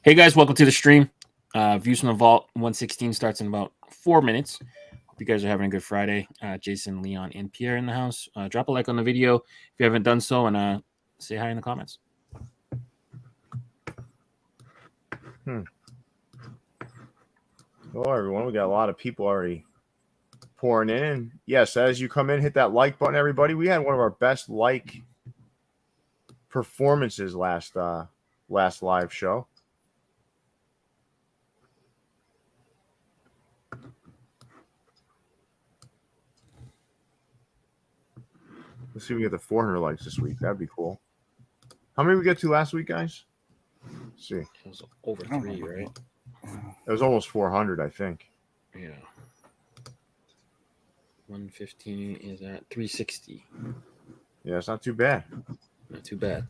Hey guys, welcome to the stream. Views from the Vault 116 starts in about 4 minutes. Hope you guys are having a good Friday. Jason, Leon, and Pierre in the house. Drop a like on the video if you haven't done so, and say hi in the comments. Hello, everyone. We got a lot of people already pouring in. Yes, as you come in, hit that like button, everybody. We had one of our best like performances last live show. Let's see if we get the 400 likes this week. That'd be cool. How many we get to last week, guys? Let's see. It was over 3, right? It was almost 400, I think. Yeah. 115 is at 360. Yeah, it's not too bad. Not too bad.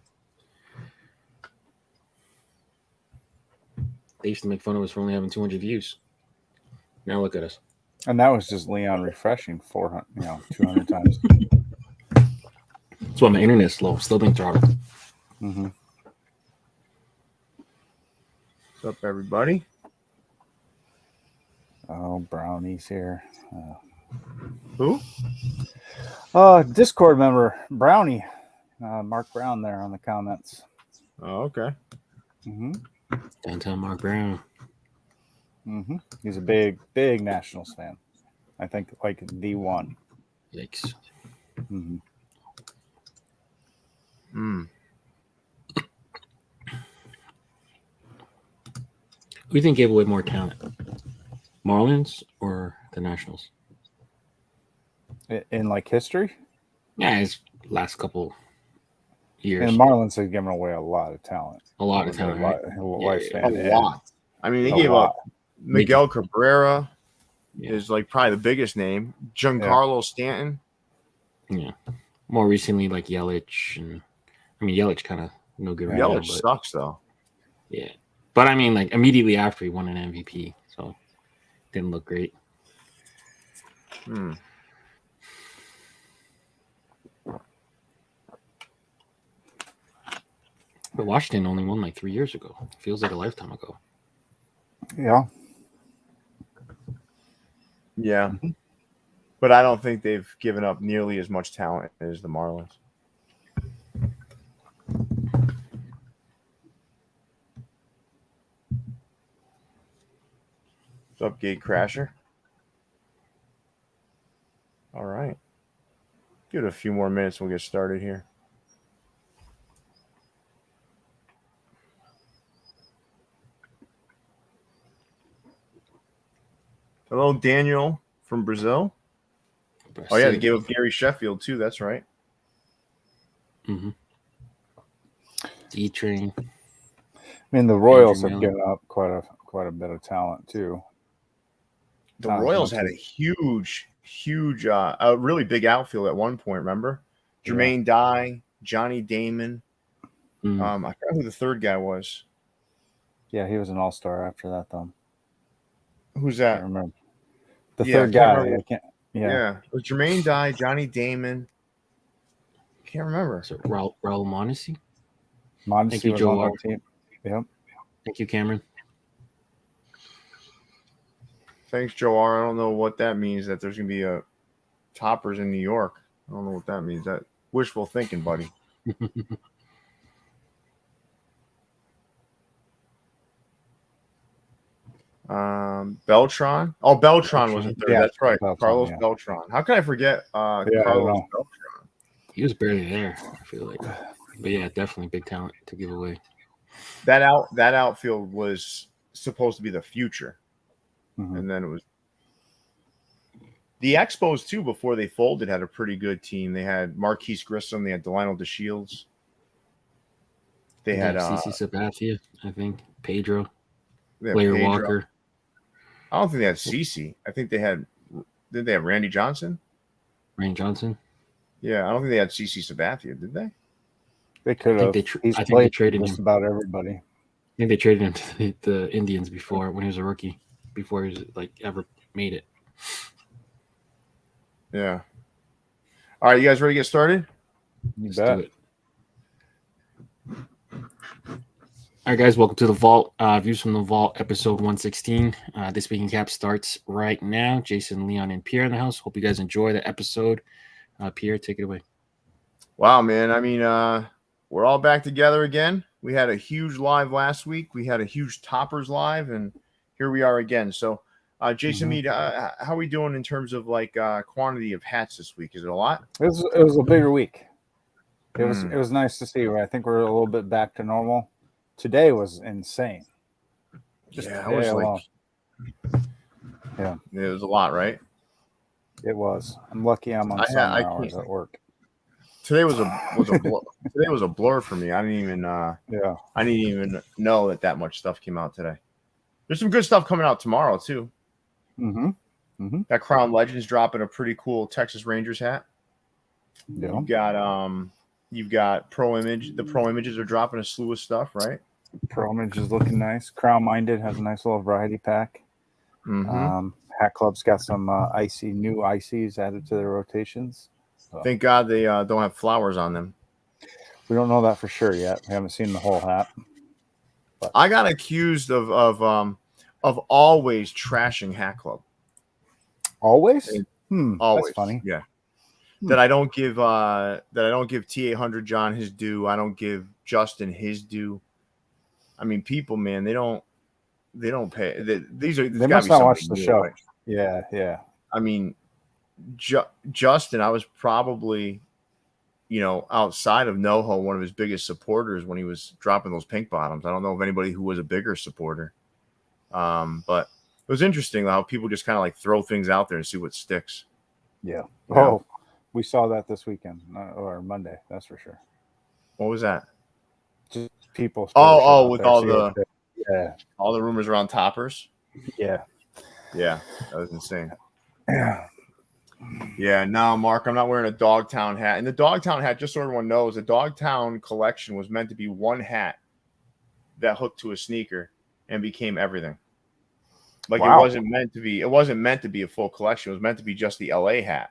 They used to make fun of us for only having 200 views. Now look at us. And that was just Leon refreshing 400, 200 times. That's why my internet's slow. Still being throttled. Mm-hmm. What's up, everybody? Oh, Brownie's here. Who? Discord member Brownie, Mark Brown there on the comments. Oh, okay. Mm-hmm. Downtown Mark Brown. Mm-hmm. He's a big Nationals fan. I think like the one. Yikes. Mm-hmm. Who do you think gave away more talent? Marlins or the Nationals? In like history? Yeah, his last couple years. And Marlins have given away a lot of talent. A lot of talent. Right? A lot. I mean, they gave up Miguel Cabrera is like probably the biggest name. Giancarlo Stanton. Yeah. More recently, like Yelich. And I mean, Yelich kind of no good right now. Yelich sucks, though. Yeah. But I mean, like immediately after he won an MVP. So didn't look great. But Washington only won like 3 years ago. Feels like a lifetime ago. Yeah. Yeah. Mm-hmm. But I don't think they've given up nearly as much talent as the Marlins. What's up, Gate Crasher? All right. Give it a few more minutes and we'll get started here. Hello, Daniel from Brazil. Oh, yeah, they gave up Gary Sheffield, too. That's right. Mm-hmm. D-Train. I mean, the Royals have given up quite a bit of talent, too. The Royals had a huge, a really big outfield at one point, remember? Jermaine Dye, Johnny Damon. I forgot who the third guy was. Yeah, he was an all-star after that, though. Who's that? I remember. The third guy. I can't. Yeah. It was Jermaine Dye, Johnny Damon. Can't remember. So Raul Mondesi? Mondesi was on our team. Yep. Thank you, Cameron. Thanks, Joe R. I don't know what that means, that there's going to be a Topperz in New York. I don't know what that means. That wishful thinking, buddy. Beltran. Oh, Beltran was a third. That's right. Carlos Beltran. How can I forget Carlos Beltran? He was barely there, I feel like. But yeah, definitely big talent to give away. That outfield was supposed to be the future. Mm-hmm. And then it was the Expos too. Before they folded, had a pretty good team. They had Marquise Grissom. They had Delino DeShields. They had CC Sabathia, I think. Pedro. Blair Walker. I don't think they had CC. I think they had. Did they have Randy Johnson? Randy Johnson. Yeah, I don't think they had CC Sabathia. Did they? They could have. I think they traded just about everybody. I think they traded him to the Indians before, when he was a rookie, before he was like ever made it. Yeah. All right, you guys ready to get started? You bet. Do it. All right, guys, welcome to the Vault. Views from the Vault, episode 116. This week in Cap starts right now. Jason, Leon, and Pierre in the house. Hope you guys enjoy the episode. Pierre, take it away. Wow, man. I mean, we're all back together again. We had a huge live last week. We had a huge Topperz live, and here we are again. So, Jason, Mead, how are we doing in terms of like quantity of hats this week? Is it a lot? It was a bigger week. It was nice to see. I think we're a little bit back to normal. Today was insane. It was it was a lot, right? It was. I'm lucky I'm on summer hours at work. Today was a blur for me. I didn't even know that much stuff came out today. There's some good stuff coming out tomorrow too. That Crown Legends dropping a pretty cool Texas Rangers hat. Yeah. You've got Pro Image. The Pro Images are dropping a slew of stuff, right? Pro Image is looking nice. Crown Minded has a nice little variety pack. Hat Club's got some new icies added to their rotations. So. Thank God they don't have flowers on them. We don't know that for sure yet. We haven't seen the whole hat. But I got accused of always trashing Hat Club. Always? Always. That's funny. Yeah. That I don't give T800 John his due. I don't give Justin his due. I mean, people, man, they don't pay. They must not watch the show. Right? Yeah. I mean, Justin, I was probably, outside of NoHo, one of his biggest supporters when he was dropping those pink bottoms. I don't know of anybody who was a bigger supporter. But it was interesting how people just kind of like throw things out there and see what sticks. Yeah. Oh, we saw that this weekend or Monday. That's for sure. What was that? Just people. With all the rumors around Topperz. Yeah. That was insane. Yeah. No, Mark, I'm not wearing a Dogtown hat. And the Dogtown hat, just so everyone knows, the Dogtown collection was meant to be one hat that hooked to a sneaker and became everything. Like It wasn't meant to be a full collection. It was meant to be just the LA hat.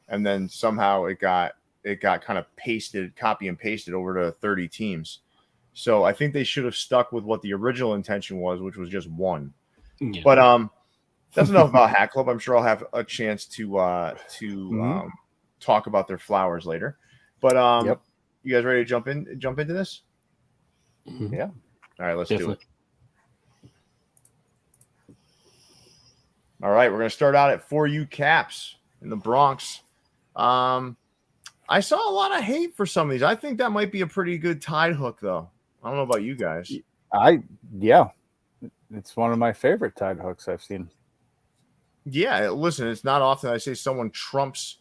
And then somehow it got kind of copy and pasted over to 30 teams. So I think they should have stuck with what the original intention was, which was just one. Yeah. But that's enough about Hat Club. I'm sure I'll have a chance to talk about their flowers later. But You guys ready to jump into this? Yeah. All right, let's do it. All right, we're going to start out at 4U Caps in the Bronx. I saw a lot of hate for some of these. I think that might be a pretty good tide hook, though. I don't know about you guys. It's one of my favorite tide hooks I've seen. Yeah, listen, it's not often I say someone trumps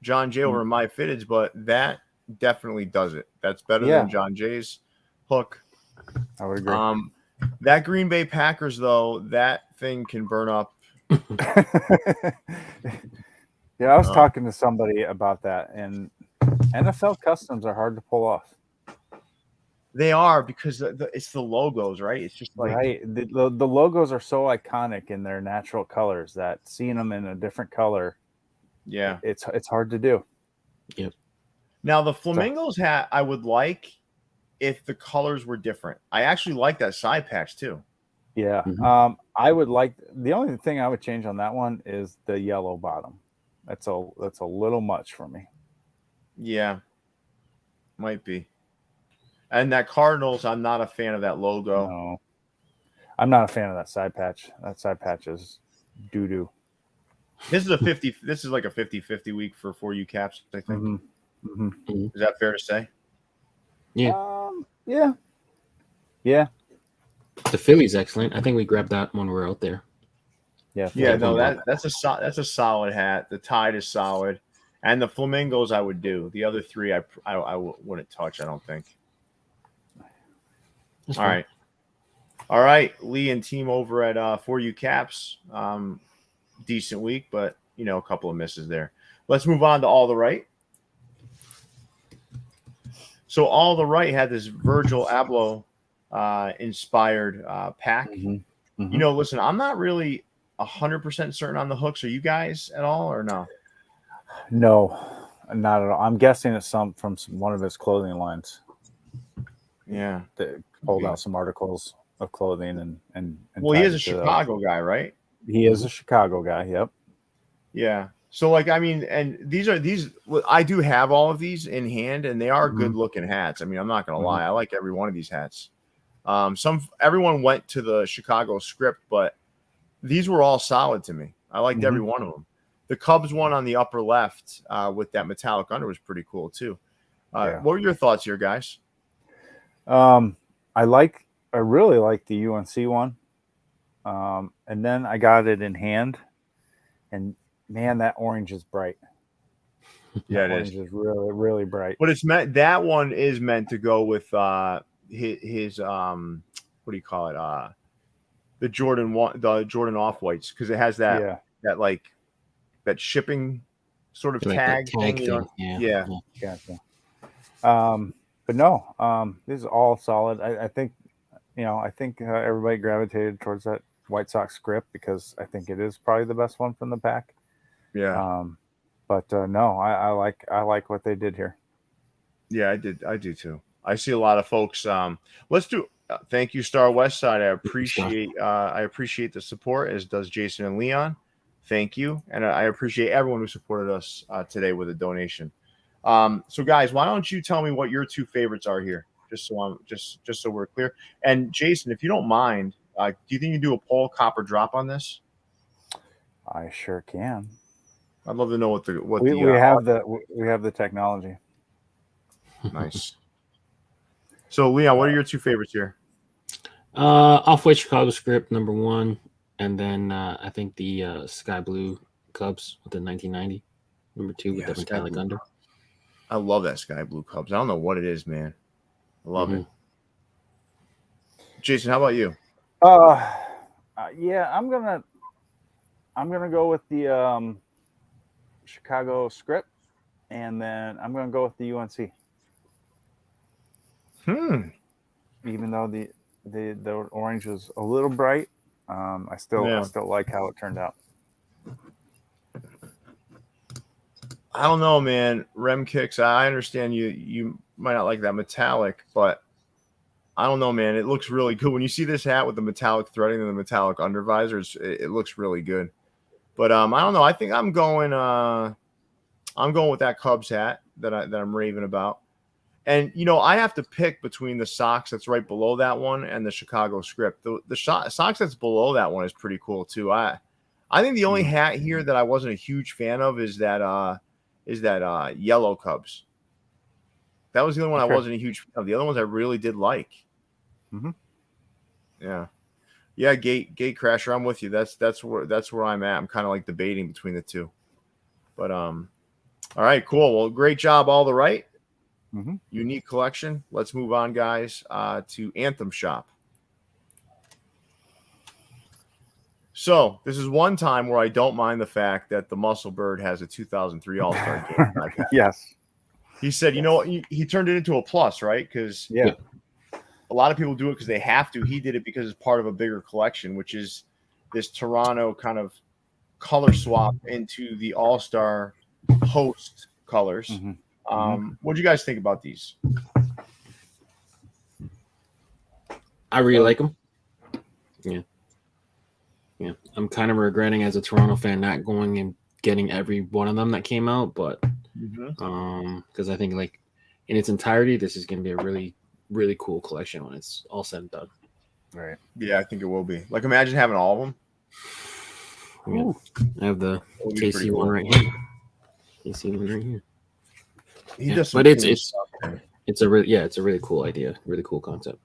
John Jay over MyFitteds, but that definitely does it. That's better than John Jay's hook. I would agree. That Green Bay Packers, though, that thing can burn up. Yeah, I was talking to somebody about that, and NFL customs are hard to pull off. They are because it's the logos, right? It's just like the logos are so iconic in their natural colors that seeing them in a different color, it's hard to do. Yep. Now the Flamingos hat I would like if the colors were different. I actually like that side patch too. Yeah. I would like the only thing I would change on that one is the yellow bottom. That's a little much for me. Yeah. Might be. And that Cardinals, I'm not a fan of that logo. No. I'm not a fan of that side patch. That side patch is doo-doo. This is like a 50-50 week for 4U Caps, I think. Is that fair to say? Yeah. Yeah. The Philly's excellent. I think we grabbed that when we were out there. Yeah. No, that's a solid hat. The Tide is solid, and the Flamingos I would do. The other three I wouldn't touch. I don't think. All right. Lee and team over at 4U Caps. Decent week, but a couple of misses there. Let's move on to All the Right. So All the Right had this Virgil Abloh inspired pack. Listen, I'm not really 100% certain on the hooks. Are you guys at all or no? No, not at all. I'm guessing it's from one of his clothing lines. Yeah. Pulled out some articles of clothing and well, he tied is it a to Chicago guy, right? He is a Chicago guy. Yep. Yeah. So like, I mean, and these I do have all of these in hand, and they are good looking hats. I mean, I'm not gonna lie, I like every one of these hats. Everyone went to the Chicago script, but these were all solid to me. I liked every one of them. The Cubs one on the upper left with that metallic under was pretty cool too. What were your thoughts here, guys? I really like the UNC one. And then I got it in hand, and man, that orange is bright. Yeah, it orange is really, really bright. But that one is meant to go with his what do you call it? The Jordan off whites, because it has that that shipping sort of tag thing. Yeah. Gotcha. But no, this is all solid. I think everybody gravitated towards that White Sox script because I think it is probably the best one from the pack. Yeah. But no, I like what they did here. Yeah, I do too. I see a lot of folks. Let's do. Thank you, Star West Side. I appreciate the support, as does Jason and Leon. Thank you, and I appreciate everyone who supported us today with a donation. So, guys, why don't you tell me what your two favorites are here, just so we're clear. And Jason, if you don't mind, do you think you do a poll copper drop on this? I sure can. I'd love to know we have the technology. Nice. So, Leon, what are your two favorites here? Off-white Chicago script #1, and then I think the sky blue Cubs with the 1990 #2 with the metallic under. I love that sky blue Cubs. I don't know what it is, man. I love it. Jason, how about you? Yeah, I'm gonna go with the Chicago script, and then I'm gonna go with the UNC. Even though the orange was a little bright, I still like how it turned out. I don't know, man. Rem Kicks, I understand you might not like that metallic, but I don't know, man. It looks really good when you see this hat with the metallic threading and the metallic undervisors. It looks really good. But I don't know. I think I'm going with that Cubs hat that I'm raving about. And I have to pick between the Sox that's right below that one and the Chicago script. The Sox that's below that one is pretty cool too. I think the only hat here that I wasn't a huge fan of is that yellow Cubs. That was the only one I wasn't a huge fan of. The other ones I really did like. Yeah, Gate Crasher, I'm with you. That's where I'm at. I'm kind of like debating between the two. But all right, cool. Well, great job, all the right. Unique collection. Let's move on, guys, to Anthem Shop. So this is one time where I don't mind the fact that the Muscle Bird has a 2003 All-Star game. Yes. He said, he turned it into a plus, right? Because a lot of people do it because they have to. He did it because it's part of a bigger collection, which is this Toronto kind of color swap into the All-Star host colors. What do you guys think about these? I really like them. Yeah. I'm kind of regretting as a Toronto fan not going and getting every one of them that came out, but because I think like in its entirety, this is going to be a really, really cool collection when it's all said and done. Right. Yeah, I think it will be. Like, imagine having all of them. Yeah. I have the KC one right here. KC one right here. But it's a really cool idea, really cool concept.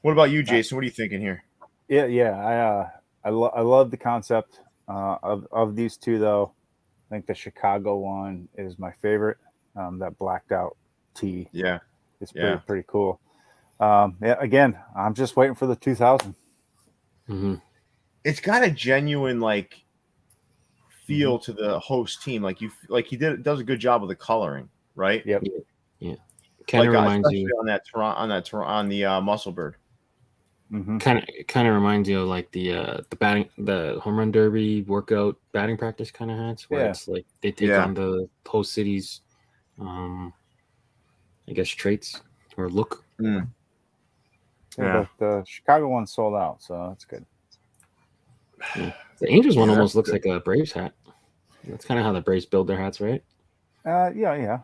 What about you, Jason? What are you thinking here? Yeah. I love the concept of these two, though. I think the Chicago one is my favorite. That blacked out tee. Yeah, it's pretty cool. Again, I'm just waiting for the 2000. It's got a genuine feel to the host team. Does a good job with the coloring. Right. Yep. Yeah. Kind of reminds you on the Muscle Bird. Kind of reminds you of like the home run derby workout batting practice kind of hats, where it's like they take on the host city's, I guess, traits or look. Yeah. The Chicago one sold out, so that's good. Yeah. The Angels one almost looks like a Braves hat. That's kind of how the Braves build their hats, right? Yeah.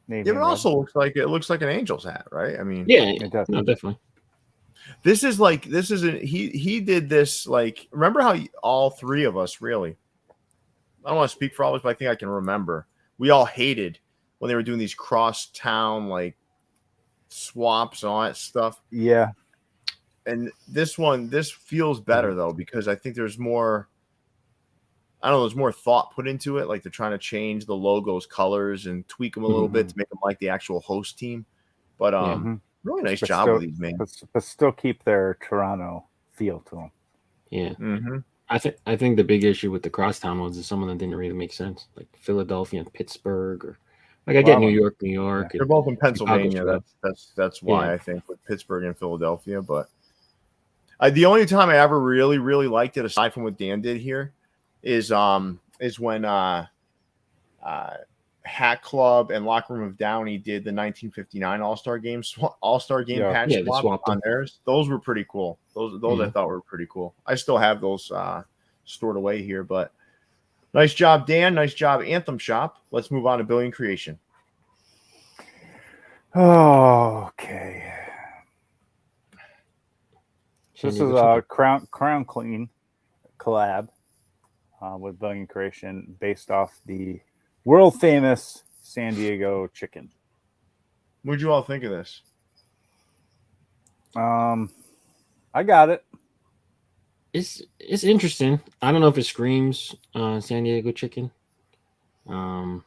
Navy it also looks like an Angels hat, right? I mean, yeah, no, definitely. This isn't he did this like, remember how all three of us really, I don't want to speak for all of us, but I think I can remember we all hated when they were doing these cross town like swaps and all that stuff. Yeah. And this feels better though, because I think there's more, I don't know, there's more thought put into it. Like they're trying to change the logo's colors and tweak them a little bit to make them like the actual host team. But really nice job with these, man. But still keep their Toronto feel to them. Yeah. I think the big issue with the crosstown ones is some of them didn't really make sense, like Philadelphia and Pittsburgh, or like I get New York. Yeah. They're both in Pennsylvania. That's why I think with Pittsburgh and Philadelphia. But the only time I ever really liked it, aside from what Dan did here, is when Hat Club and Locker Room of Downey did the 1959 All-Star Game patch swap on theirs. Those were pretty cool. Those I thought were pretty cool. I still have those stored away here, but nice job, Dan. Nice job, Anthem Shop. Let's move on to Billion Creation. Okay. This is a Crown Clean collab with Billion Creation based off the world famous San Diego chicken. What'd you all think of this? I got it. It's interesting. I don't know if it screams San Diego chicken. But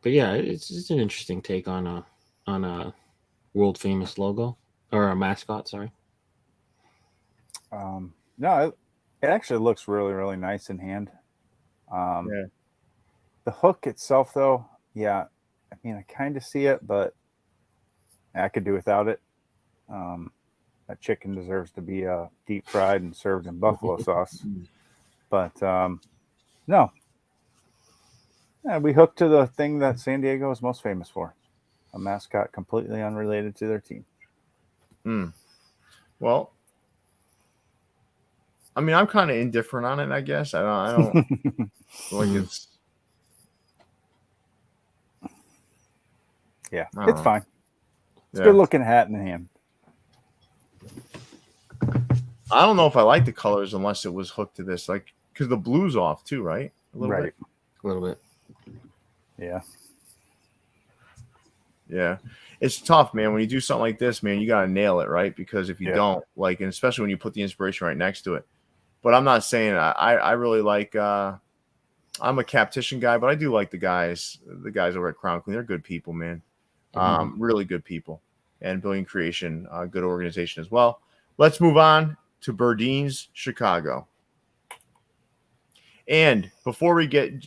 yeah, it's an interesting take on a world famous logo or a mascot. Sorry. No, it actually looks really nice in hand. The hook itself, though, I mean, I kind of see it, but I could do without it. That chicken deserves to be deep fried and served in buffalo sauce. But no. Yeah, we hooked to the thing that San Diego is most famous for, a mascot completely unrelated to their team. Well, I mean, I'm kind of indifferent on it, I guess. I don't like it's. Yeah, it's fine. It's a good looking hat in hand. I don't know if I like the colors unless it was hooked to this, like, because the blue's off too, right? A little bit. Yeah. Yeah. It's tough, man. When you do something like this, man, you got to nail it, right? Because if you don't, like, and especially when you put the inspiration right next to it. But I'm not saying I really like, I'm a Captician guy, but I do like the guys over at Crown Clean. They're good people, man. Really good people. And Billion Creation, good organization as well. Let's move on to Burdeen's Chicago. And before we get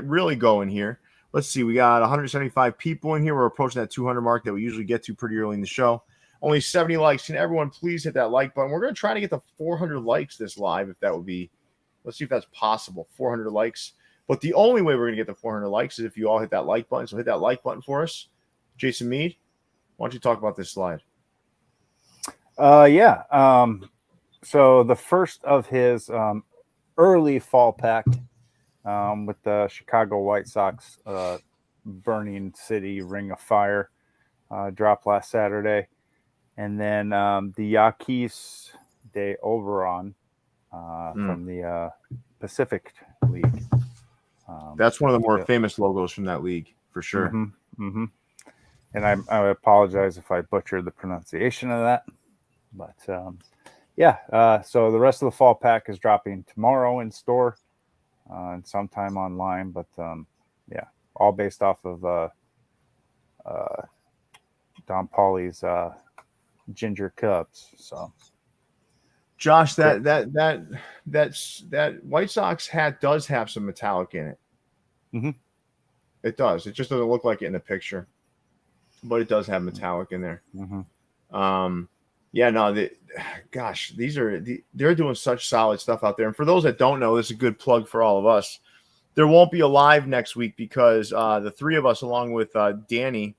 really going here, let's see. We got 175 people in here. We're approaching that 200 mark that we usually get to pretty early in the show. Only 70 likes. Can everyone please hit that like button? We're going to try to get to 400 likes this live, if that would be. Let's see if that's possible. 400 likes. But the only way we're going to get to 400 likes is if you all hit that like button. So hit that like button for us. Jason Mead, why don't you talk about this slide? So the first of his early fall pack with the Chicago White Sox Burning City Ring of Fire dropped last Saturday. And then the Yaquis de Oberon from the Pacific League. That's one of the more famous logos from that league, for sure. And I apologize if I butchered the pronunciation of that. But, so the rest of the fall pack is dropping tomorrow in store and sometime online. But, all based off of Don Pauly's Ginger Cubs. So, Josh, that White Sox hat does have some metallic in it. It does. It just doesn't look like it in the picture, but it does have metallic in there. They're doing such solid stuff out there. And for those that don't know, this is a good plug for all of us. There won't be a live next week because the three of us, along with Danny,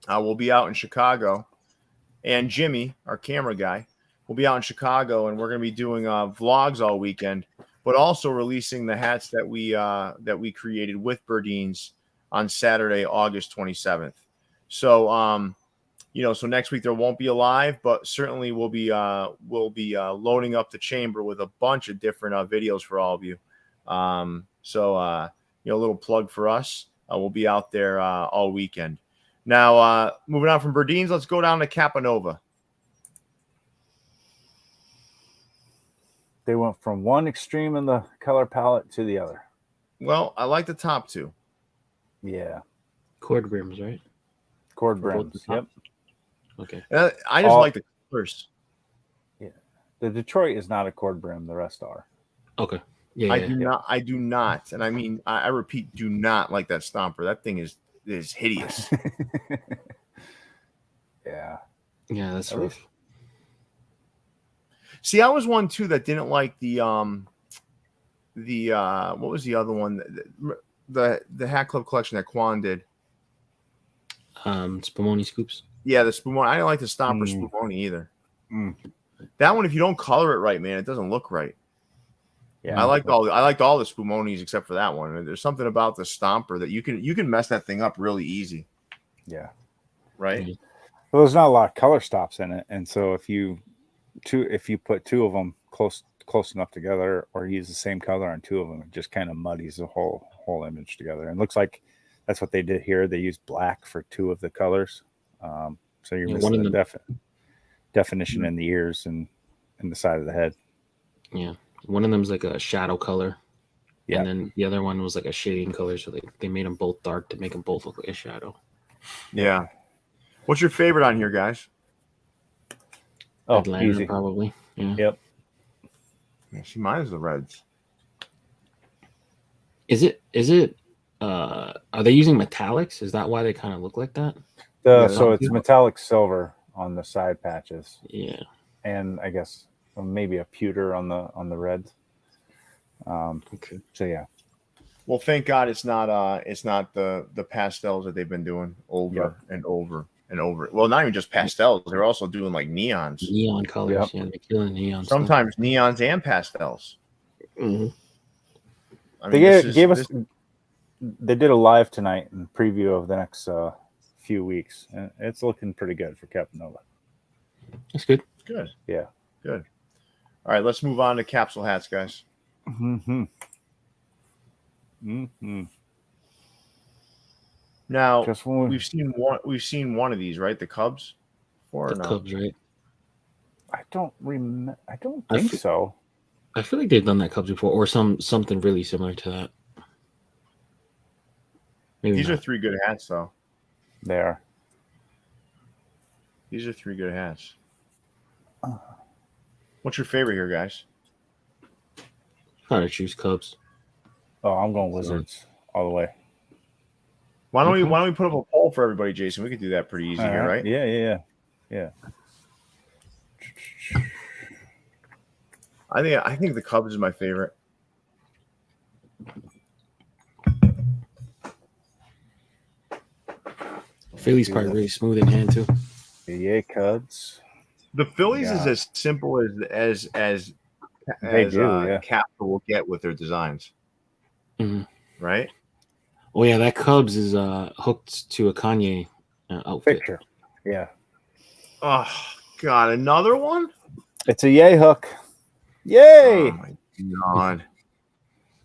will be out in Chicago and Jimmy, our camera guy, will be out in Chicago, and we're going to be doing vlogs all weekend, but also releasing the hats that we created with Burdeen's on Saturday, August 27th. So, so next week there won't be a live, but certainly we'll be loading up the chamber with a bunch of different videos for all of you. A little plug for us. We'll be out there all weekend. Now, moving on from Burdeen's, let's go down to Capanova. They went from one extreme in the color palette to the other. Well, I like the top two. Yeah. Cord brims, right? Cord brims. Yep. Okay. I just like the colors. Yeah. The Detroit is not a cord brim. The rest are. Okay. Yeah. I do not. And I mean, I repeat, do not like that stomper. That thing is hideous. Yeah. Yeah, that's rough. See, I was one too that didn't like the what was the other one? The Hat Club collection that Quan did. Spumoni scoops. Yeah, the Spumoni. I didn't like the Stomper Spumoni either. That one, if you don't color it right, man, it doesn't look right. Yeah, I liked all the Spumonis except for that one. And there's something about the Stomper that you can mess that thing up really easy. Yeah. Right. Mm-hmm. Well, there's not a lot of color stops in it, and so if you put two of them close enough together, or use the same color on two of them, it just kind of muddies the whole image together. And it looks like that's what they did here. They used black for two of the colors, so you're missing the definition in the ears and the side of the head. Yeah, one of them's like a shadow color, and then the other one was like a shading color. So they made them both dark to make them both look like a shadow. Yeah. What's your favorite on here, guys? Oh, Atlanta, easy. Probably. Yeah. Yep. Yeah, see, mine is the reds. Is it? Are they using metallics? Is that why they kind of look like that? So it's metallic silver on the side patches. Yeah. And I guess maybe a pewter on the reds. Okay. So yeah. Well, thank God it's not the pastels that they've been doing over and over and over. Well, not even just pastels; they're also doing like neons, neon colors. Yeah, they're killing neon. Sometimes stuff. Neons and pastels. Mm-hmm. I mean, they did a live tonight in preview of the next few weeks, and it's looking pretty good for Capanova. That's good. Good. Yeah. Good. All right, let's move on to capsule hats, guys. Mm-hmm. Now we've seen one of these, right? The Cubs. Cubs, right? I don't think so. I feel like they've done that Cubs before, or something really similar to that. Maybe these are three good hats, though. They are. These are three good hats. What's your favorite here, guys? Gotta choose Cubs. Oh, I'm going Wizards all the way. Why don't we put up a poll for everybody, Jason? We could do that pretty easy here, right? Yeah. I think the Cubs is my favorite. Phillies probably really smooth in hand too. Yeah, Cubs. The Phillies is as simple as Capsule will get with their designs. Mm-hmm. Right? Oh yeah, that Cubs is hooked to a Kanye outfit. Picture. Yeah. Oh God, another one? It's a yay hook. Yay! Oh my God.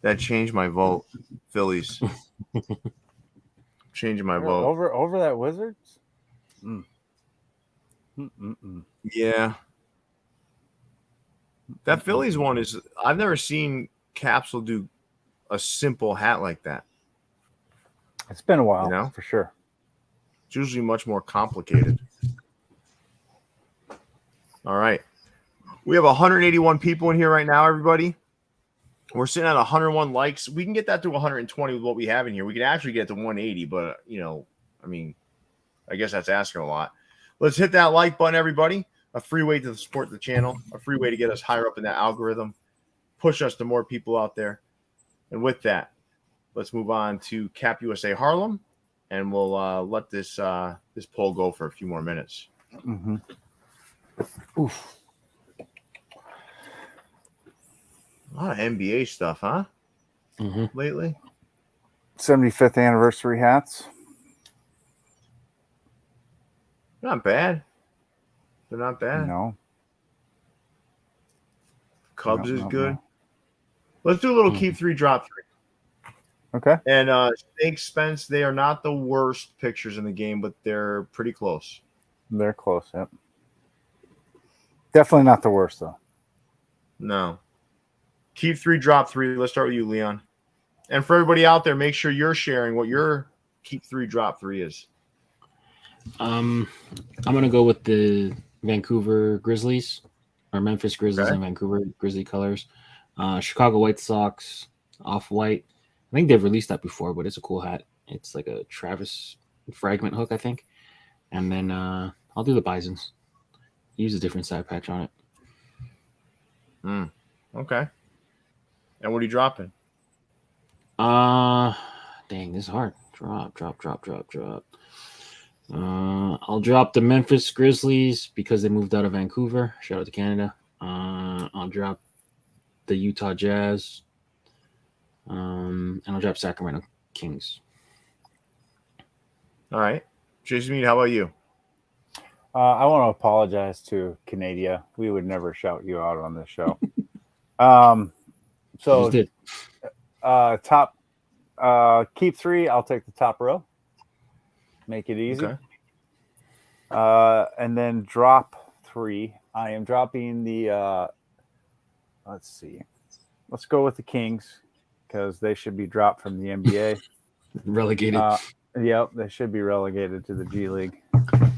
That changed my vote. Phillies. Changing my vote. Over that Wizards? Yeah. That Phillies one is, I've never seen Capsule do a simple hat like that. It's been a while, for sure. It's usually much more complicated. All right. We have 181 people in here right now, everybody. We're sitting at 101 likes. We can get that to 120 with what we have in here. We could actually get to 180, but, I guess that's asking a lot. Let's hit that like button, everybody. A free way to support the channel, a free way to get us higher up in that algorithm, push us to more people out there. And with that, let's move on to Cap USA Harlem, and we'll let this poll go for a few more minutes. Mm-hmm. Oof. A lot of NBA stuff, huh? Mm-hmm. Lately. 75th anniversary hats. Not bad. They're not bad. No. Cubs is good. No. Let's do a little keep 3, drop 3. Okay. And Snake Spence, they are not the worst pictures in the game, but they're pretty close. They're close, yep. Definitely not the worst, though. No. Keep 3, drop 3. Let's start with you, Leon. And for everybody out there, make sure you're sharing what your keep 3, drop 3 is. I'm gonna go with the Vancouver Grizzlies or Memphis Grizzlies and Vancouver Grizzly colors. Chicago White Sox off-white. I think they've released that before, but it's a cool hat. It's like a Travis fragment hook, I think. And then I'll do the Bisons. Use a different side patch on it. Okay. And what are you dropping? Dang, this is hard. Drop. I'll drop the Memphis Grizzlies because they moved out of Vancouver. Shout out to Canada. I'll drop the Utah Jazz. And I'll drop Sacramento Kings. All right. Jason Mead, how about you? I want to apologize to Canada. We would never shout you out on this show. So top keep 3, I'll take the top row. Make it easy. Okay. And then drop 3. I am dropping the let's see. Let's go with the Kings because they should be dropped from the NBA. Relegated. Yep, they should be relegated to the G League.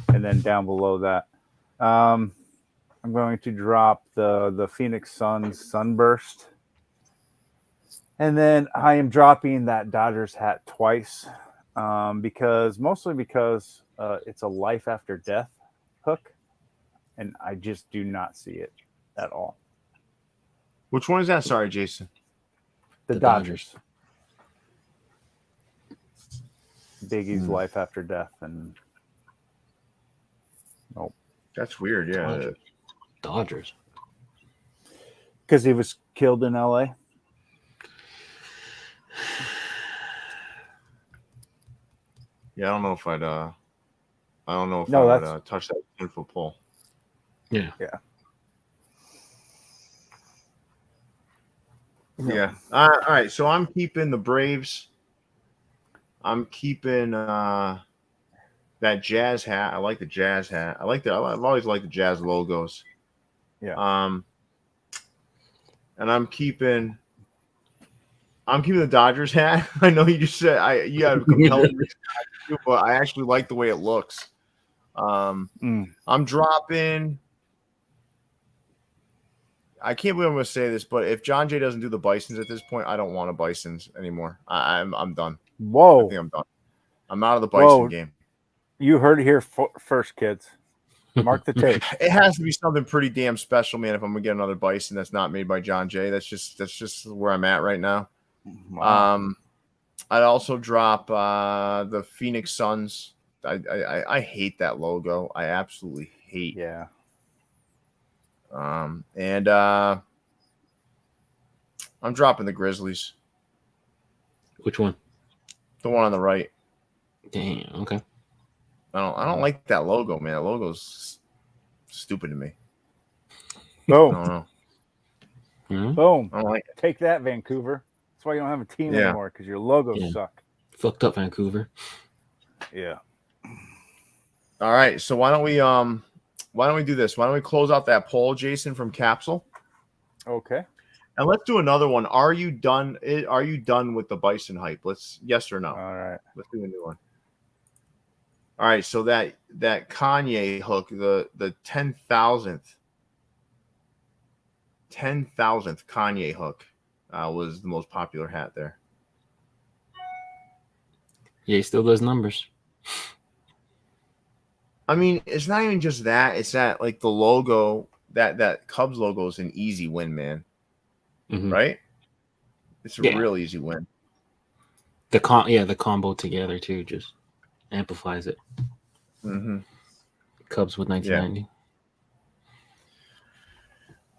And then down below that, I'm going to drop the Phoenix Suns Sunburst. And then I am dropping that Dodgers hat twice because it's a life after death hook. And I just do not see it at all. Which one is that? Sorry, Jason. The Dodgers. Biggie's life after death. And nope. That's weird, yeah. Dodgers. Because he was killed in LA. Yeah, I don't know if I'd touch that 10-foot pole. Yeah. Yeah. All right. So I'm keeping the Braves. I'm keeping that Jazz hat. I like the Jazz hat. I've always liked the Jazz logos. Yeah. And I'm keeping the Dodgers hat. I know you just said you have a compelling reason, but I actually like the way it looks. I'm dropping. I can't believe I'm going to say this, but if John Jay doesn't do the Bisons at this point, I don't want a Bisons anymore. I'm done. Whoa! I think I'm done. I'm out of the Bison game. You heard it here first, kids. Mark the tape. It has to be something pretty damn special, man. If I'm gonna get another Bison that's not made by John Jay, that's just where I'm at right now. Wow. I'd also drop the Phoenix Suns. I hate that logo. I absolutely hate. Yeah. And I'm dropping the Grizzlies. Which one? The one on the right. Damn. Okay. I don't like that logo, man. That logo's stupid to me. Boom. I don't know. Mm-hmm. Boom. I don't like it. Take that, Vancouver. That's why you don't have a team anymore, because your logos suck. Fucked up, Vancouver. Yeah. All right. So why don't we do this? Why don't we close out that poll, Jason, from Capsule? Okay. And let's do another one. Are you done? Are you done with the Bison hype? Let's yes or no. All right. Let's do a new one. All right. So that Kanye hook, the 10,000th Kanye hook was the most popular hat there. Yeah, he still does numbers. I mean, it's not even just that. It's that like the logo, that Cubs logo is an easy win, man. Mm-hmm. Right? It's a real easy win. The combo together too just amplifies it. Mm-hmm. Cubs with 1990.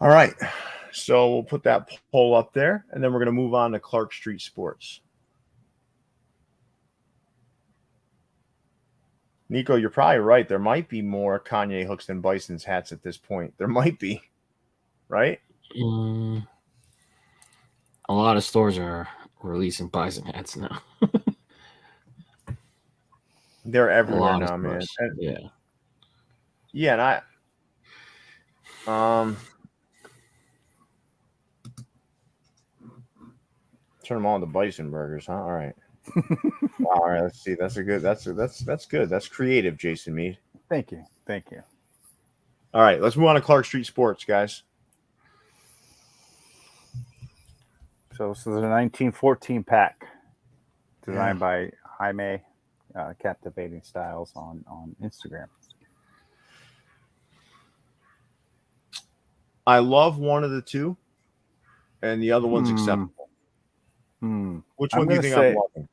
All right. So we'll put that poll up there, and then we're going to move on to Clark Street Sports. Nico, you're probably right. There might be more Kanye hooks than Bison's hats at this point. There might be, right? A lot of stores are releasing Bison hats now. They're everywhere now, man. And, yeah, and I turn them all into Bison burgers, huh? All right. All right, let's see. That's good. That's creative, Jason Mead. Thank you. All right, let's move on to Clark Street Sports, guys. So this is a 1914 pack designed by Jaime, Captivating Styles on Instagram. I love one of the two, and the other one's acceptable. Which one do you think I'm loving?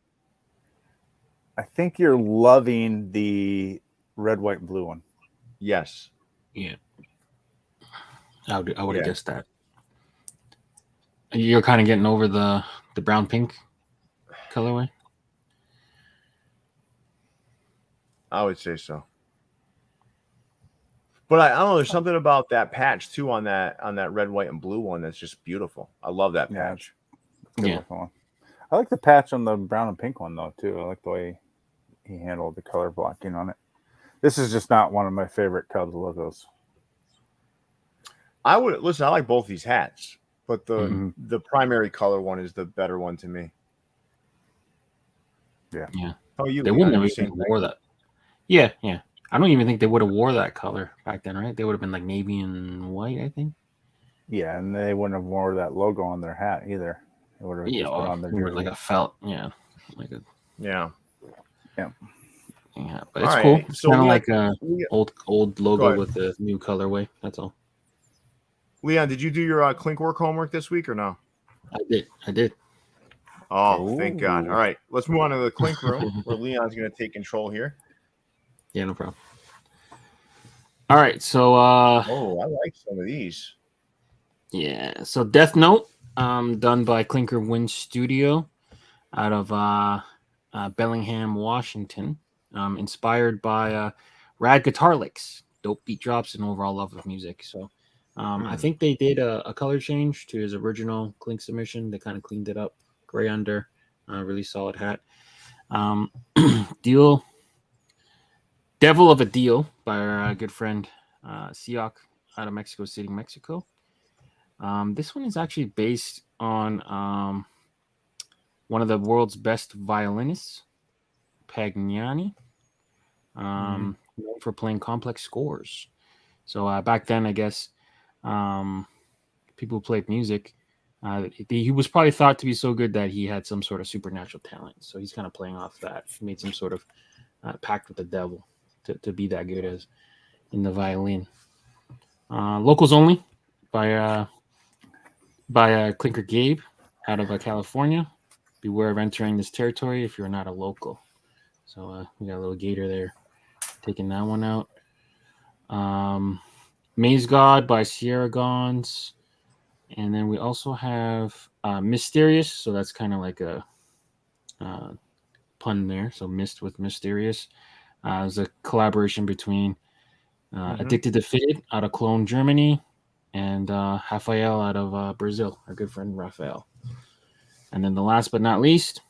I think you're loving the red, white, and blue one. Yes. Yeah. I would have guessed that. You're kind of getting over the brown pink colorway. I would say so. But I don't know. There's something about that patch too on that red, white, and blue one that's just beautiful. I love that patch. Yeah. I like the patch on the brown and pink one though too. I like the way he handled the color blocking on it. This is just not one of my favorite Cubs logos. I like both these hats, but the primary color one is the better one to me. Yeah. Oh, they wouldn't have even wore that. Yeah. I don't even think they would have wore that color back then, right? They would have been like navy and white, I think. Yeah, and they wouldn't have wore that logo on their hat either. They would have just put on their jersey. Like a felt, Yeah. But it's right. cool. It's So kind of like a old logo with the new colorway. That's all. Leon, did you do your clink work homework this week or no? I did. Oh, thank God. All right, let's move on to the clink room where Leon's going to take control here. Yeah, no problem. All right, so I like some of these. Yeah, so Death Note, done by Clinker Wind Studio out of Bellingham, Washington. Inspired by rad guitar licks, dope beat drops, and overall love of music. So I think they did a color change to his original Clink submission. They kind of cleaned it up. Gray under, really solid hat. Devil of a Deal by our good friend Siak out of Mexico City, Mexico. This one is actually based on one of the world's best violinists, Pagnani, known for playing complex scores. So back then, I guess people who played music, he was probably thought to be so good that he had some sort of supernatural talent. So he's kind of playing off that. He made some sort of pact with the devil to be that good as in the violin. Locals only by Clinker Gabe out of California. Beware of entering this territory if you're not a local. So we got a little gator there taking that one out. Maze God by Sierra Gons. And then we also have Mysterious. So that's kind of like a pun there. So mist with Mysterious. It's a collaboration between Addicted to Fitted out of Cologne, Germany, and Rafael out of Brazil, our good friend Rafael. And then the last but not least,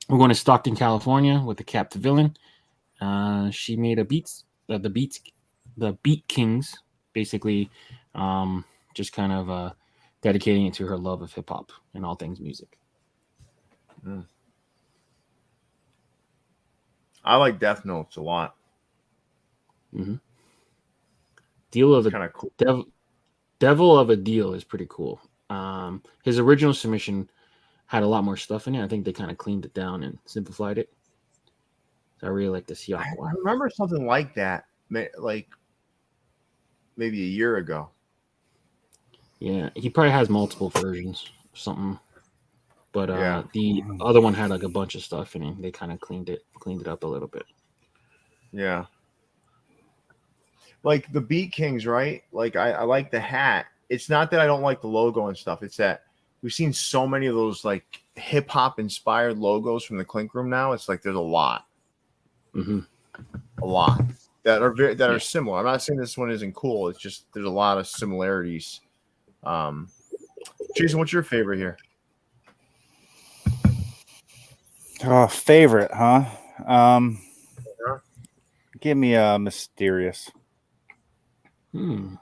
we're going to Stockton, California with the Captician. She made the Beat Kings, basically just kind of dedicating it to her love of hip hop and all things music. I like Death Notes a lot. Deal of kind of cool. Devil of a Deal is pretty cool. His original submission had a lot more stuff in it. I think they kind of cleaned it down and simplified it. So I really like the Siak one. I remember something like that, like maybe a year ago. Yeah, he probably has multiple versions or something. But the other one had like a bunch of stuff in it. They kind of cleaned it up a little bit. Yeah. Like the Beat Kings, right? Like I like the hat, it's not that I don't like the logo and stuff. It's that we've seen so many of those like hip hop inspired logos from the Clink Room now. It's like there's a lot, a lot that are similar. I'm not saying this one isn't cool. It's just there's a lot of similarities. Jason, what's your favorite here? Oh, favorite, huh? Give me a mysterious. I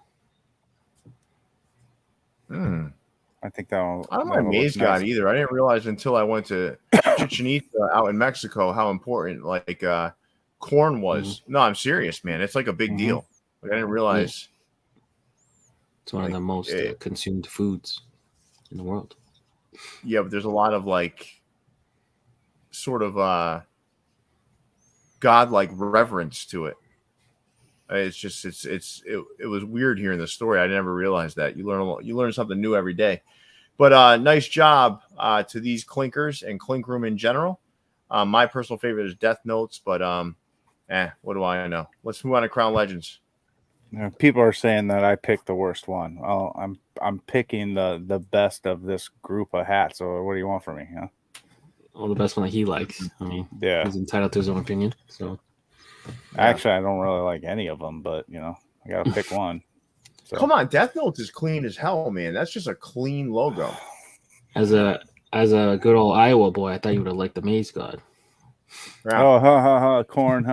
think that one. I don't mind Maze God either. I didn't realize until I went to Chichen Itza out in Mexico how important like corn was. No, I'm serious, man. It's like a big deal. Like, I didn't realize. It's one of the most consumed foods in the world. Yeah, but there's a lot of like sort of godlike reverence to it. It's just it was weird hearing the story. I never realized that. You learn something new every day. But nice job to these clinkers and Clink Room in general. My personal favorite is Death Notes, but what do I know? Let's move on to Crown Legends. People are saying that I picked the worst one. Oh, I'm picking the best of this group of hats. So what do you want from me? Huh? Well, the best one that he likes. I mean, he's entitled to his own opinion. So. Actually, I don't really like any of them, but I gotta pick one. So. Come on, Death Notes is clean as hell, man. That's just a clean logo. As a good old Iowa boy, I thought you would have liked the Maze God. Right. Oh, corn,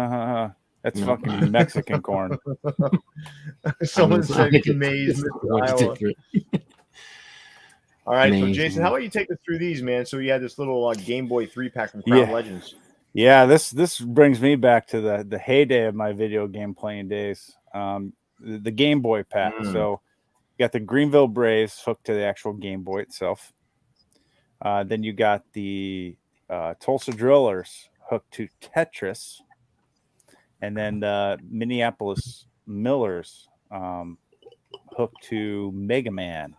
That's fucking Mexican corn. Someone said Maze, Iowa. All right, so Jason, how about you take us through these, man? So you had this little Game Boy 3-pack from Crown Legends. Yeah, this brings me back to the heyday of my video game playing days. The Game Boy pack. So you got the Greenville Braves hooked to the actual Game Boy itself. Then you got the Tulsa Drillers hooked to Tetris. And then the Minneapolis Millers hooked to Mega Man.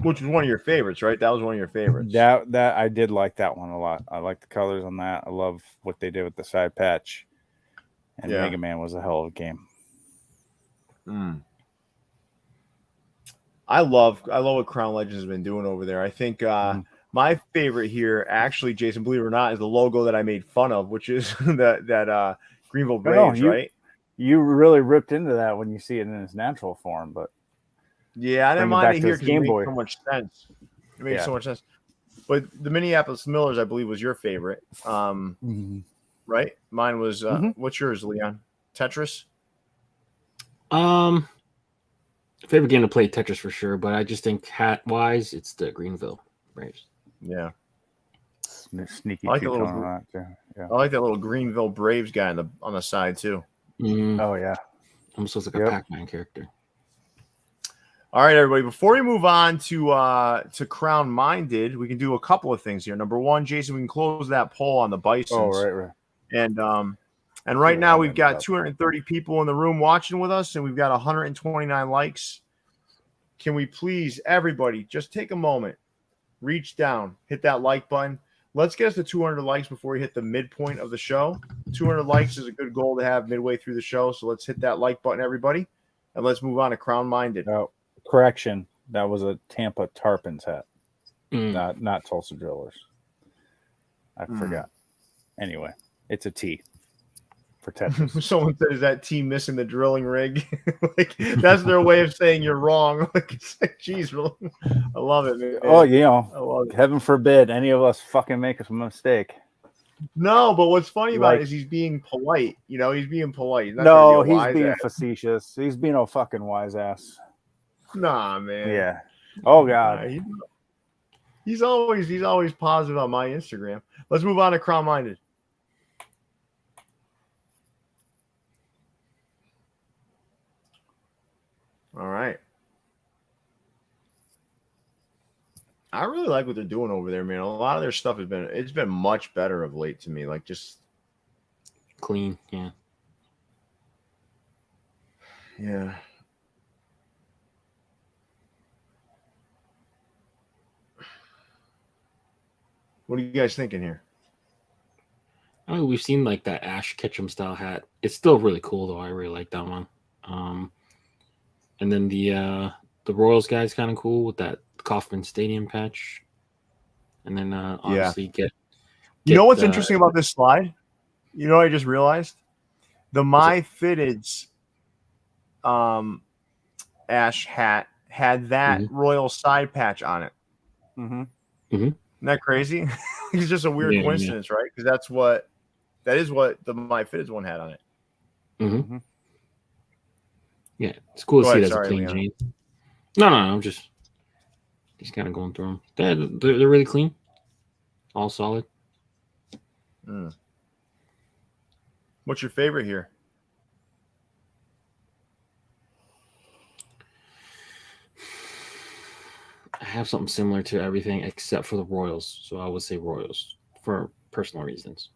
Which was one of your favorites, right? That was one of your favorites. That I did like that one a lot. I like the colors on that. I love what they did with the side patch. And Mega Man was a hell of a game. I love what Crown Legends has been doing over there. I think my favorite here, actually, Jason, believe it or not, is the logo that I made fun of, which is that Greenville Braves, right? You really ripped into that when you see it in its natural form, but yeah, I didn't mind it here because it makes so much sense. It makes so much sense. But the Minneapolis Millers, I believe, was your favorite, right? Mine was. What's yours, Leon? Tetris. Favorite game to play, Tetris for sure, but I just think hat wise, it's the Greenville Braves. Yeah, sneaky. I like I like that little Greenville Braves guy on the side too. Oh yeah, almost looks like a Pac-Man character. All right, everybody. Before we move on to Crown Minded, we can do a couple of things here. Number one, Jason, we can close that poll on the Bisons. Oh, right. And right now we've got 230 people in the room watching with us, and we've got 129 likes. Can we please, everybody, just take a moment, reach down, hit that like button. Let's get us to 200 likes before we hit the midpoint of the show. 200 likes is a good goal to have midway through the show, so let's hit that like button, everybody, and let's move on to Crown Minded. Oh. Correction, that was a Tampa Tarpons hat, not Tulsa Drillers. I forgot. Anyway, it's a T for Tetris. Someone said, "Is that T missing the drilling rig?" Like that's their way of saying you're wrong. Like, geez, really? I love it, man. Oh, I love it. Heaven forbid any of us fucking make a mistake. No, but what's funny about it is he's being polite. He's being polite. He's being facetious. He's being a fucking wise ass. Nah, man. Yeah. Oh God. He's always positive on my Instagram. Let's move on to Crown Minded. All right. I really like what they're doing over there, man. A lot of their stuff has been much better of late to me. Like just clean, yeah. Yeah. What are you guys thinking here? I mean, we've seen like that Ash Ketchum style hat. It's still really cool though. I really like that one. And then the the Royals guy is kind of cool with that Kauffman Stadium patch, and then obviously get. You know what's interesting about this slide? You know what I just realized? The MyFitteds Ash hat had that Royal side patch on it. Mm-hmm. Mm-hmm. Isn't that crazy? It's just a weird coincidence, right? Because that is what the MyFitteds one had on it. Mm-hmm. Yeah, it's cool to see it as a clean jean. No, I'm just kind of going through them. They're really clean, all solid. What's your favorite here? I have something similar to everything except for the Royals, so I would say Royals for personal reasons.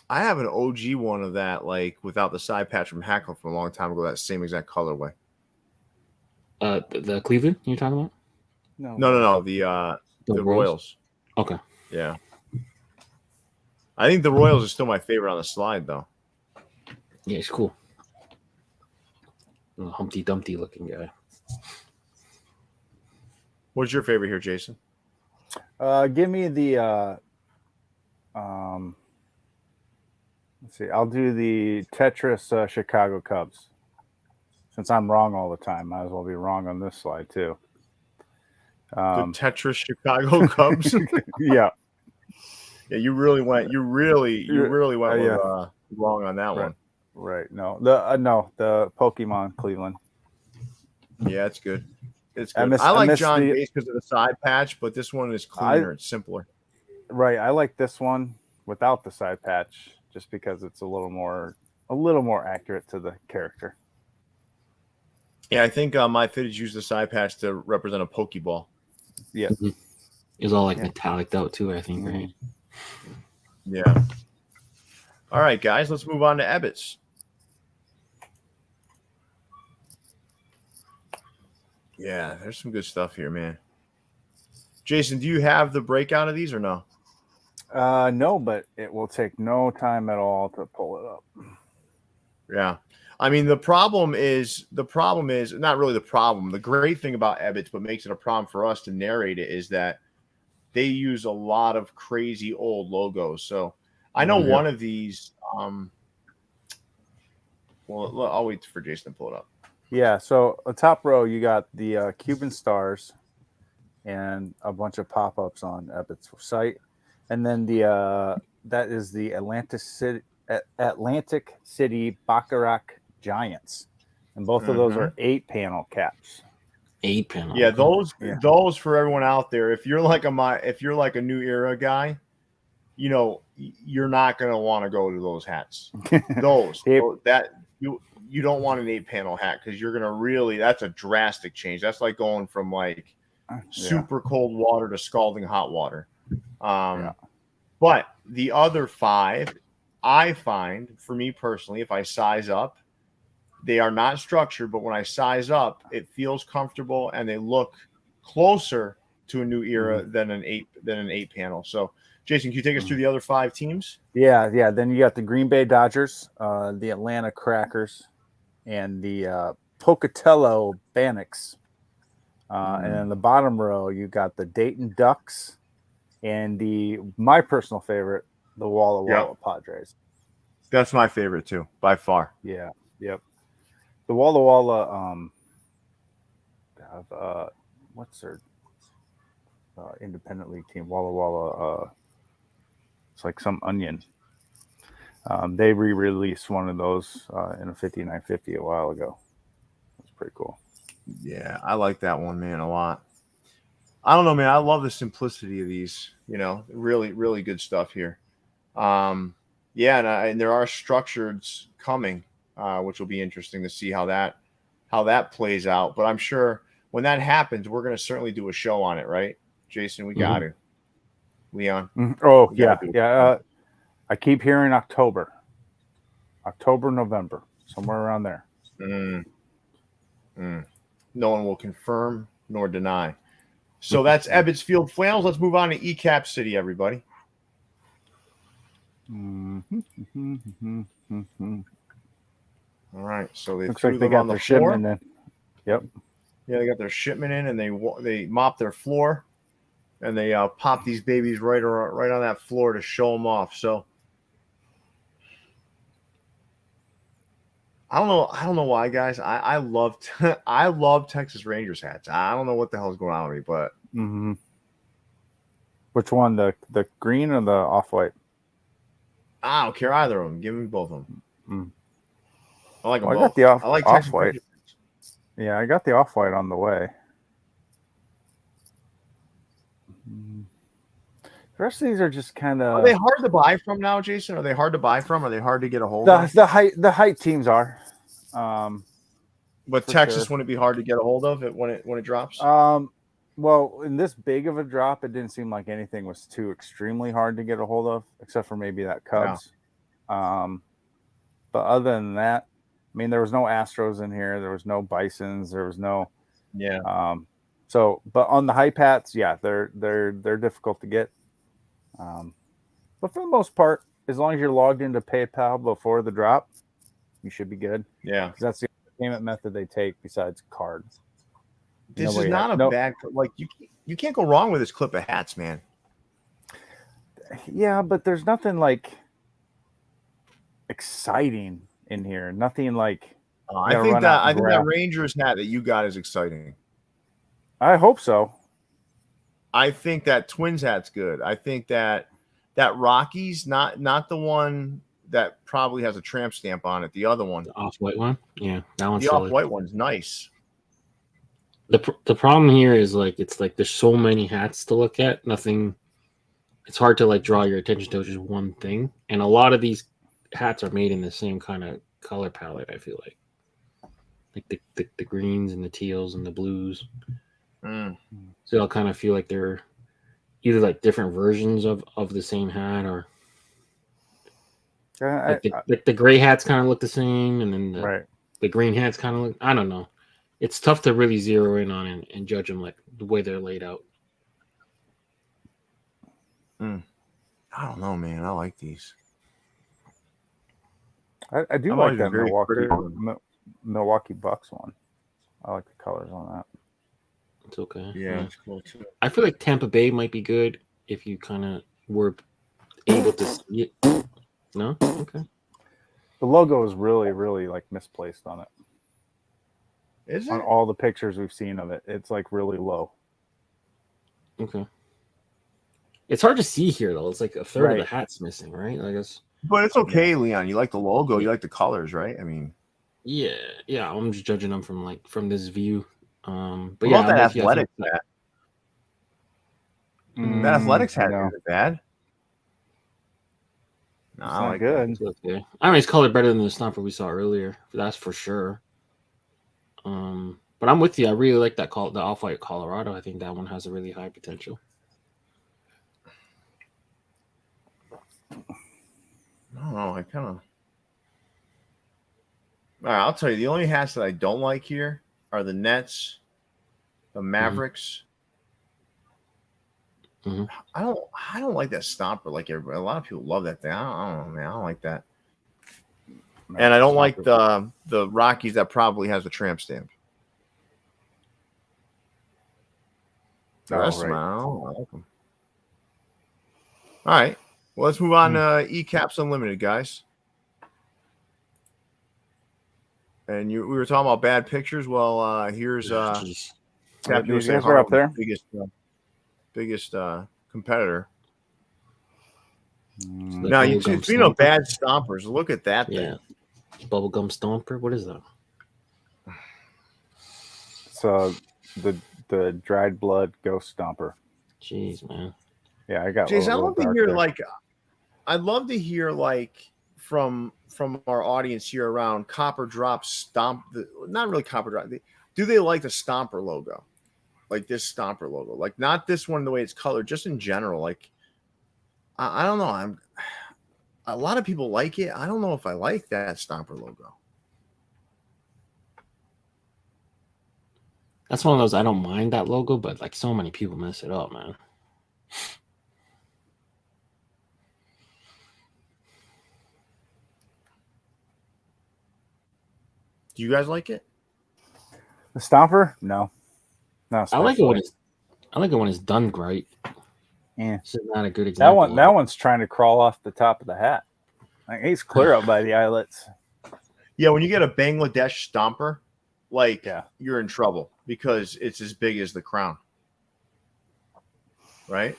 I have an OG one of that, like without the side patch from Hackle from a long time ago. That same exact colorway. The Cleveland you're talking about? No. The Royals. Okay. Yeah. I think the Royals are still my favorite on the slide, though. Yeah, it's cool. A Humpty Dumpty looking guy. What's your favorite here, Jason? Give me the let's see. I'll do the Tetris Chicago Cubs. Since I'm wrong all the time, might as well be wrong on this slide too. The Tetris Chicago Cubs. Yeah. Yeah, you really went with, wrong on that one. Right. No, the Pokemon Cleveland. Yeah, it's good. It's good. I like John Base because of the side patch, but this one is cleaner. It's simpler. Right. I like this one without the side patch just because it's a little more accurate to the character. Yeah, I think MyFitteds used the side patch to represent a Pokeball. Yeah. Mm-hmm. It's all like metallic out too, I think, right? Yeah. All right, guys, let's move on to Ebbets. Yeah, there's some good stuff here, man. Jason, do you have the breakout of these or no? No, but it will take no time at all to pull it up. Yeah. I mean, the problem is not really the problem. The great thing about Ebbets, what makes it a problem for us to narrate it, is that they use a lot of crazy old logos. So I know one of these. Well, I'll wait for Jason to pull it up. Yeah. So the top row, you got the Cuban stars and a bunch of pop-ups on Ebbets' site, and then that is the Atlantic City Bacharach Giants, and both of those are 8-panel caps. 8-panel. Yeah, those for everyone out there. If you're like a New Era guy, you know you're not gonna want to go to those hats. You don't want an 8-panel hat because you're gonna that's a drastic change. That's like going from like super cold water to scalding hot water. But the other 5, I find, for me personally, if I size up, they are not structured, but when I size up, it feels comfortable and they look closer to a New Era than an 8-panel. So, Jason, can you take us through the other 5 teams? Yeah. Then you got the Green Bay Dodgers, the Atlanta Crackers, and the Pocatello Bannocks. And then the bottom row, you got the Dayton Ducks and my personal favorite, the Walla Walla Padres. That's my favorite too, by far. Yeah. Yep. The Walla Walla what's their independent league team? Walla Walla. It's like some onion. They re-released one of those in a 5950 a while ago. That's pretty cool. Yeah, I like that one, man, a lot. I don't know, man. I love the simplicity of these. You know, really, really good stuff here. And there are structureds coming, which will be interesting to see how that plays out. But I'm sure when that happens, we're going to certainly do a show on it, right, Jason? We got to. Leon. Oh yeah. I keep hearing October, November, somewhere around there. No one will confirm nor deny. So that's Ebbets Field Flannels. Let's move on to ECAP City, everybody. All right. So they looks threw like they them got on the their floor. shipment in. Yep. Yeah, they got their shipment in, and they mop their floor, and they pop these babies right on that floor to show them off. So I don't know why, guys. I love I love Texas Rangers hats. I don't know what the hell is going on with me, but Which one, the green or the off-white? I don't care either of them. Give me both of them. I like them both. I got the I like Texas off-white. Rangers. Yeah, I got the off-white on the way. The rest of these are just kind of. Are they hard to buy from now, Jason? Are they hard to buy from? Are they hard to get a hold of? The height teams are. But Texas wouldn't be hard to get a hold of it when it drops. Well, in this big of a drop, it didn't seem like anything was too extremely hard to get a hold of, except for maybe that Cubs. Yeah. But other than that, I mean, there was no Astros in here. There was no Bisons. There was no. Yeah. So, but on the hype hats, yeah, they're difficult to get. But for the most part, as long as you're logged into PayPal before the drop, you should be good. Yeah, because that's the payment method they take besides cards. This is not a bad, like you can't go wrong with this clip of hats, man. Yeah, but there's nothing like exciting in here. Nothing like. I think that Rangers hat that you got is exciting. I hope so. I think that Twins hat's good. I think that Rockies, not the one that probably has a tramp stamp on it. The other one, the off-white one, yeah, that one's the off-white one's nice. The problem here is like it's like there's so many hats to look at. Nothing. It's hard to like draw your attention to just one thing, and a lot of these hats are made in the same kind of color palette. I feel like the greens and the teals and the blues. So I'll kind of feel like they're either like different versions of the same hat, or like the gray hats kind of look the same, and then the green hats kind of look. I don't know. It's tough to really zero in on and judge them like the way they're laid out. I don't know, man. I like these. I do like that Milwaukee Bucks one. I like the colors on that. It's okay. Yeah, it's cool too. I feel like Tampa Bay might be good if you kind of were able to see it. No? Okay. The logo is really, really like misplaced on it. Is it? On all the pictures we've seen of it, it's like really low. Okay. It's hard to see here though. It's like a third of the hat's missing, right? I guess. But it's okay, Leon. You like the logo. You like the colors, right? I mean. Yeah. I'm just judging them from this view. But yeah, that Athletics hat. That Athletics hat isn't bad. No, I like good. Okay. I mean, it's colored better than the Stomper we saw earlier. That's for sure. But I'm with you. I really like that the off-white Colorado. I think that one has a really high potential. I don't know. I kind of. All right, I'll tell you. The only hats that I don't like here are the Nets, the Mavericks. I don't like that Stomper. Like a lot of people love that thing. I don't know, man. I don't like that. And I don't like the Rockies that probably has the tramp stamp. The rest of them, I don't like them. All right. Well, let's move on to ECAPS Unlimited, guys. And we were talking about bad pictures. Well, here's Cap USA are up there. Biggest competitor. Now, speaking of bad stompers, look at that thing. Yeah. Bubblegum Stomper? What is that? So the dried blood ghost stomper. Jeez, man. Yeah, I got. Jeez, I'd love to hear from our audience here around Copper Drop Stomp. Not really Copper Drop. Do they like the Stomper logo? Like this Stomper logo, like not this one the way it's colored, just in general. Like I don't know. A lot of people like it. I don't know if I like that Stomper logo. That's one of those I don't mind that logo, but like so many people mess it up, man. Do you guys like it? The Stomper? No. Not I like it when especially. it's done right. Yeah. This is not a good example. That one's trying to crawl off the top of the hat. Like, he's clear up by the eyelets. Yeah, when you get a Bangladesh Stomper, like Yeah. you're in trouble because it's as big as the crown. Right?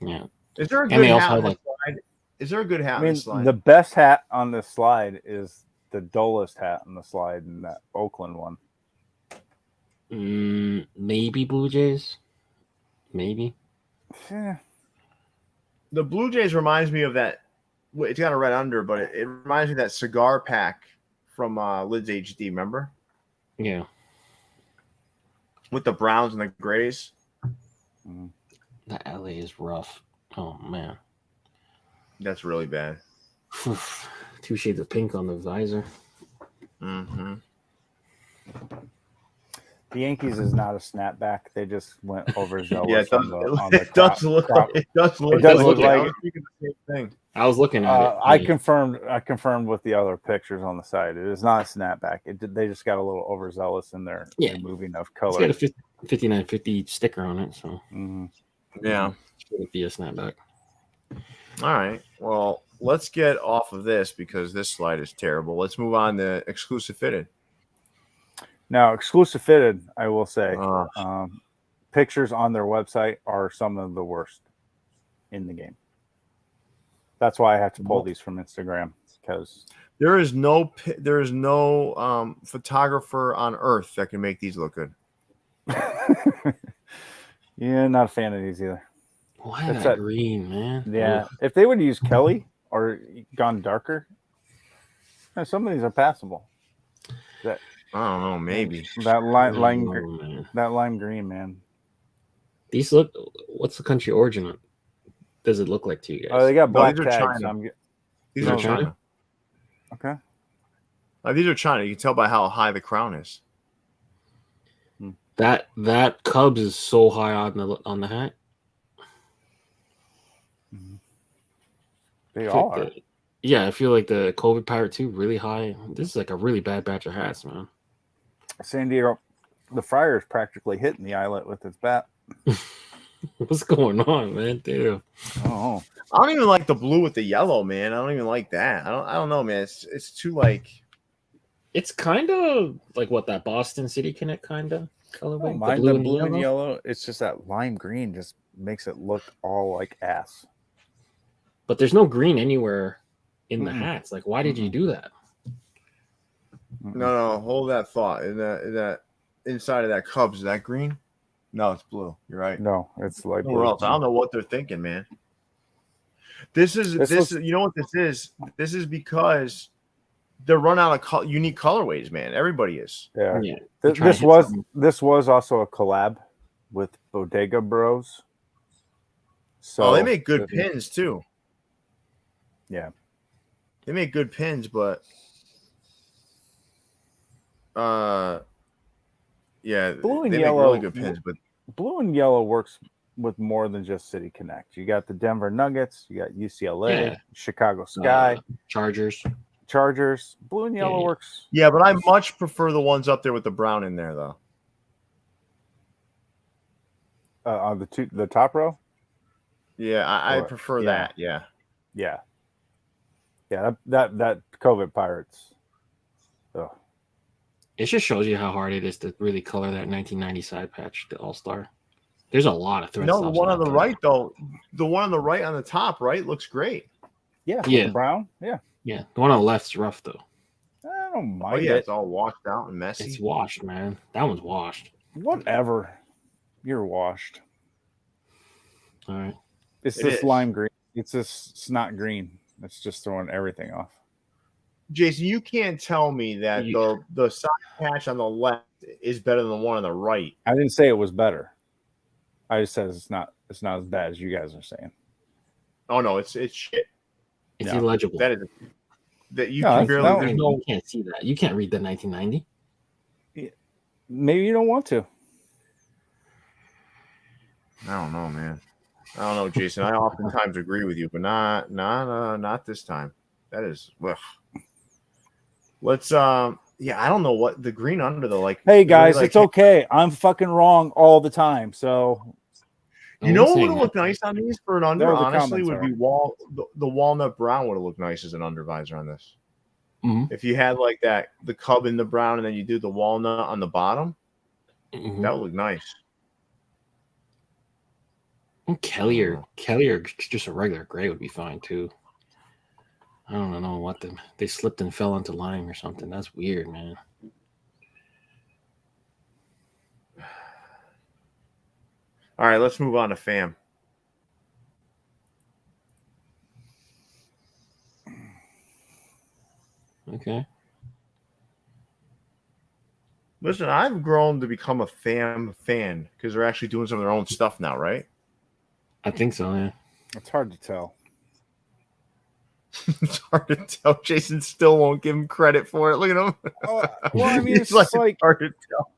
Yeah. Is there a And good they also hat on have, the like- slide? Is there a good hat I on mean, the slide? the best hat on this slide is the dullest hat on the slide in that Oakland one. Maybe Blue Jays. Maybe. Yeah. The Blue Jays reminds me of that. It's got a red under, but it reminds me of that cigar pack from Lids HD. Remember? Yeah. With the browns and the grays. That LA is rough. Oh man. That's really bad. 2 shades of pink on the visor. Mm-hmm. The Yankees is not a snapback. They just went overzealous. Yeah, it does, on the it does look like it does look I like was thinking the same thing. I was looking at it. I confirmed with the other pictures on the side. It is not a snapback. They just got a little overzealous in their moving of color. It's got a 5950 sticker on it, so Yeah, it would be a snapback. All right. Well, let's get off of this because this slide is terrible. Let's move on to exclusive fitted. Now, exclusive fitted, I will say, pictures on their website are some of the worst in the game. That's why I have to pull these from Instagram, because there is no photographer on earth that can make these look good. Yeah, not a fan of these either. Why that green, man? Yeah, if they would use Kelly or gone darker, some of these are passable. I don't know, maybe that lime green, man. These look. What's the country origin? Does it look like to you guys? Oh, they got black these are tags. China. These are China. Okay. These are China. You can tell by how high the crown is. That Cubs is so high on the hat. They are. Yeah, I feel like the COVID Pirate 2 really high. This is like a really bad batch of hats, man. San Diego, the Friar is practically hitting the eyelet with its bat. What's going on, man? Dude. Oh, I don't even like the blue with the yellow, man. I don't even like that. I don't know, man. It's too like. It's kind of like what that Boston City Connect kind of colorway. Mind the blue and yellow. It's just that lime green just makes it look all like ass. But there's no green anywhere in the hats. Like, why did you do that? No, hold that thought. Is that inside of that Cubs, is that green? No, it's blue. You're right. No, it's like blue. Else. I don't know what they're thinking, man. This is you know what this is? This is because they're run out of unique colorways, man. Everybody is. Yeah. This was also a collab with Bodega Bros. So they make good pins too. Yeah. They make good pins, but yeah, blue and they yellow, make really good pins, but blue and yellow works with more than just City Connect. You got the Denver Nuggets, you got UCLA, Chicago Sky, Chargers. Blue and yellow works. Yeah, but I much prefer the ones up there with the brown in there, though. On the top row. Yeah, I prefer that. Yeah. That COVID Pirates. Ugh. It just shows you how hard it is to really color that 1990 side patch, the All-Star. There's a lot of thread. No, the one on the right, though. The one on the right on the top, right, looks great. Yeah. The brown. Yeah. The one on the left's rough, though. I don't mind it. It's all washed out and messy. It's washed, man. That one's washed. Whatever. You're washed. All right. It's lime green. It's just not green. It's just throwing everything off. Jason, you can't tell me that the side patch on the left is better than the one on the right. I didn't say it was better. I just said it's not as bad as you guys are saying. Oh no, it's shit. It's illegible. That is that you can barely. You can't see that. You can't read the 1990. Maybe you don't want to. I don't know, man. I don't know, Jason. I oftentimes agree with you, but not this time. That is. Ugh. Let's Yeah, I don't know what the green under the like. Hey guys, like, it's okay. I'm fucking wrong all the time. So you know what would look nice on these for an under? No, the honestly, comments would be the walnut brown would have looked nice as an under visor on this. If you had like that, the cub in the brown, and then you do the walnut on the bottom, that would look nice. Kelly or just a regular gray would be fine too. I don't know what they slipped and fell into lime or something. That's weird, man. All right, let's move on to FAM. Okay. Listen, I've grown to become a FAM fan because they're actually doing some of their own stuff now, right? I think so, yeah. It's hard to tell. It's hard to tell. Jason still won't give him credit for it. Look at him. Well, I mean, it's like hard to tell.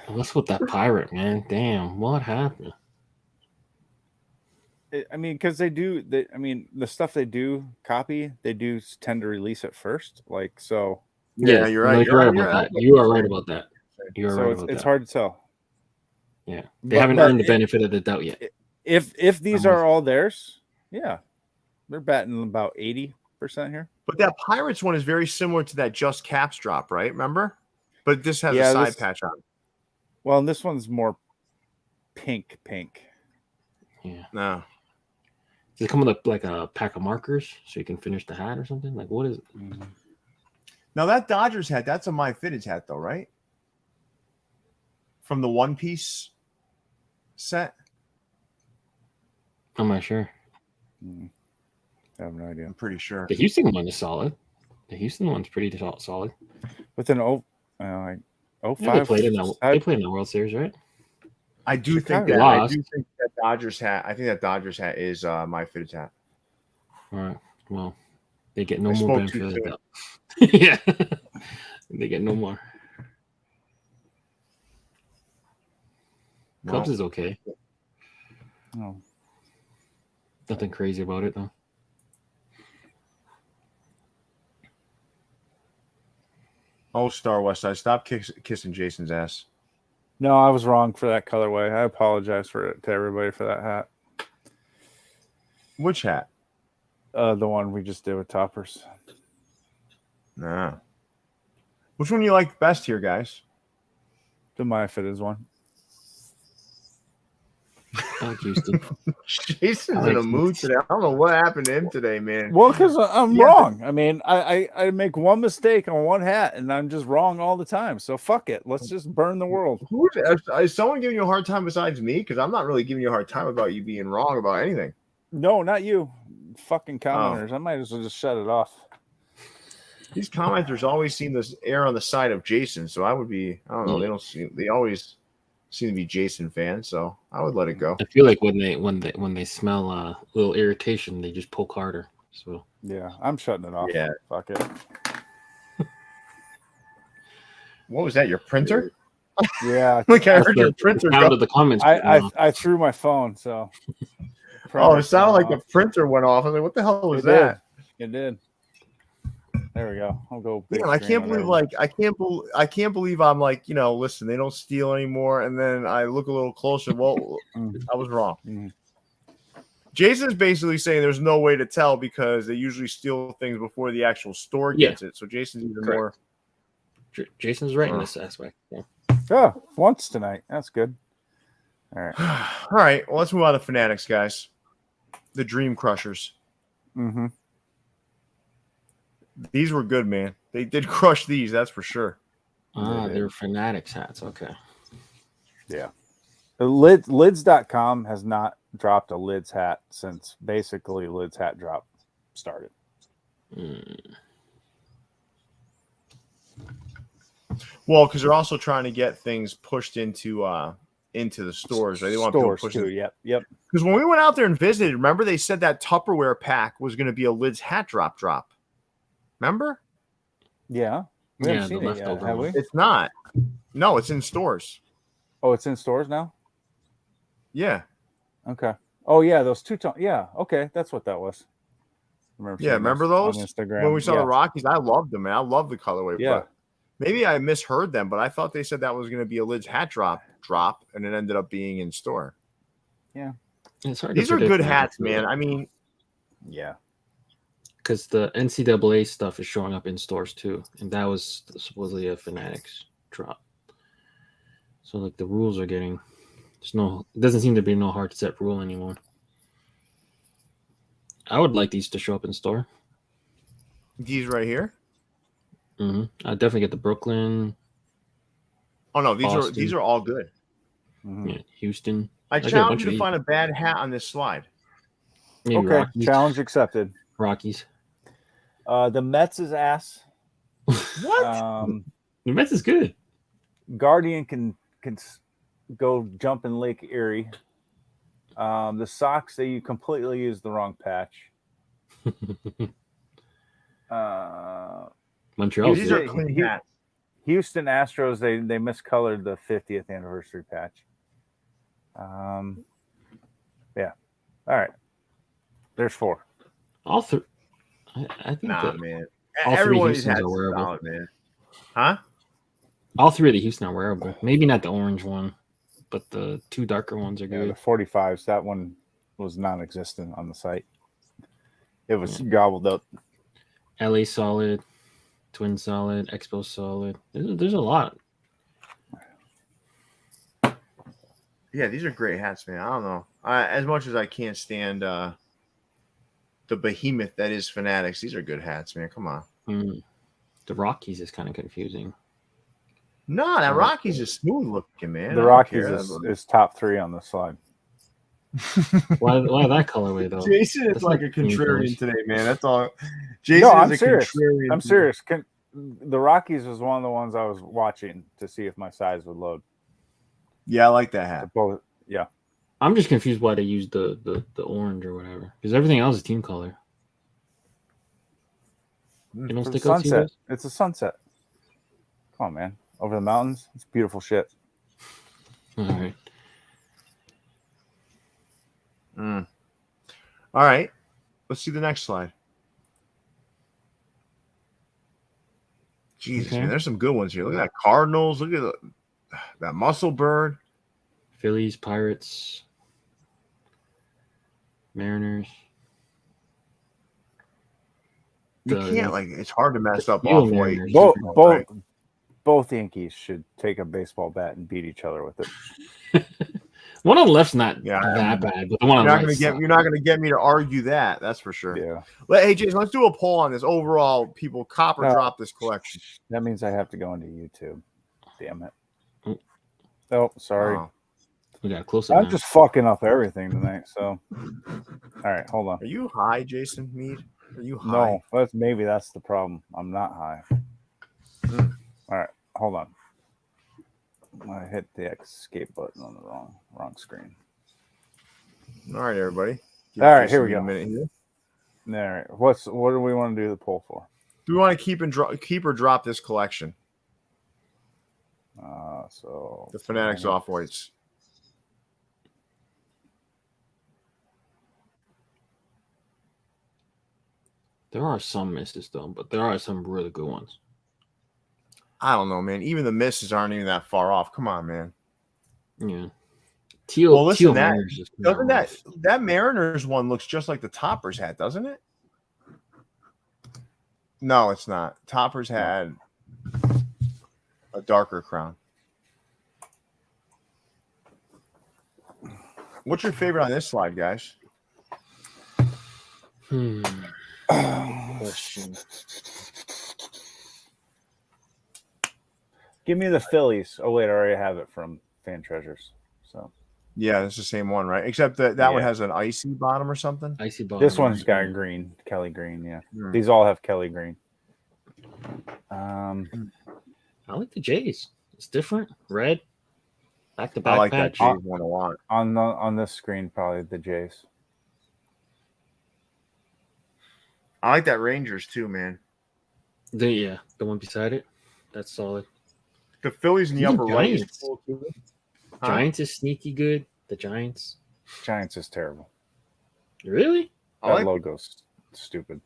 What's with that pirate, man? Damn, what happened? I mean, because the stuff they do copy, they do tend to release it first. Like, so. Yeah, you're right. No, you're right about that. You are right about that. It's hard to tell. Yeah, they haven't earned the benefit of the doubt yet. If these are all theirs, yeah, they're batting about 80% here. But that Pirates one is very similar to that Just Caps drop, right? Remember? But this has a side patch on it. Well, and this one's more pink. Yeah. No. Does it come with like a pack of markers so you can finish the hat or something? Like, what is it? Now, that Dodgers hat, that's a MyFitteds hat, though, right? From the One Piece set? I'm not sure. I have no idea. I'm pretty sure. The Houston one is solid. The Houston one's pretty solid. With an 05. They played in the World Series, right? I do think that Dodgers hat. I think that Dodgers hat is MyFitteds hat. All right. Well, they get no more benefit of the doubt. Yeah, they get no more. Cubs is okay. No, nothing crazy about it though. Oh, Star Westside, stop kissing Jason's ass. No, I was wrong for that colorway. I apologize to everybody for that hat. Which hat? The one we just did with Topperz. Nah. Which one do you like best here, guys? The MyFitteds one. I like Houston. Jason's in a mood today. I don't know what happened to him today, man. Well, because I'm wrong. I mean, I make one mistake on one hat, and I'm just wrong all the time. So fuck it. Let's just burn the world. Is someone giving you a hard time besides me? Because I'm not really giving you a hard time about you being wrong about anything. No, not you. Fucking commenters. I might as well just shut it off. These commenters always seem to err on the side of Jason, so I would be. I don't know. They always seem to be Jason fans, so I would let it go. I feel like when they smell a little irritation, they just poke harder. So yeah, I'm shutting it off. Yeah, fuck it. What was that? Your printer? Yeah, like I heard your printer. Out of the comments. I threw my phone, so. It sounded like the printer went off. I was like, "What the hell was that?" It did. There we go. I'll go. Yeah, I can't believe I can't believe I'm like, listen, they don't steal anymore. And then I look a little closer. Well, I was wrong. Jason's basically saying there's no way to tell because they usually steal things before the actual store gets it. So Jason's even more. Jason's right in this aspect. Yeah. Oh, once tonight. That's good. All right. All right. Well, let's move on to Fanatics, guys. The Dream Crushers. Mm-hmm. These were good, man. They did crush these, that's for sure. They're Fanatics hats. Okay. Yeah. Lids.com has not dropped a Lids hat since basically Lids hat drop started. Well, because they're also trying to get things pushed into the stores, right? They want stores people too. Yep. Because when we went out there and visited, remember they said that Tupperware pack was going to be a Lids hat drop. Remember? Yeah. We haven't seen it yet, have we? It's not. No, it's in stores. Oh, it's in stores now? Yeah. Okay. Oh, yeah, those two-tone. Yeah, okay, that's what that was. Remember those? on Instagram? When we saw the Rockies, I loved them, man. I love the colorway. Yeah. But maybe I misheard them, but I thought they said that was going to be a Lids hat drop, and it ended up being in store. Yeah. It's hard. These are good hats, man. I mean, yeah. Because the NCAA stuff is showing up in stores too, and that was supposedly a Fanatics drop. So like the rules are getting, it doesn't seem to be no hard set rule anymore. I would like these to show up in store. These right here. Mm-hmm. I'd definitely get the Brooklyn. Oh no, these are all good. Mm-hmm. Yeah, Houston. I challenge you to find a bad hat on this slide. Maybe okay, Rockies. Challenge accepted. Rockies. The Mets is ass. What? The Mets is good. Guardian can go jump in Lake Erie. The Sox, they completely used the wrong patch. Montreal. These are clean hats. Houston Astros, they miscolored the 50th anniversary patch. Yeah. All right. There's 4. All 3. I think Man. All 3 Everyone Houstons has are wearable. solid, man. Huh? All 3 of the Houston are wearable. Maybe not the orange one, but the 2 darker ones are Yeah, good. the 45s, that one was non-existent on the site. It was gobbled up. LA solid, Twin solid, Expo solid. There's a lot. Yeah, these are great hats, man. I don't know. As much as I can't stand the behemoth that is Fanatics, these are good hats, man. Come on. The Rockies is kind of confusing. No, that Rockies is smooth looking, man. The Rockies is top 3 on the slide. Why that colorway though? Jason is like a contrarian today, man. That's all. Jason No, I'm is a serious. contrarian. I'm serious. The Rockies was one of the ones I was watching to see if my size would load. Yeah, I like that hat. Both, yeah. I'm just confused why they used the orange or whatever, because everything else is team color. You don't stick out Sunset. It's a sunset. Come on, man. Over the mountains. It's beautiful shit. All right. All right. Let's see the next slide. Jesus, man. There's some good ones here. Look at that Cardinals. Look at that Muscle Bird. Phillies, Pirates, Mariners. You can't, it's hard to mess up Field off-white. Mariners. Both Yankees should take a baseball bat and beat each other with it. One on the left's not that bad, but the one on the right. You're not gonna get me to argue that. That's for sure. Yeah. Hey, Jason, let's do a poll on this. Overall, people cop or drop this collection. That means I have to go into YouTube. Damn it. Oh, sorry. Oh. We got close up. I'm just fucking up everything tonight. So, all right, hold on. Are you high, Jason Mead? Are you high? No, maybe that's the problem. I'm not high. All right, hold on. I hit the escape button on the wrong screen. All right, everybody. All right, here we go. A minute here. All right, what do we want to do the poll for? Do we want to keep or drop this collection? So the Fanatics off-whites. There are some misses though, but there are some really good ones. I don't know, man. Even the misses aren't even that far off. Come on, man. Yeah. Teal Mariners doesn't that Mariners one looks just like the Topperz hat, doesn't it? No, it's not. Topperz had a darker crown. What's your favorite on this slide, guys? Question. Give me the Phillies. Oh wait, I already have it from Fan Treasures. So yeah, it's the same one, right? Except that one has an icy bottom or something. Icy bottom. This one's got green, Kelly green. Yeah, these all have Kelly green. I like the Jays. It's different. Red. Back to back. I like that Jays one a lot. On this screen, probably the Jays. I like that Rangers too, man. The one beside it. That's solid. The Phillies in the upper right is cool too. Giants is sneaky good. The Giants is terrible. Really? That logo's stupid.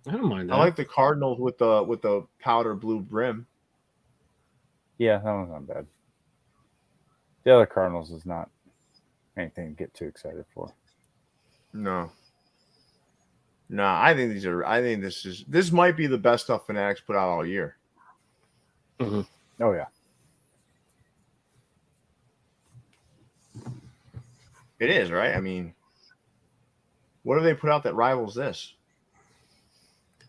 I don't mind that. I like the Cardinals with the powder blue brim. Yeah, that one's not bad. The other Cardinals is not anything to get too excited for. No, I think this might be the best stuff Fanatics put out all year. Mm-hmm. Oh yeah, it is, right? I mean, what have they put out that rivals this?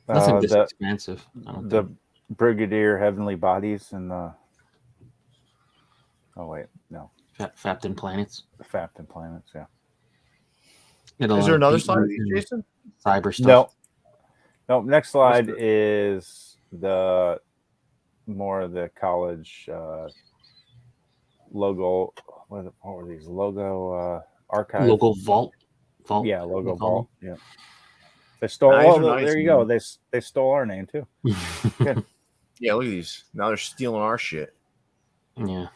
Nothing this expensive. The Brigadier Heavenly Bodies and the. Oh wait, no. Fapton Planets. The Fapton Planets, yeah. Is there another slide of these, Jason? Cyber stuff. No. Next slide is the more of the college logo. What were these? Logo archive. Logo vault. Yeah, logo vault. Yeah. They stole. Nice, there you go. They stole our name too. Good. Yeah, look at these. Now they're stealing our shit. Yeah.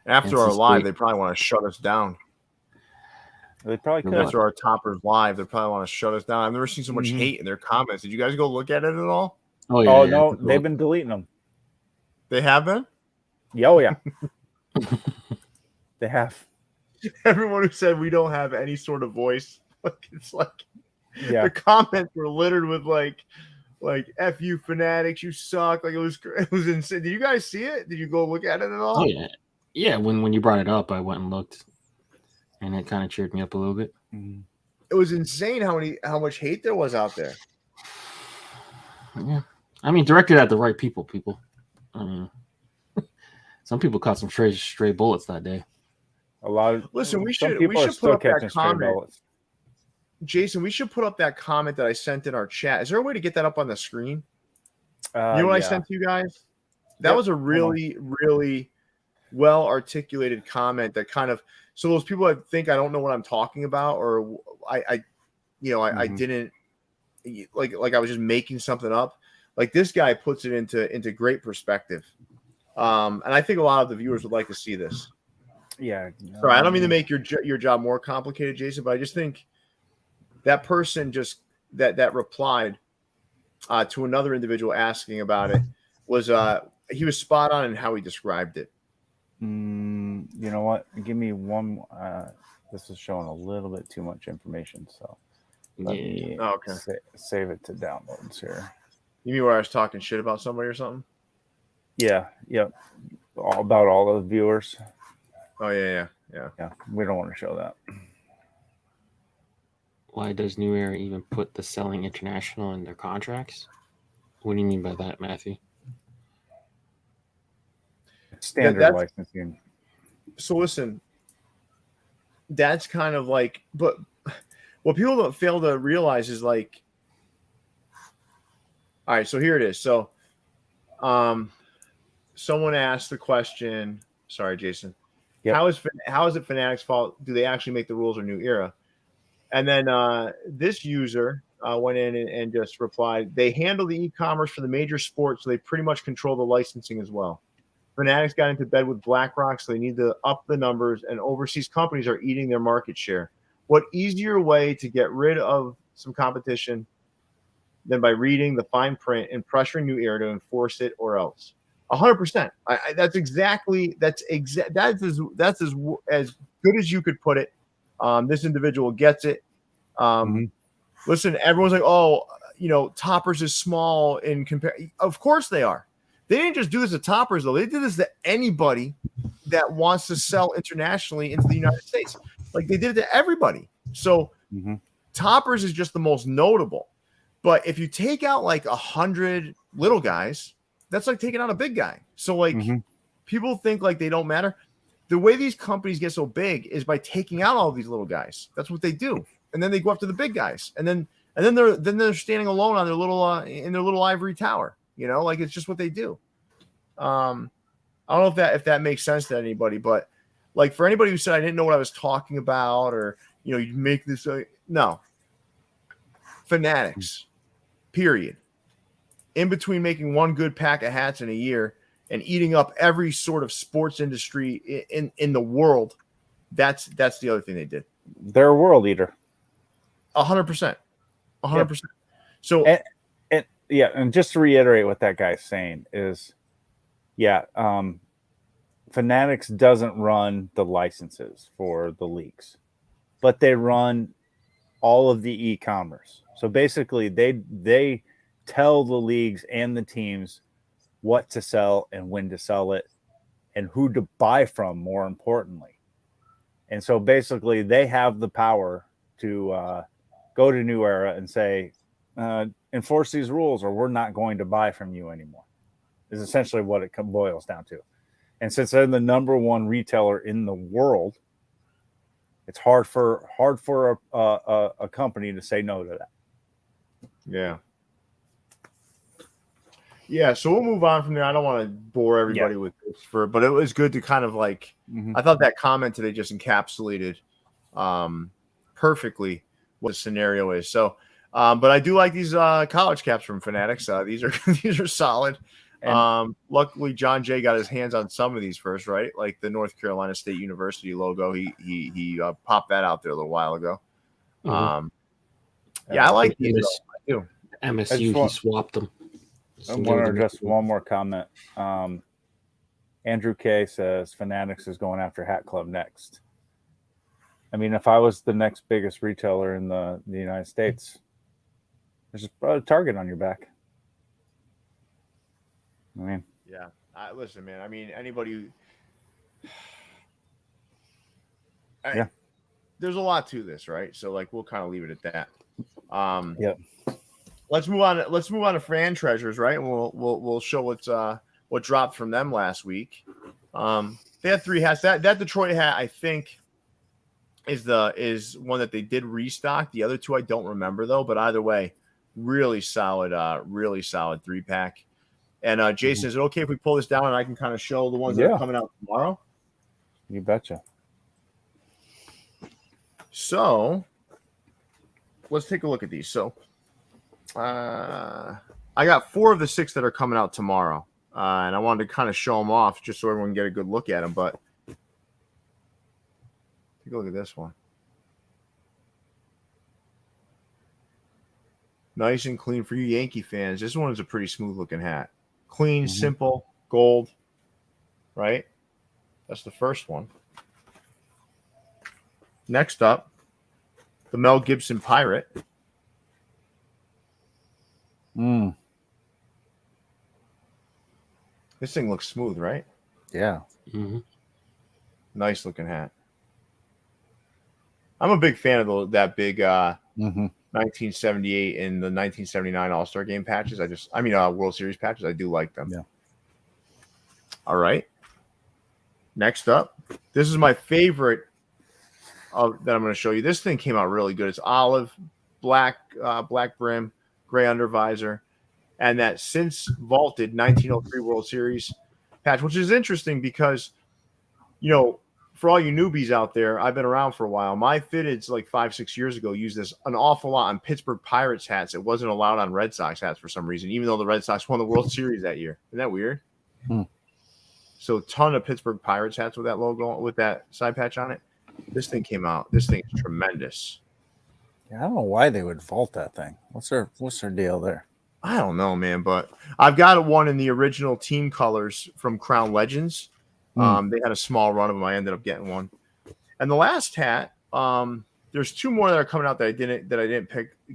After our live, they probably want to shut us down. They probably could. After our Topperz live, they probably want to shut us down. I've never seen so much hate in their comments. Did you guys go look at it at all? Oh yeah. Oh no, they've been deleting them. They have been? Oh yeah. They have. Everyone who said we don't have any sort of voice, it's like the comments were littered with like F you Fanatics, you suck. Like it was insane. Did you guys see it? Did you go look at it at all? Oh yeah. Yeah, when you brought it up, I went and looked, and it kind of cheered me up a little bit. It was insane how much hate there was out there. Yeah, I mean, directed at the right people. I mean, some people caught some stray bullets that day. A lot of listen. We should put up that comment. Jason, we should put up that comment that I sent in our chat. Is there a way to get that up on the screen? You know what I sent to you guys? That was a really, really well articulated comment that kind of, so those people that think I don't know what I'm talking about, or I didn't like I was just making something up. Like this guy puts it into great perspective. And I think a lot of the viewers would like to see this. Yeah. Sorry, I don't mean to make your job more complicated, Jason, but I just think that person just that replied to another individual asking about it was he was spot on in how he described it. You know what? Give me one. This is showing a little bit too much information, so let me save it to downloads here. You mean where I was talking shit about somebody or something? Yeah. Yep. All about all the viewers. Oh yeah. We don't want to show that. Why does New Era even put the selling international in their contracts? What do you mean by that, Matthew? Standard licensing. So listen, that's kind of like, but what people don't fail to realize is like, all right, so here it is. So someone asked the question, sorry, Jason, how is it Fanatics' fault? Do they actually make the rules or New Era? And then this user went in and just replied, they handle the e-commerce for the major sports, so they pretty much control the licensing as well. Fanatics got into bed with BlackRock, so they need to up the numbers, and overseas companies are eating their market share. What easier way to get rid of some competition than by reading the fine print and pressuring New Era to enforce it or else? 100%. That's as good as you could put it. This individual gets it. Listen, everyone's like, oh, Topperz is small in comparison. Of course they are. They didn't just do this to Topperz, though. They did this to anybody that wants to sell internationally into the United States. Like, they did it to everybody. So Topperz is just the most notable. But if you take out like 100 little guys, that's like taking out a big guy. So like people think like they don't matter. The way these companies get so big is by taking out all these little guys. That's what they do. And then they go up to the big guys. And then they're standing alone on their little in their little ivory tower. Like it's just what they do. I don't know if that makes sense to anybody, but like for anybody who said I didn't know what I was talking about, or you make this no. Fanatics, period. In between making one good pack of hats in a year and eating up every sort of sports industry in the world, that's the other thing they did. They're a world eater. 100%. 100%. So, and just to reiterate what that guy's saying is, Fanatics doesn't run the licenses for the leagues, but they run all of the e-commerce. So basically, they tell the leagues and the teams what to sell and when to sell it and who to buy from, more importantly. And so basically, they have the power to go to New Era and say, enforce these rules or we're not going to buy from you anymore, is essentially what it boils down to. And since they're the number one retailer in the world, it's hard for a company to say no to that. Yeah. Yeah, so we'll move on from there. I don't want to bore everybody with this, but it was good to kind of like, I thought that comment today just encapsulated perfectly what the scenario is. So, but I do like these college caps from Fanatics. These are solid. And luckily, John Jay got his hands on some of these first, right? Like the North Carolina State University logo. He popped that out there a little while ago. I like these. I do. MSU, he swapped them. I want to address one more comment. Andrew K says Fanatics is going after Hat Club next. I mean, if I was the next biggest retailer in the United States, there's a target on your back. I mean, yeah. Listen, man. I mean, anybody. There's a lot to this, right? So, like, we'll kind of leave it at that. Let's move on. Let's move on to Fan Treasures, right? And we'll show what dropped from them last week. They had 3 hats. That Detroit hat, I think, is one that they did restock. The other 2 I don't remember though. But either way, really solid 3-pack. And Jason, is it okay if we pull this down and I can kind of show the ones that are coming out tomorrow? You betcha. So let's take a look at these. So I got 4 of the 6 that are coming out tomorrow. And I wanted to kind of show them off just so everyone can get a good look at them. But take a look at this one. Nice and clean for you Yankee fans. This one is a pretty smooth looking hat. Clean, simple, gold, right? That's the first one. Next up, the Mel Gibson Pirate. This thing looks smooth, right? Yeah. Nice looking hat. I'm a big fan of that big 1978 and the 1979 All-Star Game patches. World Series patches. I do like them. Yeah. All right. Next up, this is my favorite that I'm going to show you. This thing came out really good. It's olive, black brim, gray undervisor, and that since vaulted 1903 World Series patch, which is interesting because, for all you newbies out there, I've been around for a while. MyFitteds, like 5-6 years ago, used this an awful lot on Pittsburgh Pirates hats. It wasn't allowed on Red Sox hats for some reason, even though the Red Sox won the World Series that year. Isn't that weird? So a ton of Pittsburgh Pirates hats with that logo, with that side patch on it. This thing came out. This thing is tremendous. Yeah, I don't know why they would vault that thing. What's their deal there? I don't know, man, but I've got one in the original team colors from Crown Legends. They had a small run of them. I ended up getting one. And the last hat, there's 2 more that are coming out that I didn't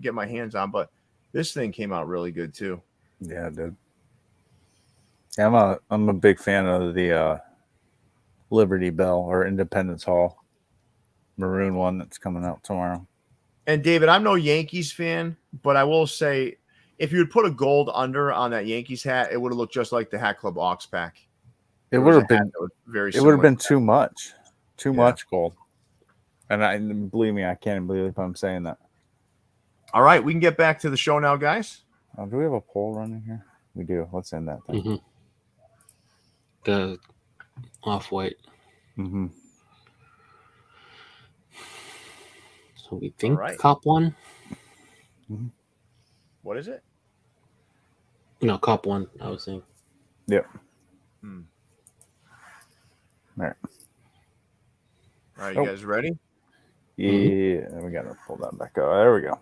get my hands on, but this thing came out really good too. Yeah, it did. Yeah, I'm a big fan of the Liberty Bell or Independence Hall maroon one that's coming out tomorrow. And David, I'm no Yankees fan, but I will say if you would put a gold under on that Yankees hat, it would have looked just like the Hat Club Aux pack. It would have been very. It would have been too much gold. And believe me, I can't believe if I'm saying that. All right, we can get back to the show now, guys. Do we have a poll running here? We do. Let's end that thing. The off-white. So we think Cop won. What is it? No, Cop won. I was saying. Yep. All right, you guys ready? Yeah, we got to pull that back up. There we go.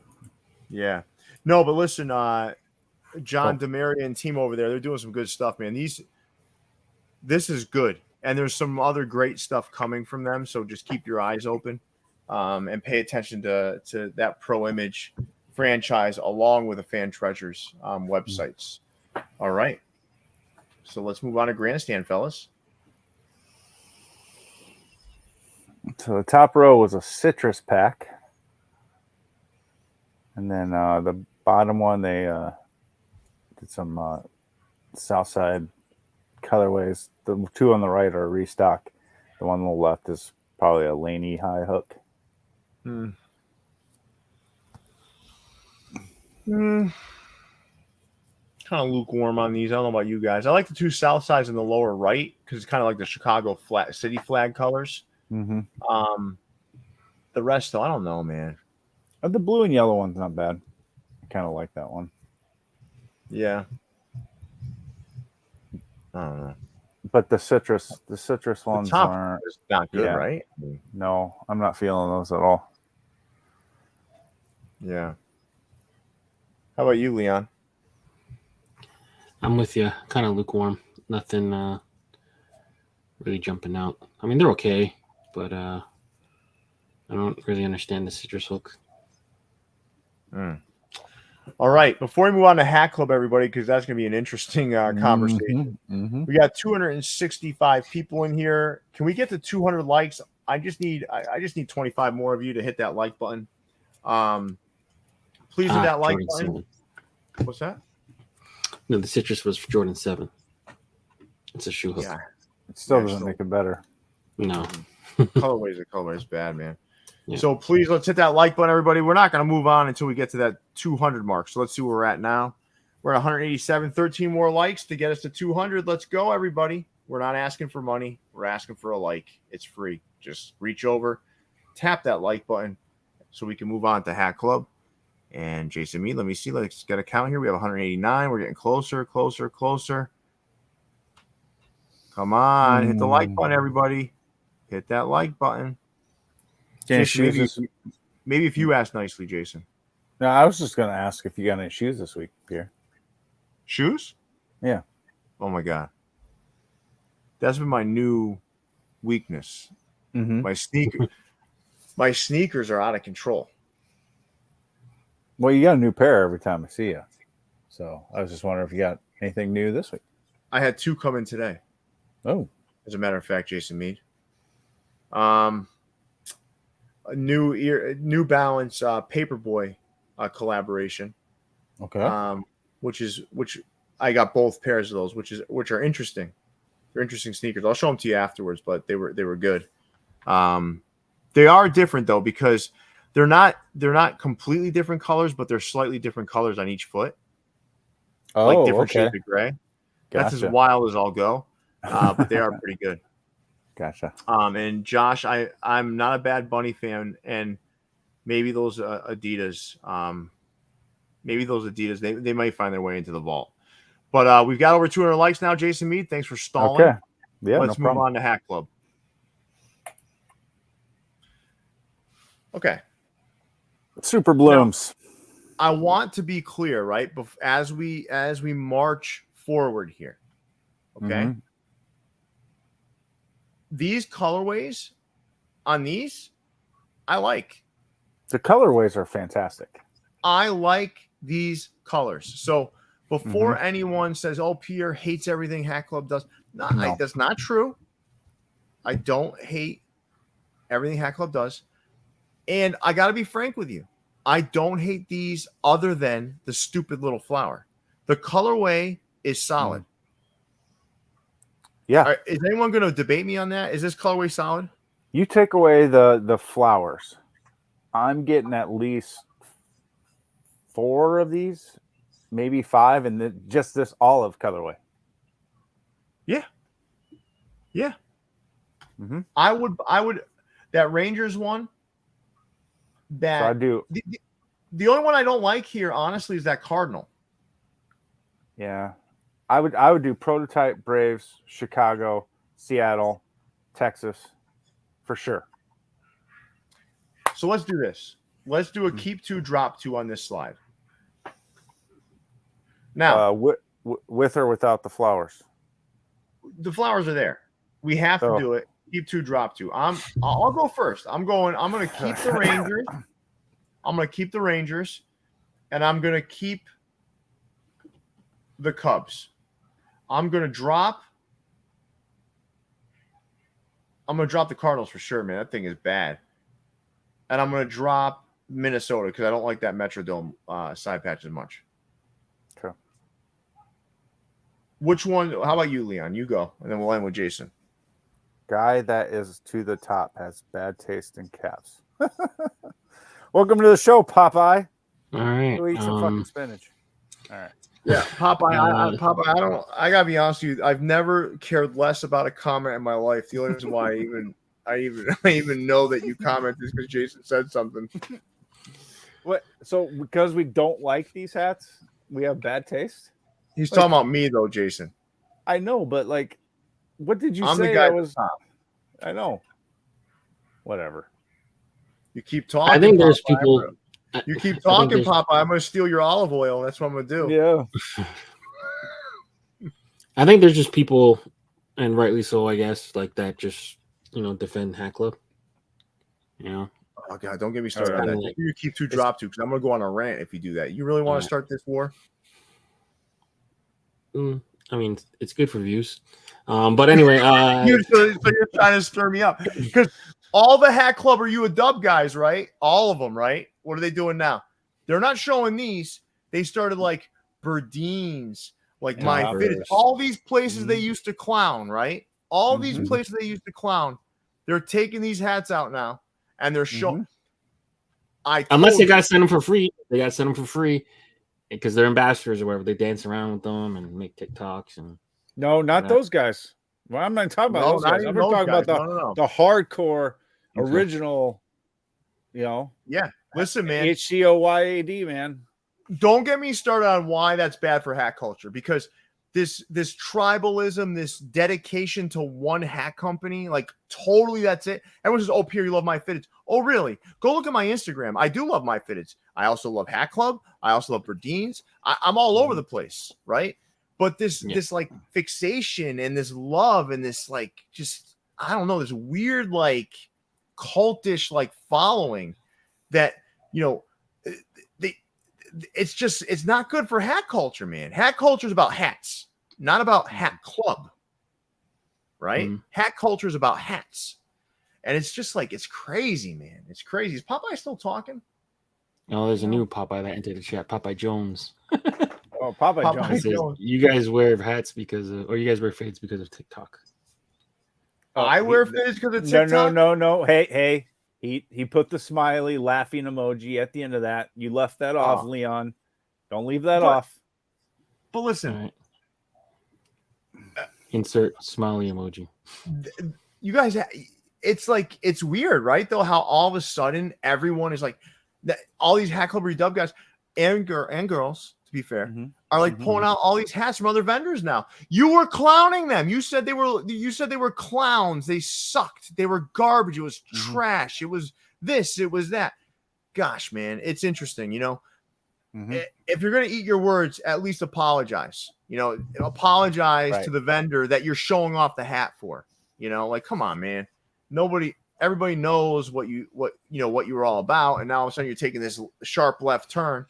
Yeah. No, but listen, John Demaria and team over there, they're doing some good stuff, man. This is good. And there's some other great stuff coming from them. So just keep your eyes open and pay attention to that Pro Image franchise along with the Fan Treasures websites. All right. So let's move on to Grandstand, fellas. So the top row was a citrus pack. And then the bottom one, they did some Southside colorways. The two on the right are a restock. The one on the left is probably a Laney high hook. Kind of lukewarm on these. I don't know about you guys. I like the two Southsides in the lower right because it's kind of like the Chicago city flag colors. Mm-hmm. The rest, though, I don't know, man. The blue and yellow one's not bad. I kind of like that one. Yeah. I don't know. But the citrus ones top aren't is not good, right? No, I'm not feeling those at all. Yeah. How about you, Leon? I'm with you. Kind of lukewarm. Nothing really jumping out. I mean, they're okay, but I don't really understand the citrus hook. All right. Before we move on to Hat Club, everybody, because that's going to be an interesting conversation. Mm-hmm. We got 265 people in here. Can we get to 200 likes? I just need 25 more of you to hit that like button. Please hit that like Jordan button. 7. What's that? No, the citrus was for Jordan 7. It's a shoe hook. Yeah. It still doesn't make it better. No. Colorway is bad, man. Yeah. So please, let's hit that like button, everybody. We're not going to move on until we get to that 200 mark. So let's see where we're at now. We're at 187, 13 more likes to get us to 200. Let's go, everybody. We're not asking for money. We're asking for a like. It's free. Just reach over, tap that like button so we can move on to Hat Club. And Jason, let me see. Let's get a count here. We have 189. We're getting closer. Come on. Hit the like button, everybody. Hit that like button. Jason, maybe if you ask nicely, Jason. No, I was just going to ask if you got any shoes this week, Pierre. Shoes? Yeah. Oh, my God. That's been my new weakness. Mm-hmm. My sneakers are out of control. Well, you got a new pair every time I see you. So I was just wondering if you got anything new this week. I had two come in today. Oh. As a matter of fact, Jason Mead. A New Balance Paperboy collaboration. Okay. Which I got both pairs of those, which are interesting. They're interesting sneakers. I'll show them to you afterwards, but they were good. They are different though because they're not completely different colors, but they're slightly different colors on each foot. Oh, like different okay. shades of gray. Gotcha. That's as wild as I'll go. But they are pretty good. Gotcha. And Josh, I'm not a Bad Bunny fan, and maybe those Adidas, they might find their way into the vault. But we've got over 200 likes now, Jason Mead. Thanks for stalling. Okay. Yeah, let's move on to Hat Club. Okay. Super Blooms. Now, I want to be clear, right? As we march forward here, okay. Mm-hmm. These colorways on these, I like. The colorways are fantastic. I like these colors. So before anyone says, "Oh, Pierre hates everything Hat Club does," that's not true. I don't hate everything Hat Club does, and I got to be frank with you. I don't hate these other than the stupid little flower. The colorway is solid. Yeah. Right, is anyone going to debate me on that? Is this colorway solid? You take away the flowers, I'm getting at least 4 of these, maybe 5, and then just this olive colorway. Yeah. Mm-hmm. I would that Rangers one. That so I do. The only one I don't like here, honestly, is that Cardinal. Yeah, I would do Prototype, Braves, Chicago, Seattle, Texas, for sure. So let's do this. Let's do a keep 2, drop 2 on this slide. Now, with or without the flowers? The flowers are there. We have to do it. Keep 2, drop 2. I'll go first. I'm going to keep the Rangers. I'm going to keep the Rangers, and I'm going to keep the Cubs. I'm going to drop the Cardinals for sure, man. That thing is bad. And I'm going to drop Minnesota because I don't like that Metrodome side patch as much. Okay. Which one? How about you, Leon? You go, and then we'll end with Jason. Guy that is to the top has bad taste in caps. Welcome to the show, Popeye. All right. Go eat some fucking spinach. All right. Yeah, Popeye. Popeye. I gotta be honest with you. I've never cared less about a comment in my life. The only reason why I even know that you commented is because Jason said something. What? So because we don't like these hats, we have bad taste? He's talking about me though, Jason. I know, but like, what did you I'm say? the guy at the top. I know. Whatever. You keep talking. I think there's Popeye. people. You keep talking, Popeye. I'm going to steal your olive oil. That's what I'm going to do. Yeah. I think there's just people, and rightly so, I guess, like that just, defend Hat Club. Oh, God. Don't get me started on that. Like, you keep 2, drop 2, because I'm going to go on a rant if you do that. You really want to start this war? I mean, it's good for views. But anyway. So you're trying to stir me up. Because all the Hat Club are UAW guys, right? All of them, right? What are they doing now? They're not showing these. They started like Burdeen's, like MyFitteds, all these places they used to clown, right? All these places they used to clown. They're taking these hats out now, and they're showing. Unless they got to send them for free. They got to send them for free because they're ambassadors or whatever. They dance around with them and make TikToks. And no, not those guys. Well, I'm not talking about those guys. I'm talking about the hardcore original, Yeah. Listen, man. HCOYAD, man. Don't get me started on why that's bad for hat culture, because this tribalism, this dedication to one hat company, like totally that's it. Everyone says, "Oh, Pierre, you love MyFitteds." Oh, really? Go look at my Instagram. I do love MyFitteds. I also love Hat Club. I also love Burdeen's. I'm all over the place, right? But this like fixation and this love and this like just I don't know, this weird like cultish like following that it's not good for hat culture, man. Hat culture is about hats, not about Hat Club, right? Hat culture is about hats, and it's just like it's crazy, man. It's crazy. Is Popeye still talking? No, there's a new Popeye that entered the chat. Popeye Jones. Oh, Popeye Jones. You guys wear hats or you guys wear fades because of TikTok. I wear fades because of TikTok. No. Hey. He put the smiley laughing emoji at the end of that. You left that off, Leon. Don't leave that off. But listen. Right. Insert smiley emoji. You guys, it's weird, right? Though, how all of a sudden everyone is like, all these Hat Club redub guys and girls, to be fair, are like pulling out all these hats from other vendors now. You were clowning them. You said they were clowns. They sucked. They were garbage. It was trash. It was this. It was that. Gosh, man, it's interesting. If you're gonna eat your words, at least apologize. Apologize to the vendor that you're showing off the hat for. Like, come on, man. Everybody knows what you were all about, and now all of a sudden you're taking this sharp left turn.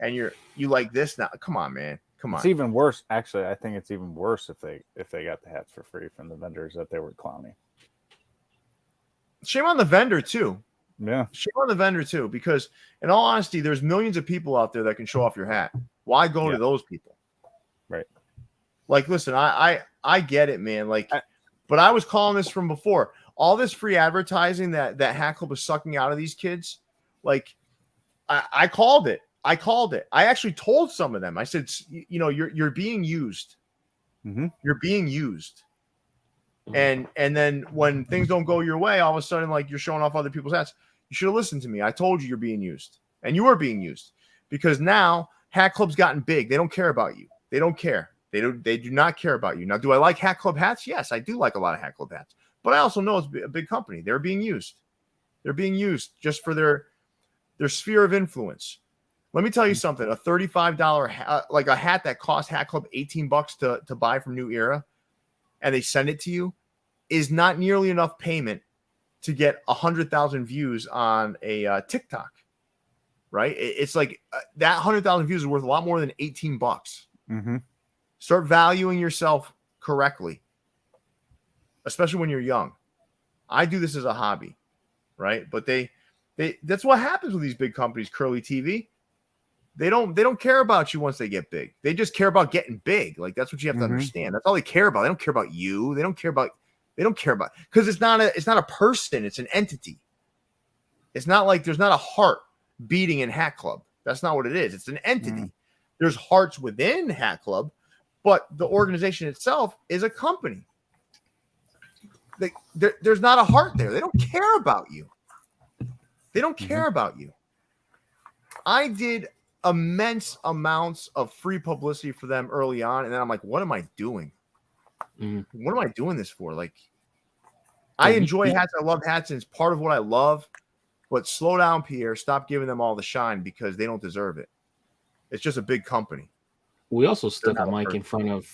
And you like this now? Come on, man. Come on. It's even worse. Actually, I think it's even worse if they got the hats for free from the vendors that they were clowning. Shame on the vendor too. Yeah. Shame on the vendor too, because in all honesty, there's millions of people out there that can show off your hat. Why go to those people? Right. Like, listen, I get it, man. But I was calling this from before. All this free advertising that Hat Club is sucking out of these kids, like I called it. I actually told some of them. I said, you're being used. You're being used. And then when things don't go your way, all of a sudden, like, you're showing off other people's hats. You should have listened to me. I told you you're being used, and you are being used, because now Hat Club's gotten big. They don't care about you. They don't care. They do not care about you. Now, do I like Hat Club hats? Yes, I do like a lot of Hat Club hats, but I also know it's a big company. They're being used. They're being used just for their sphere of influence. Let me tell you something. A $35 like a hat that cost Hat Club $18 to buy from New Era, and they send it to you, is not nearly enough payment to get 100,000 views on a TikTok. Right? It's like that 100,000 views is worth a lot more than $18. Mm-hmm. Start valuing yourself correctly, especially when you're young. I do this as a hobby, right? But they that's what happens with these big companies, Curly TV. They don't care about you once they get big. They just care about getting big. Like that's what you have to understand. That's all they care about. They don't care about you. They don't care about because it's not a person, it's an entity. It's not like there's not a heart beating in Hat Club. That's not what it is. It's an entity. There's hearts within Hat Club, but the organization itself is a company. There's not a heart there. They don't care about you. They don't care about you. I did immense amounts of free publicity for them early on, and then I'm like, what am I doing? What am I doing this for? Like, I enjoy hats. I love hats, and it's part of what I love. But slow down, Pierre. Stop giving them all the shine because they don't deserve it. It's just a big company. We also stuck a mic in front of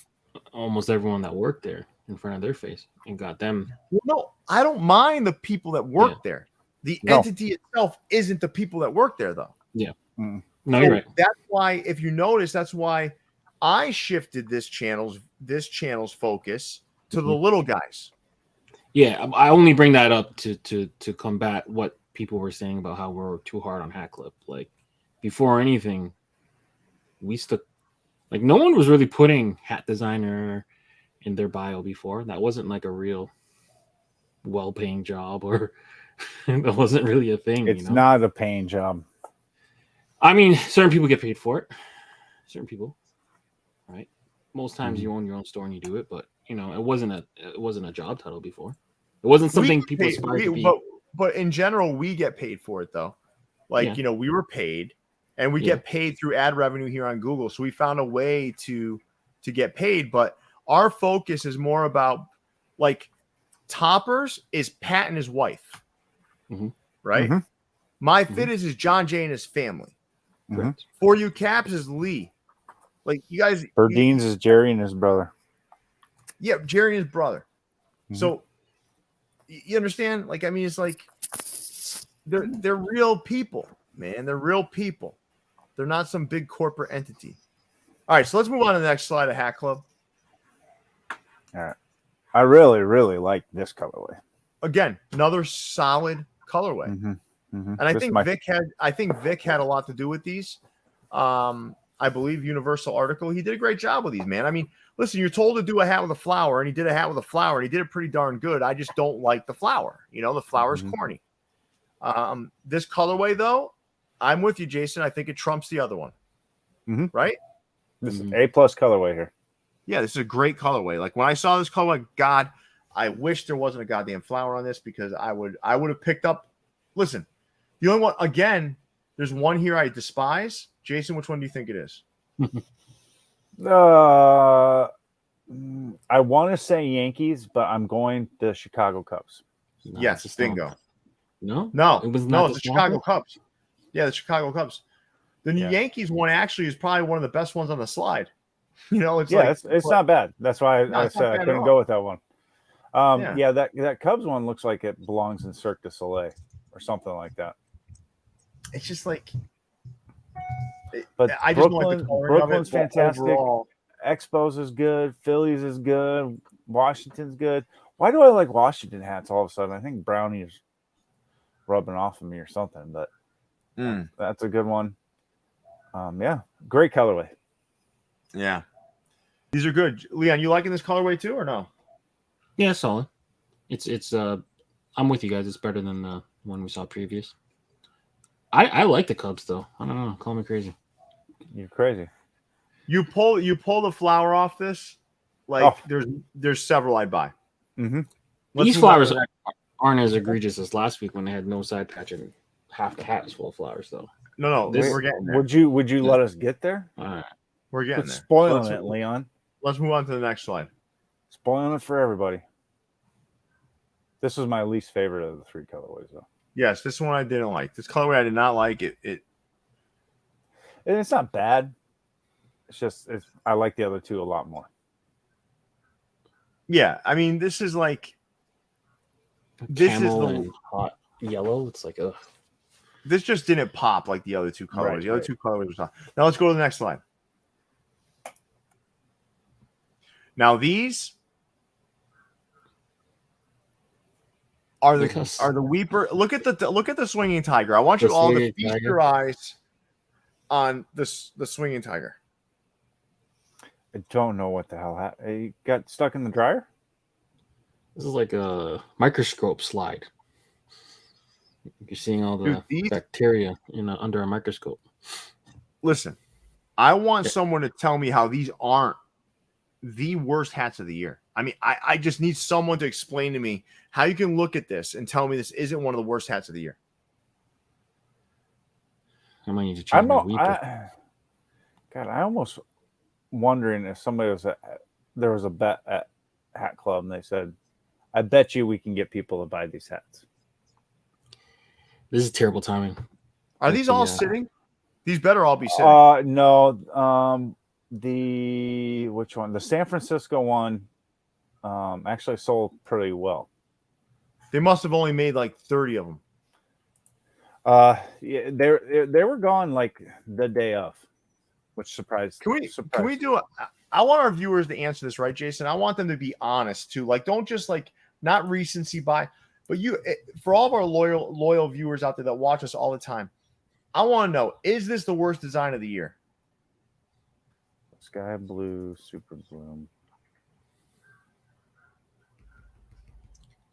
almost everyone that worked there, in front of their face, and got them. Well, no, I don't mind the people that work there. The entity itself isn't the people that work there, though. Yeah. No, you're right. That's why, if you notice, that's why I shifted this channel's focus to the little guys. Yeah, I only bring that up to combat what people were saying about how we're too hard on Hat Club. Like, before anything, we stuck. Like, no one was really putting hat designer in their bio before. That wasn't like a real well-paying job, or that wasn't really a thing. It's not a paying job. I mean, certain people get paid for it. Certain people, right? Most times you own your own store and you do it, but it wasn't a job title before. It wasn't something people aspire to be. But in general, we get paid for it though. Like we were paid, and we get paid through ad revenue here on Google. So we found a way to get paid. But our focus is more about, like, Topperz is Pat and his wife, right? MyFitteds is John Jay and his family. For You Caps is Lee. Like, you guys. Berdeen's is Jerry and his brother. Yeah, Jerry and his brother. So you understand? Like, I mean, it's like they're real people, man. They're real people. They're not some big corporate entity. All right, so let's move on to the next slide of Hat Club. All right. I really, really like this colorway. Again, another solid colorway. And I think Vic had a lot to do with these. I believe Universal article. He did a great job with these, man. I mean, listen, you're told to do a hat with a flower, and he did a hat with a flower, and he did it pretty darn good. I just don't like the flower. The flower's corny. This colorway, though, I'm with you, Jason. I think it trumps the other one. Right? This is A+ colorway here. Yeah, this is a great colorway. Like, when I saw this colorway, God, I wish there wasn't a goddamn flower on this, because I would have picked up. Listen, the only one, again, there's one here I despise. Jason, which one do you think it is? I want to say Yankees, but I'm going the Chicago Cubs. No, yes, bingo. No, it was not. The Chicago Cubs. Yeah, the Chicago Cubs. The Yankees one actually is probably one of the best ones on the slide. It's not bad. That's why I said I couldn't go with that one. That Cubs one looks like it belongs in Cirque du Soleil or something like that. It's just like, but I just like the Brooklyn's fantastic. Overall. Expos is good. Phillies is good. Washington's good. Why do I like Washington hats all of a sudden? I think Brownie is rubbing off of me or something, but that's a good one. Great colorway. Yeah, these are good. Leon, you liking this colorway too, or no? Yeah, solid. It's I'm with you guys. It's better than the one we saw previous. I like the Cubs though. I don't know. Call me crazy. You're crazy. You pull the flower off this. Like, there's several I'd buy. These flowers aren't as egregious as last week when they had no side patch and half the hat is full of flowers though. No, we're getting there. Would you let us get there? All right. We're getting there. Spoiling it, Leon. Let's move on to the next slide. Spoiling it for everybody. This was my least favorite of the three colorways, though. Yes, this one I didn't like. This colorway I did not like. And it's not bad. It's just I like the other two a lot more. Yeah, I mean, this is like this Camel is and hot yellow. It's like this just didn't pop like the other two colors. Right, the other two colors was not. Now let's go to the next slide. Now these are the Weeper. Look at the swinging tiger. I want you all to feast your eyes on the swinging tiger. I don't know what the hell happened. He got stuck in the dryer? This is like a microscope slide. You're seeing all the bacteria under a microscope. Listen, I want someone to tell me how these aren't the worst hats of the year. I mean, I just need someone to explain to me how you can look at this and tell me this isn't one of the worst hats of the year. I might need to check my Weeper. God, I almost wondering if somebody there was a bet at Hat Club and they said, I bet you we can get people to buy these hats. This is terrible timing. Are these all sitting? These better all be sitting. No. Which one? The San Francisco one actually sold pretty well. They must have only made like 30 of them. Yeah, they were gone like the day of, which surprised. Can we do I want our viewers to answer this, right, Jason? I want them to be honest too. Like, don't just like not recency buy, but for all of our loyal viewers out there that watch us all the time, I want to know: is this the worst design of the year? Sky blue, super bloom.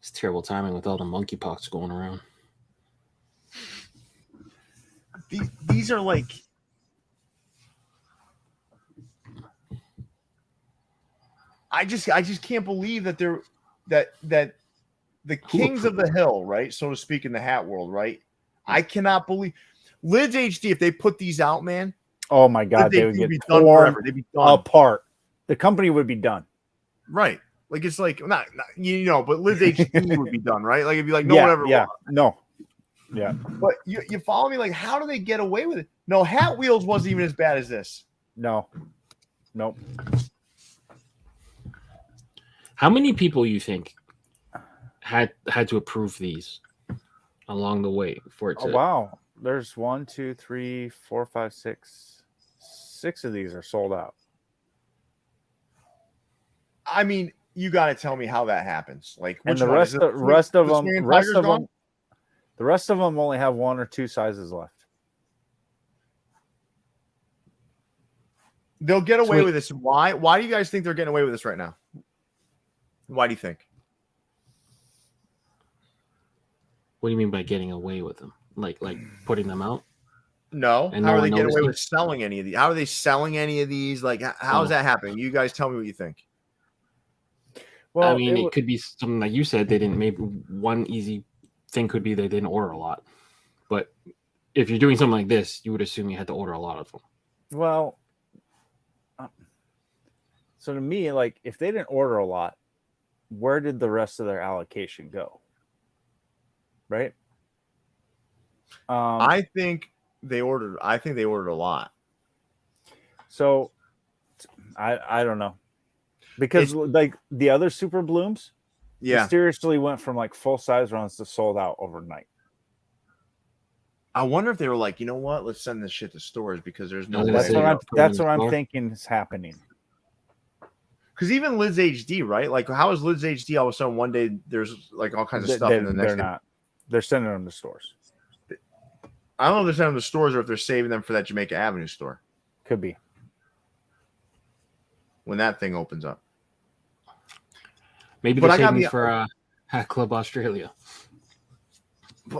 It's terrible timing with all the monkeypox going around. These are like. I just can't believe that they're that the kings of the hill, right, so to speak, in the hat world, right? I cannot believe Lids HD. If they put these out, man, oh my God, they would get done forever. They'd be done apart. The company would be done. Right. Like it's like not but Lids HD would be done, right? Like it'd be like no one ever. Yeah. No. Yeah. But you follow me? Like, how do they get away with it? No, Hat Wheels wasn't even as bad as this. No. Nope. How many people you think had to approve these along the way for it to? Oh, wow. There's 1, 2, 3, 4, 5, 6. 6 of these are sold out. I mean, you got to tell me how that happens. Like, and the rest of them only have 1 or 2 sizes left. They'll get away with this. Why? Why do you guys think they're getting away with this right now? Why do you think? What do you mean by getting away with them? Like putting them out? No. And how are they getting away with selling any of these? How are they selling any of these? Like, how is that happening? You guys tell me what you think. Well, I mean, it could be something like you said. They didn't. Maybe one easy thing could be they didn't order a lot. But if you're doing something like this, you would assume you had to order a lot of them. Well, so to me, like, if they didn't order a lot, where did the rest of their allocation go? Right? I think they ordered a lot. So I don't know. Because like the other super blooms, mysteriously went from like full size runs to sold out overnight. I wonder if they were like, you know what? Let's send this shit to stores because there's no way. That's what I'm thinking is happening. Because even Lids HD, right? Like, how is Lids HD all of a sudden one day there's like all kinds of stuff in the next? They're not. They're sending them to stores. I don't know if they're sending them to stores or if they're saving them for that Jamaica Avenue store. Could be. When that thing opens up. Maybe they're saving for Hat Club Australia.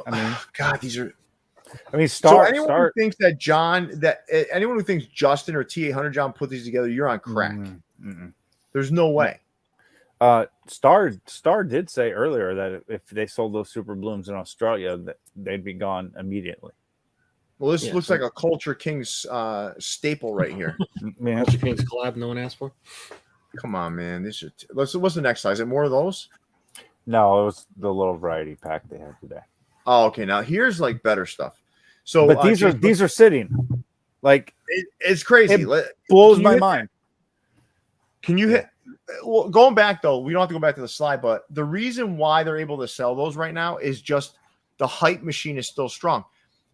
I mean, God, these are. I mean, who thinks that anyone who thinks Justin or T800 John put these together, you're on crack. There's no way. Star did say earlier that if they sold those super blooms in Australia, that they'd be gone immediately. Well, this looks like a Culture Kings staple right here. Culture Kings collab no one asked for. Come on, man. What's the next size? Is it more of those? No, it was the little variety pack they had today. Oh, okay. Now here's like better stuff. So, but these are sitting. Like it's crazy. It blows my mind. Can you hit? Well, going back though, we don't have to go back to the slide, but the reason why they're able to sell those right now is just the hype machine is still strong.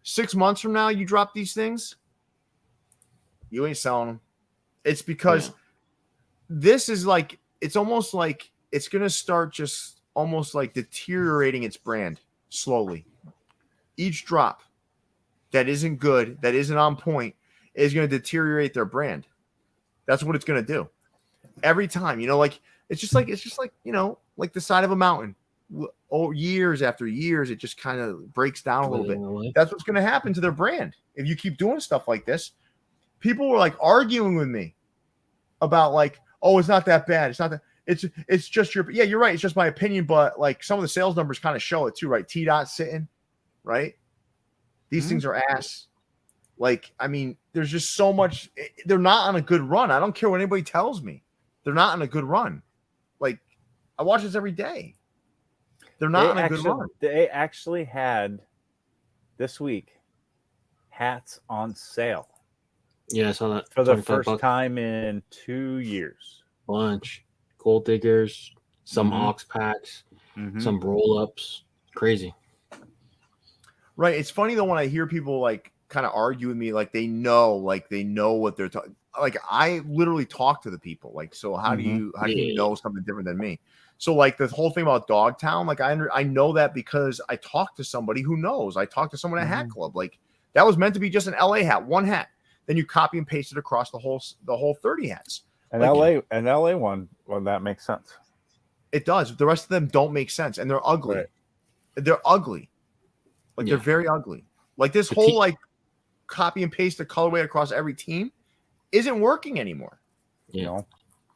6 months from now, you drop these things, you ain't selling them. It's because this is like, it's almost like it's going to start just almost like deteriorating its brand slowly. Each drop that isn't good, that isn't on point, is going to deteriorate their brand. That's what it's going to do. Every time, like it's just like like the side of a mountain. Oh, years after years, it just kind of breaks down a little bit. That's what's going to happen to their brand if you keep doing stuff like this. People were like arguing with me about like, oh, it's not that bad. It's not that. It's just your. Yeah, you're right. It's just my opinion, but like some of the sales numbers kind of show it too, right? T-Dot sitting, right? These things are ass. Like, I mean, there's just so much. They're not on a good run. I don't care what anybody tells me. They're not on a good run. Like, I watch this every day. They're not on a good run. They actually had this week hats on sale. Yeah, I saw that for the first time in 2 years. Bunch gold diggers, some ox packs, some roll ups. Crazy. Right. It's funny though when I hear people like kind of argue with me, like they know what they're talking. Like I literally talk to the people. Like, so how do you know something different than me? So like the whole thing about Dogtown, like I know that because I talked to somebody who knows. I talked to someone at Hat Club. Like that was meant to be just an LA hat, one hat. Then you copy and paste it across the whole 30 hats. And like, LA one, well, that makes sense. It does. The rest of them don't make sense, and they're ugly. Right. They're ugly. Like they're very ugly. Like this whole like copy and paste the colorway across every team isn't working anymore. Yeah. You know?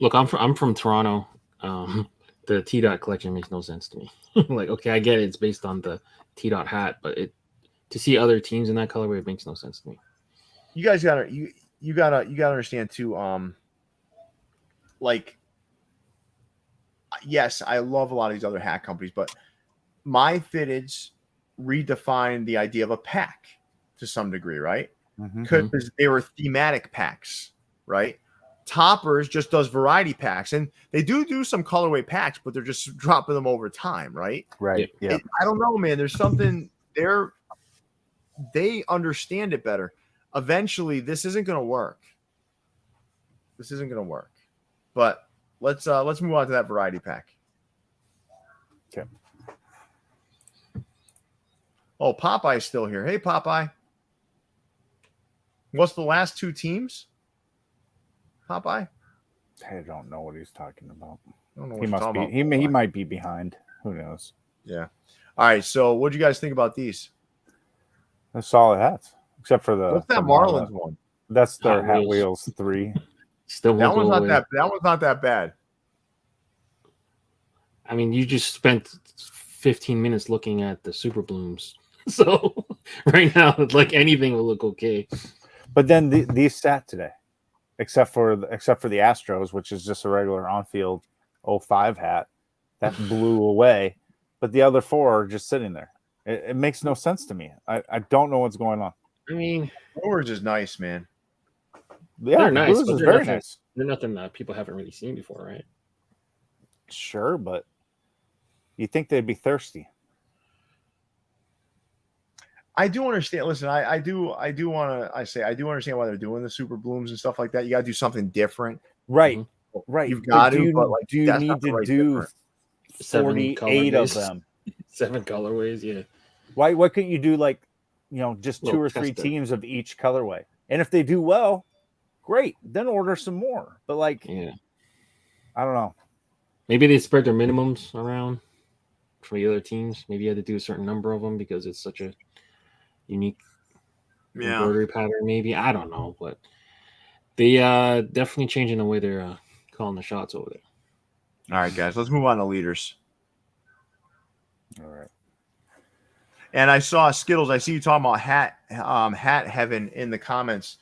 Look, I'm from Toronto. The T-Dot collection makes no sense to me. Like, okay, I get it. It's based on the T-Dot hat, but to see other teams in that colorway, it makes no sense to me. You guys gotta understand too. Like, yes, I love a lot of these other hat companies, but MyFitteds redefined the idea of a pack to some degree, right? Because they were thematic packs, right? Topperz just does variety packs, and they do some colorway packs, but they're just dropping them over time, right? Right. Yeah. I don't know, man. There's something there. They understand it better. Eventually, this isn't going to work. This isn't going to work. But let's move on to that variety pack. Okay. Oh, Popeye's still here. Hey, Popeye. What's the last two teams? Popeye? I don't know what he's talking about. I don't know what he must be. He might be behind. Who knows? Yeah. All right. So, what do you guys think about these? They're solid hats, except for the. What's that Marlins one? That's their Hot Wheels 3. Still that one's not that. That one's not that bad. I mean, you just spent 15 minutes looking at the Super Blooms, so right now, like anything will look okay. But then these sat today, except for the Astros, which is just a regular on-field 05 hat that blew away. But the other four are just sitting there. It makes no sense to me. I don't know what's going on. I mean, Brewers is nice, man. Yeah, they're nice. Brewers is very nice. They're nothing that people haven't really seen before, right? Sure, but you think they'd be thirsty. I do understand. Listen, I do understand why they're doing the Super Blooms and stuff like that. You got to do something different, right? Right. You've got to. But like, do you need to do 48 of them? 7 colorways, yeah. Why couldn't you do like, just 2 or 3 teams of each colorway? And if they do well, great. Then order some more. But like, yeah, I don't know. Maybe they spread their minimums around for the other teams. Maybe you had to do a certain number of them because it's such a unique embroidery pattern. Maybe, I don't know, but they definitely changing the way they're calling the shots over there. All right, guys, let's move on to leaders. All right. And I saw Skittles. I see you talking about hat heaven in the comments.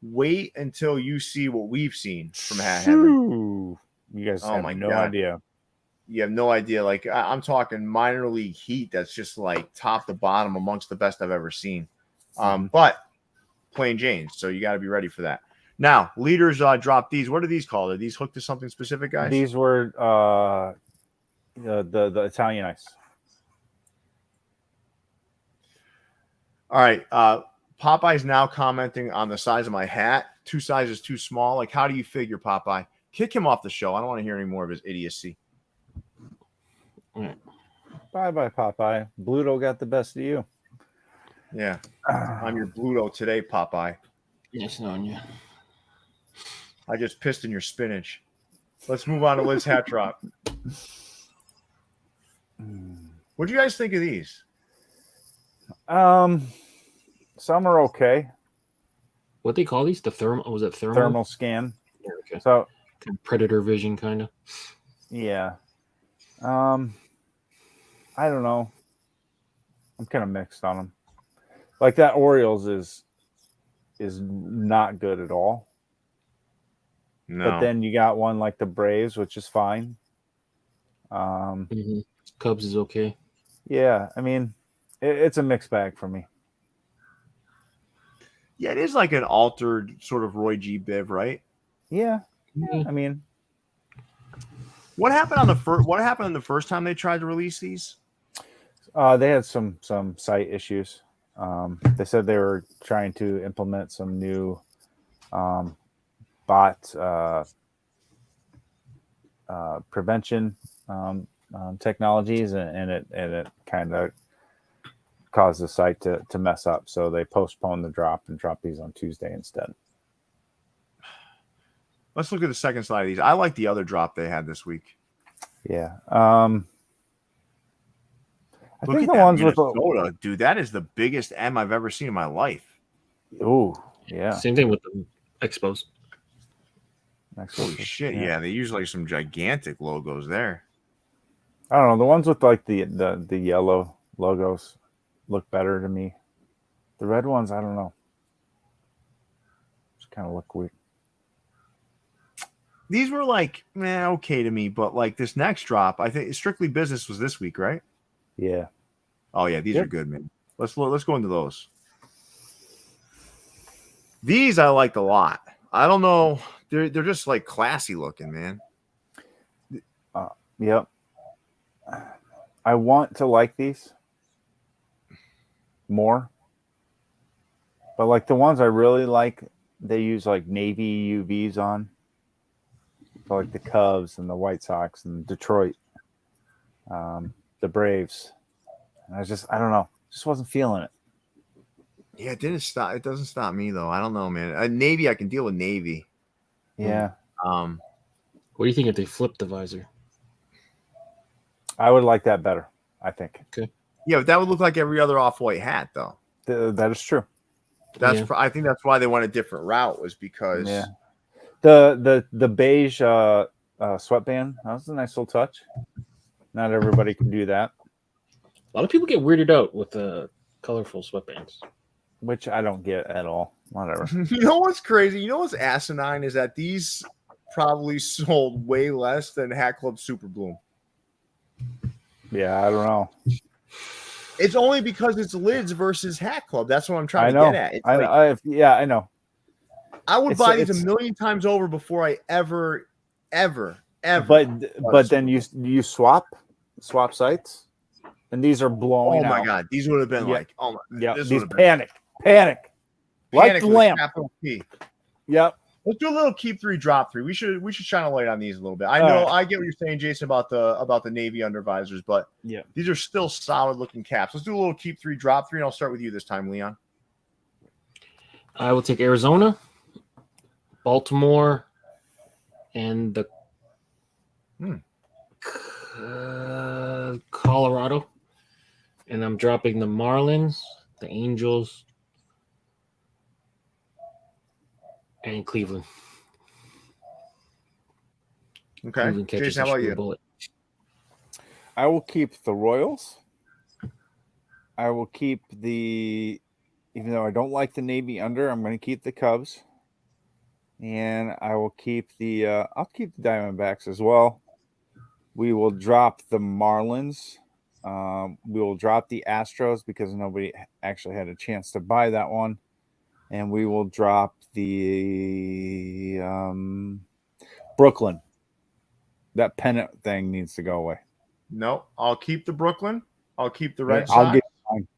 Wait until you see what we've seen from hat heaven. You guys have no idea. You have no idea. Like I'm talking minor league heat. That's just like top to bottom amongst the best I've ever seen. But plain Janes. So you got to be ready for that. Now, leaders dropped these. What are these called? Are these hooked to something specific, guys? These were the Italian ice. All right. Popeye's now commenting on the size of my hat. 2 sizes too small. Like, how do you figure, Popeye? Kick him off the show. I don't want to hear any more of his idiocy. Bye-bye, Popeye. Bluto got the best of you. Yeah. I'm your Bluto today, Popeye. Yes, knowing you. I just pissed in your spinach. Let's move on to Liz hat drop. What do you guys think of these? Some are okay. What they call these? The thermal? Was it thermal? Thermal scan. Yeah, okay. So predator vision, kind of. yeah. I don't know. I'm kind of mixed on them. Like that Orioles is not good at all. No. But then you got one like the Braves, which is fine. Cubs is okay. Yeah, I mean, it's a mixed bag for me. Yeah, it is like an altered sort of Roy G. Biv, right? Yeah. I mean, what happened on the first? What happened the first time they tried to release these? they had some site issues. They said they were trying to implement some new bot prevention technologies, and it kind of caused the site to mess up. So they postponed the drop and dropped these on Tuesday instead. Let's look at the second slide of these. I like the other drop they had this week. Yeah. I Look think at the that ones Minnesota, with dude. That is the biggest M I've ever seen in my life. Oh, yeah. Same thing with the Expos. Holy shit! Yeah, they use like some gigantic logos there. I don't know. The ones with like the yellow logos look better to me. The red ones, I don't know. Just kind of look weird. These were like, okay to me, but like this next drop, I think Strictly Business was this week, right? Yeah. Oh yeah, these are good, man. Let's go into those. These I liked a lot. I don't know, they're just like classy looking, man. Yep. I want to like these more, but like the ones I really like, they use like navy UVs on. So like the Cubs and the White Sox and Detroit, the Braves. And I don't know, just wasn't feeling it. Yeah, it didn't stop. It doesn't stop me though. I don't know, man. Navy, I can deal with navy. Yeah. What do you think if they flip the visor? I would like that better, I think. Okay. Yeah, but that would look like every other off-white hat, though. That is true. I think that's why they went a different route, was because the beige sweatband, that was a nice little touch. Not everybody can do that. A lot of people get weirded out with the colorful sweatbands, which I don't get at all. Whatever. You know what's crazy? You know what's asinine is that these probably sold way less than Hat Club Super Bloom. Yeah, I don't know. It's only because it's lids versus Hat Club. That's what I'm trying to get at. It's I know. I would buy these a million times over before I ever. But then you swap sites, and these are blowing. Oh my god, these would have been like, oh my, yeah, these panic, like the lamp. Capital P. Yep. Let's do a little keep 3, drop 3. We should shine a light on these a little bit. I know I get what you're saying, Jason, about the navy undervisors, but yeah, these are still solid looking caps. Let's do a little keep 3, drop 3, and I'll start with you this time, Leon. I will take Arizona, Baltimore, and the Colorado, and I'm dropping the Marlins, the Angels, and Cleveland. Okay. Cleveland Jason, how about you? Bullet. I will keep the Royals. I will keep even though I don't like the Navy under, I'm going to keep the Cubs. And I will keep I'll keep the Diamondbacks as well. We will drop the Marlins. We will drop the Astros because nobody actually had a chance to buy that one. And we will drop the Brooklyn. That pennant thing needs to go away. No, I'll keep the Brooklyn. I'll keep the Red Yeah, I'll Sox. get mine.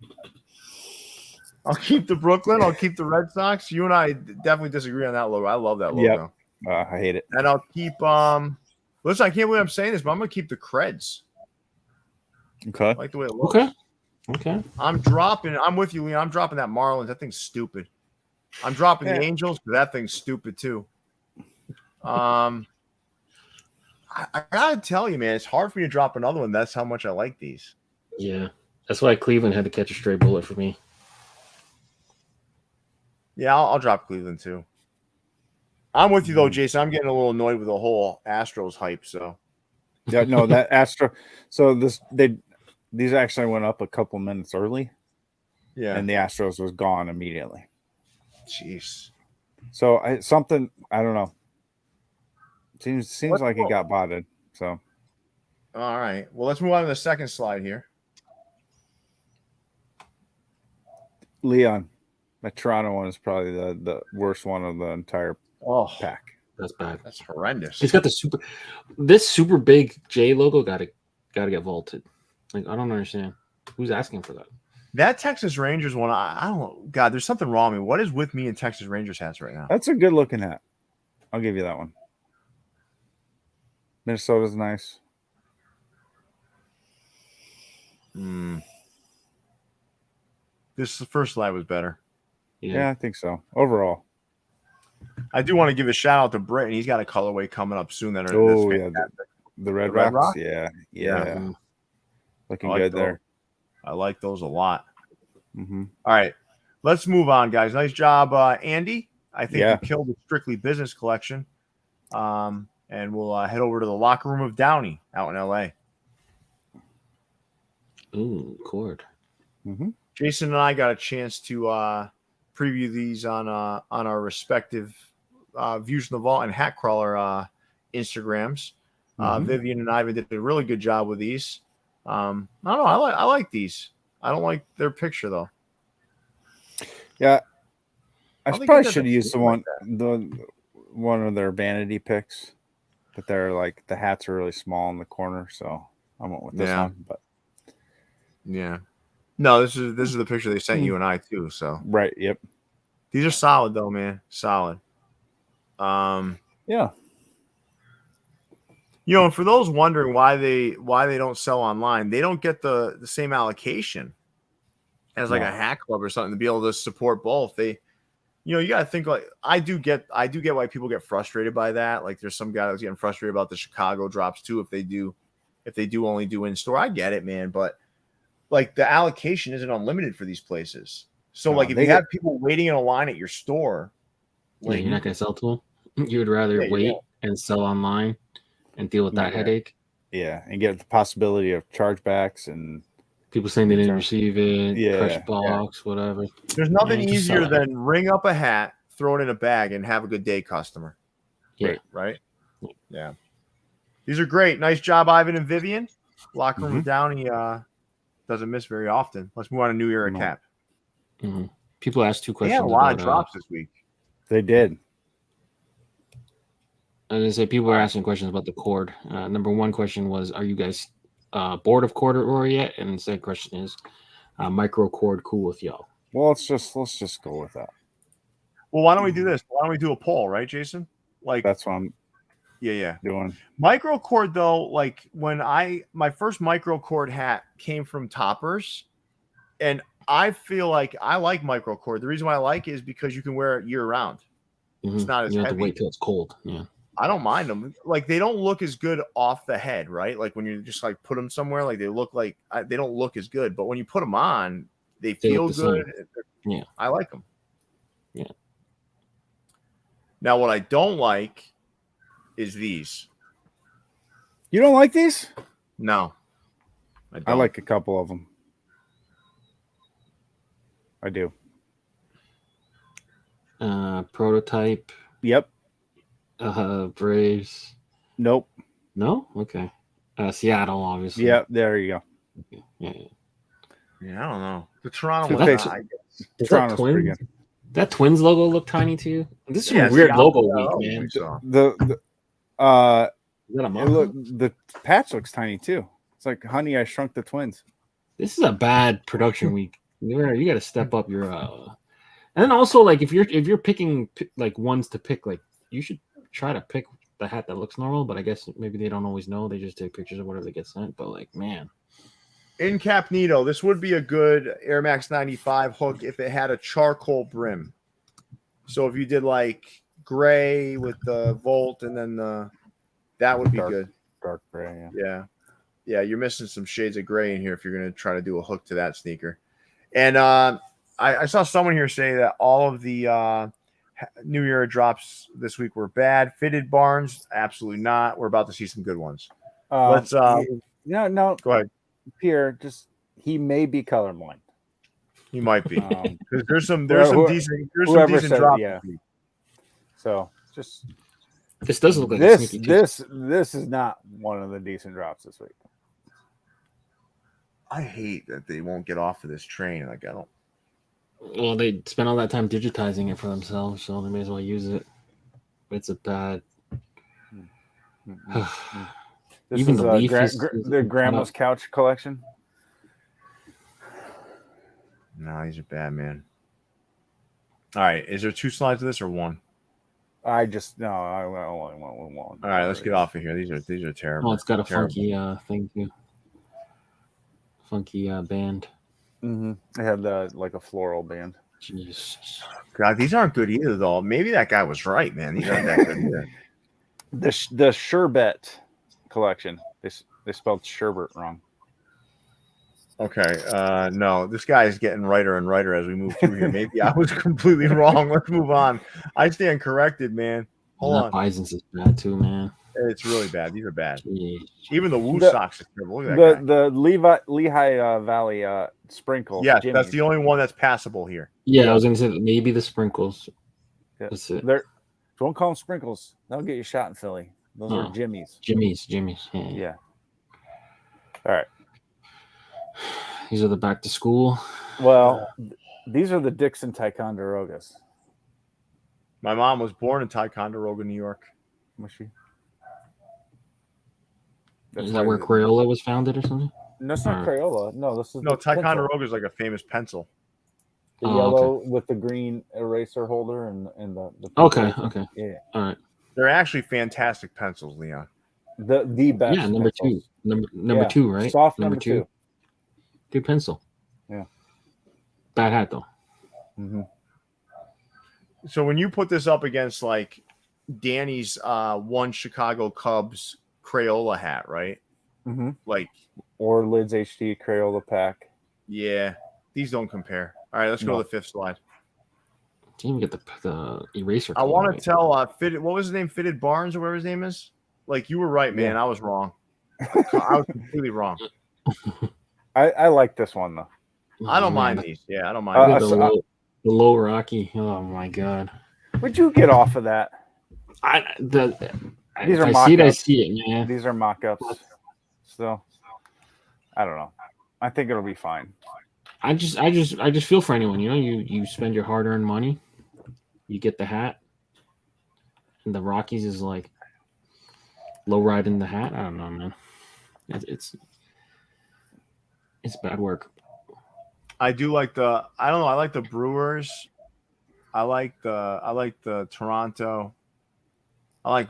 I'll keep the Brooklyn. I'll keep the Red Sox. You and I definitely disagree on that logo. I love that logo. Yep. I hate it. And I'll keep listen, I can't believe I'm saying this, but I'm gonna keep the Creds. Okay. I like the way it looks. Okay. I'm with you, Leon. I'm dropping that Marlins. That thing's stupid. I'm dropping the Yeah. Angels, but that thing's stupid too. I gotta tell you, man, it's hard for me to drop another one. That's how much I like these. Yeah. That's why Cleveland had to catch a stray bullet for me. Yeah, I'll drop Cleveland too. I'm with you though, Jason. I'm getting a little annoyed with the whole Astros hype. So Yeah, no, that Astro. So these actually went up a couple minutes early, yeah, and the Astros was gone immediately. jeez. So I don't know. Seems like it got botted. So All right. Well, let's move on to the second slide here. Leon, my Toronto one is probably the worst one of the entire pack. That's bad. That's horrendous. It's got this super big J logo gotta get vaulted. Like, I don't understand. Who's asking for that? That Texas Rangers one, I don't know. God, there's something wrong with me. What is with me in Texas Rangers hats right now? That's a good looking hat. I'll give you that one. Minnesota's nice. This first slide was better. Yeah, I think so. Overall. I do want to give a shout out to Britain. He's got a colorway coming up soon that are the Red Red Rocks. Rock? Yeah. Looking like good those. there. I like those a lot. Mm-hmm. All right, let's move on, guys. Nice job, Andy. I think Yeah. you killed the Strictly Business collection. And we'll head over to the locker room of Downey out in LA. Ooh, cord. Mm-hmm. Jason and I got a chance to preview these on our respective Views from the Vault and Hat Crawler Instagrams. Vivian and Ivan did a really good job with these. I don't know. I like these. I don't like their picture though. Yeah, I think probably it should have used doesn't one of their vanity picks, but they're like the hats are really small in the corner, so I went with this one. But yeah, no, this is the picture they sent you and I too. So right, yep. These are solid though, man. Solid. Yeah. You know, and for those wondering why they don't sell online, they don't get the same allocation as like a hat club or something to be able to support both. They, you know, you got to think like I do get why people get frustrated by that. Like there's some guy that's getting frustrated about the Chicago drops too if they do only do in store. I get it, man, but like the allocation isn't unlimited for these places. So like if you have people waiting in a line at your store, like, you're not gonna sell to them. You would rather wait and sell online and deal with that headache. Yeah, and get the possibility of chargebacks and people saying they didn't receive it, fresh box, whatever. There's nothing easier than ring up a hat, throw it in a bag, and have a good day, customer. Yeah. Right? Yeah. These are great. Nice job, Ivan and Vivian. Locker room Downey doesn't miss very often. Let's move on to New Era Cap. Mm-hmm. People asked two questions. They had a lot of drops this week. They did. As I say, people are asking questions about the cord. Number one question was, are you guys bored of corduroy yet? And the second question is, micro cord cool with y'all? Well, let's just go with that. Well, why don't we do this? Why don't we do a poll, right, Jason? Like that's what I'm doing. Micro cord though, like when my first micro cord hat came from Topperz, and I feel like I like micro cord. The reason why I like it is because you can wear it year round. It's not as you don't have heavy. to wait till it's cold. Yeah. I don't mind them. Like they don't look as good off the head, right? Like when you just like put them somewhere, like they look like they don't look as good. But when you put them on, they feel good. Yeah, I like them. Yeah. Now, what I don't like is these. You don't like these? No, I like a couple of them. I do. Prototype. Yep. Braves. Nope. No? Okay. Seattle, obviously. Yep, there you go. Yeah, I don't know. The Toronto one, I guess. Toronto's pretty good. That Twins logo look tiny to you? This is Yeah, a it's weird the logo opposite. week, man. Is that a mock-up? The patch looks tiny too. It's like Honey, I Shrunk the Twins. This is a bad production week. You got to step up your and then also like if you're picking like ones to pick, like you should try to pick the hat that looks normal, but I guess maybe they don't always know. They just take pictures of whatever they get sent. But like, man, Incognito, this would be a good Air Max 95 hook if it had a charcoal brim. So if you did like gray with the Volt and then that would be good. Dark gray, Yeah, you're missing some shades of gray in here if you're going to try to do a hook to that sneaker. And I saw someone here say that all of the New Era drops this week were bad. Fitted Barnes, absolutely not. We're about to see some good ones. Let's no, go ahead. Pierre, he may be colorblind. He might be because there's some decent drops. Yeah. So just this does look like this is not one of the decent drops this week. I hate that they won't get off of this train. Like I don't. Well, they spent all that time digitizing it for themselves, so they may as well use it. It's a bad. This Even is the leaf the Grandma's Couch collection. No, these are bad, man. All right, is there 2 slides of this or 1? I only want one. All right, let's get off of here. These are terrible. Oh, it's got a terrible. funky thing too. Funky band. Mm-hmm. It had like a floral band. Jesus. God, these aren't good either, though. Maybe that guy was right, man. These aren't that good either. The Sherbet collection. They spelled sherbet wrong. Okay. No, this guy is getting righter and righter as we move through here. Maybe I was completely wrong. Let's move on. I stand corrected, man. Hold on. Bison's is bad too, man. It's really bad. These are bad. Jeez. Even the Woo socks are terrible. Look at that guy. The Lehigh Valley sprinkles. Yes, Jimmy's. that's the only one that's passable here. Yeah, I was gonna say maybe the sprinkles. Yeah. That's it. Don't call them sprinkles. That'll get you shot in Philly. Those are Jimmy's. Jimmy's. Yeah. All right. These are the back to school. Well, these are the Dixon Ticonderogas. My mom was born in Ticonderoga, New York. Was she? Is that where Crayola was founded or something? No, it's not Crayola. No, this is Ticonderoga is like a famous pencil. The yellow with the green eraser holder and the okay. Yeah. All right. They're actually fantastic pencils, Leon. The best. Yeah, number pencils. 2. Number 2, right? Soft number 2. Good pencil. Yeah. Bad hat though. Mm-hmm. So when you put this up against like Danny's one Chicago Cubs Crayola hat, right? Mm-hmm. Like or Lids HD Crayola pack. Yeah, these don't compare. All right, let's go to the 5th slide. Didn't even get the eraser. I want to tell Fitted. What was his name? Fitted Barnes or whatever his name is. Like you were right, man. Yeah. I was wrong. I was completely wrong. I like this one though. I don't mind these. Yeah, I don't mind. The low Rocky. Oh my god. Would you get off of that? These are mock-ups. I see it, man. These are mock-ups. So I don't know. I think it'll be fine. I just feel for anyone. You know, you spend your hard-earned money, you get the hat, and the Rockies is like low riding the hat. I don't know, man. It's bad work. I do like I don't know. I like the Brewers. I like the Toronto. I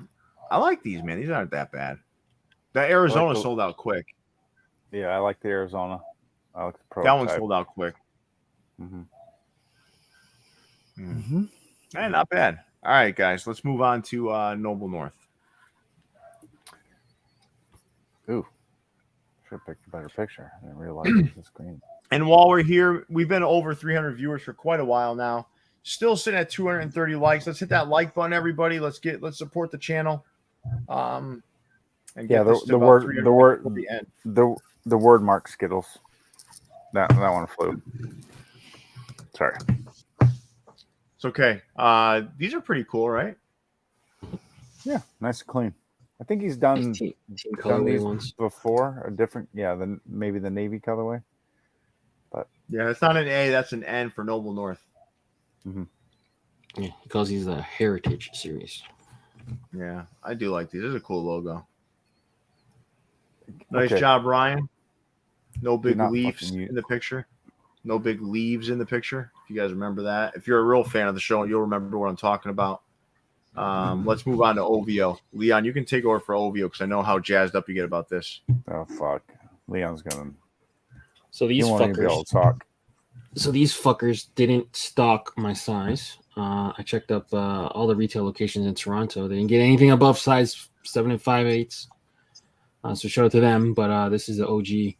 like these, man. These aren't that bad. The Arizona sold out quick. Yeah, I like the Arizona. I like the Pro. That one sold out quick. Mm-hmm. Mm-hmm. Man, not bad. All right, guys, let's move on to Noble North. Ooh, should have picked a better picture. I didn't realize it was green. And while we're here, we've been over 300 viewers for quite a while now. Still sitting at 230 likes. Let's hit that like button, everybody. Let's support the channel. And yeah, the word mark Skittles. That one flew. Sorry. It's okay. These are pretty cool, right? Yeah, nice and clean. I think he's done these ones before. A different, maybe the navy colorway. But yeah, it's not an A. That's an N for Noble North. Mm-hmm. Yeah, he calls these the Heritage series. Yeah, I do like these. This is a cool logo. Nice job, Ryan. No big leaves in the picture. No big leaves in the picture. If you guys remember that. If you're a real fan of the show, you'll remember what I'm talking about. Let's move on to OVO. Leon, you can take over for OVO because I know how jazzed up you get about this. Oh, fuck. Leon's going to... So these fuckers... Be able to talk. So these fuckers didn't stock my size. I checked up all the retail locations in Toronto. They didn't get anything above size 7 5/8. So shout out to them. But this is the OG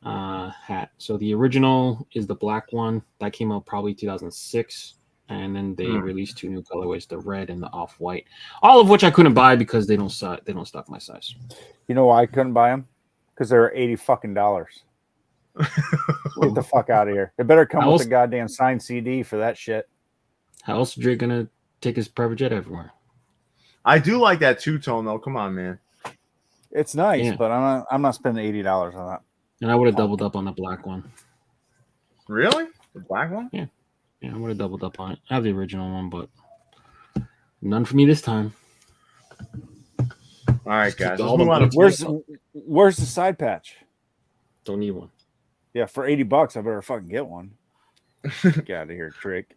hat. So the original is the black one that came out probably 2006, and then they released 2 new colorways: the red and the off-white. All of which I couldn't buy because they don't stock my size. You know why I couldn't buy them? Because they were $80 fucking. Get the fuck out of here! It better come with a goddamn signed CD for that shit. How else is Drake gonna take his private jet everywhere? I do like that two-tone though. Come on, man. It's nice, but I'm not spending $80 on that. And I would have doubled up on the black one. Really? The black one? Yeah, I would have doubled up on it. I have the original one, but none for me this time. All right, guys. Let's move on. Where's the side patch? Don't need one. Yeah, for $80, I better fucking get one. Get out of here, Drake.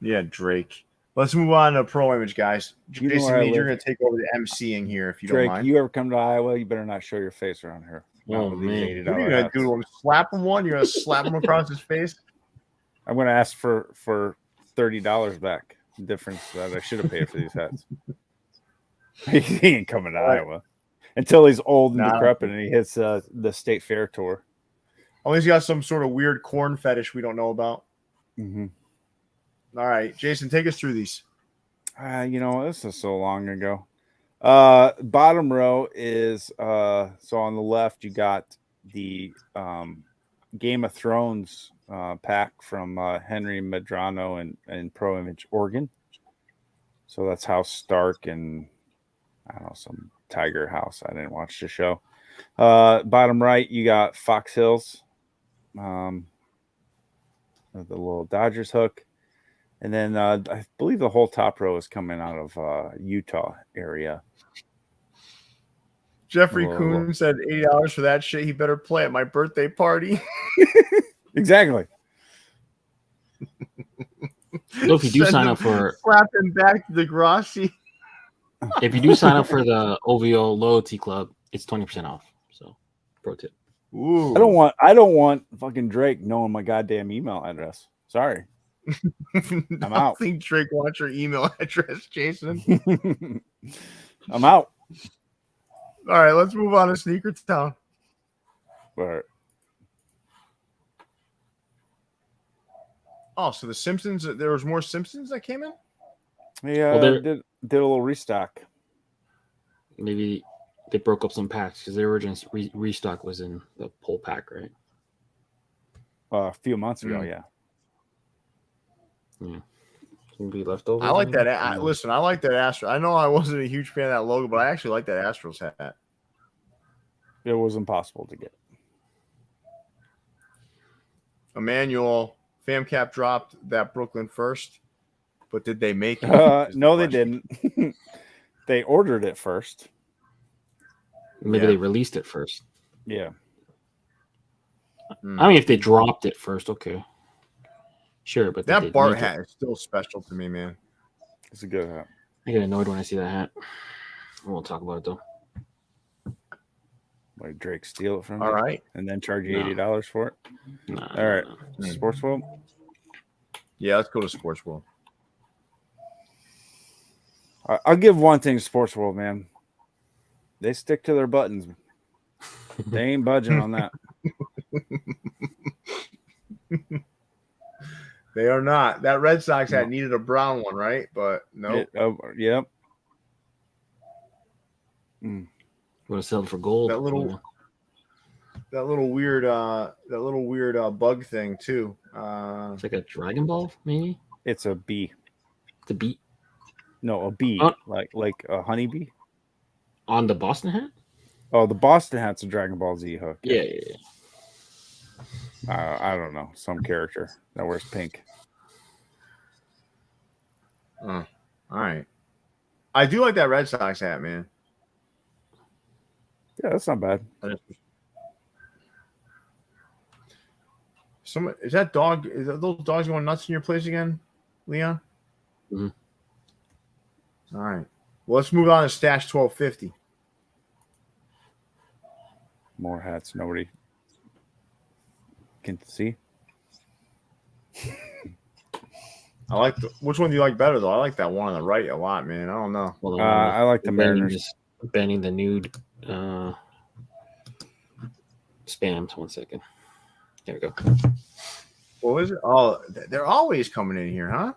Yeah, Drake. Let's move on to Pro Image, guys. Jason, you're going to take over the MCing here if you don't mind. You ever come to Iowa, you better not show your face around here. Oh, man. What are you going to do to him? Slap him one? You're going to slap him across his face? I'm going to ask for $30 back. The difference that I should have paid for these hats. He ain't coming to Iowa until he's old and decrepit and he hits the state fair tour. Oh, he's got some sort of weird corn fetish we don't know about. Mm-hmm. All right, Jason, take us through these. This is so long ago. Bottom row is so on the left you got the Game of Thrones pack from Henry Medrano and Pro Image Oregon. So that's House Stark and I don't know, some Tiger House. I didn't watch the show. Bottom right you got Fox Hills, the little Dodgers hook. And then I believe the whole top row is coming out of Utah area. Jeffrey Kuhn said $80 for that shit. He better play at my birthday party. Exactly. So if you do sign up for slapping back to Degrassi. If you do sign up for the OVO loyalty club, it's 20% off. So pro tip. Ooh. I don't want fucking Drake knowing my goddamn email address. Sorry. I'm out. I think Drake wants your email address, Jason. I'm out. All right, let's move on to Sneaker Town. All right. Oh, so the Simpsons, there was more Simpsons that came in? Yeah, did a little restock. Maybe they broke up some packs because the original restock was in the whole pack, right? A few months ago, yeah. Yeah. Be leftovers. I like that. Listen, I like that Astro. I know I wasn't a huge fan of that logo, but I actually like that Astros hat. It was impossible to get. Emmanuel, FamCap dropped that Brooklyn first, but did they make it? No, they didn't. They ordered it first. Maybe they released it first. Yeah. I mean, if they dropped it first, okay. Sure, but that Bart hat is still special to me, man. It's a good hat. I get annoyed when I see that hat. I won't talk about it though. Like Drake steal it from All right, and then charge you $80 for it. All right, Sportsworld. Yeah, let's go to Sportsworld. I'll give one thing to Sportsworld, man. They stick to their buttons. They ain't budging on that. They are not. That Red Sox hat needed a brown one, right? But no. Yep. Want to sell it for gold? That little weird bug thing too. It's like a Dragon Ball, maybe. It's a bee. It's a bee. No, a bee, like a honeybee. On the Boston hat? Oh, the Boston hat's a Dragon Ball Z hook. Yeah. I don't know. Some character that wears pink. All right. I do like that Red Sox hat, man. Yeah, that's not bad. Is that dog? Is that those dogs going nuts in your place again, Leon? Mm-hmm. All right. Well, let's move on to Stash 1250. More hats nobody can see. I like which one do you like better though? I like that one on the right a lot, man. I don't know. Well, I like the Mariners. Banning the nude spams. 1 second. There we go. What was it? Oh, they're always coming in here, huh?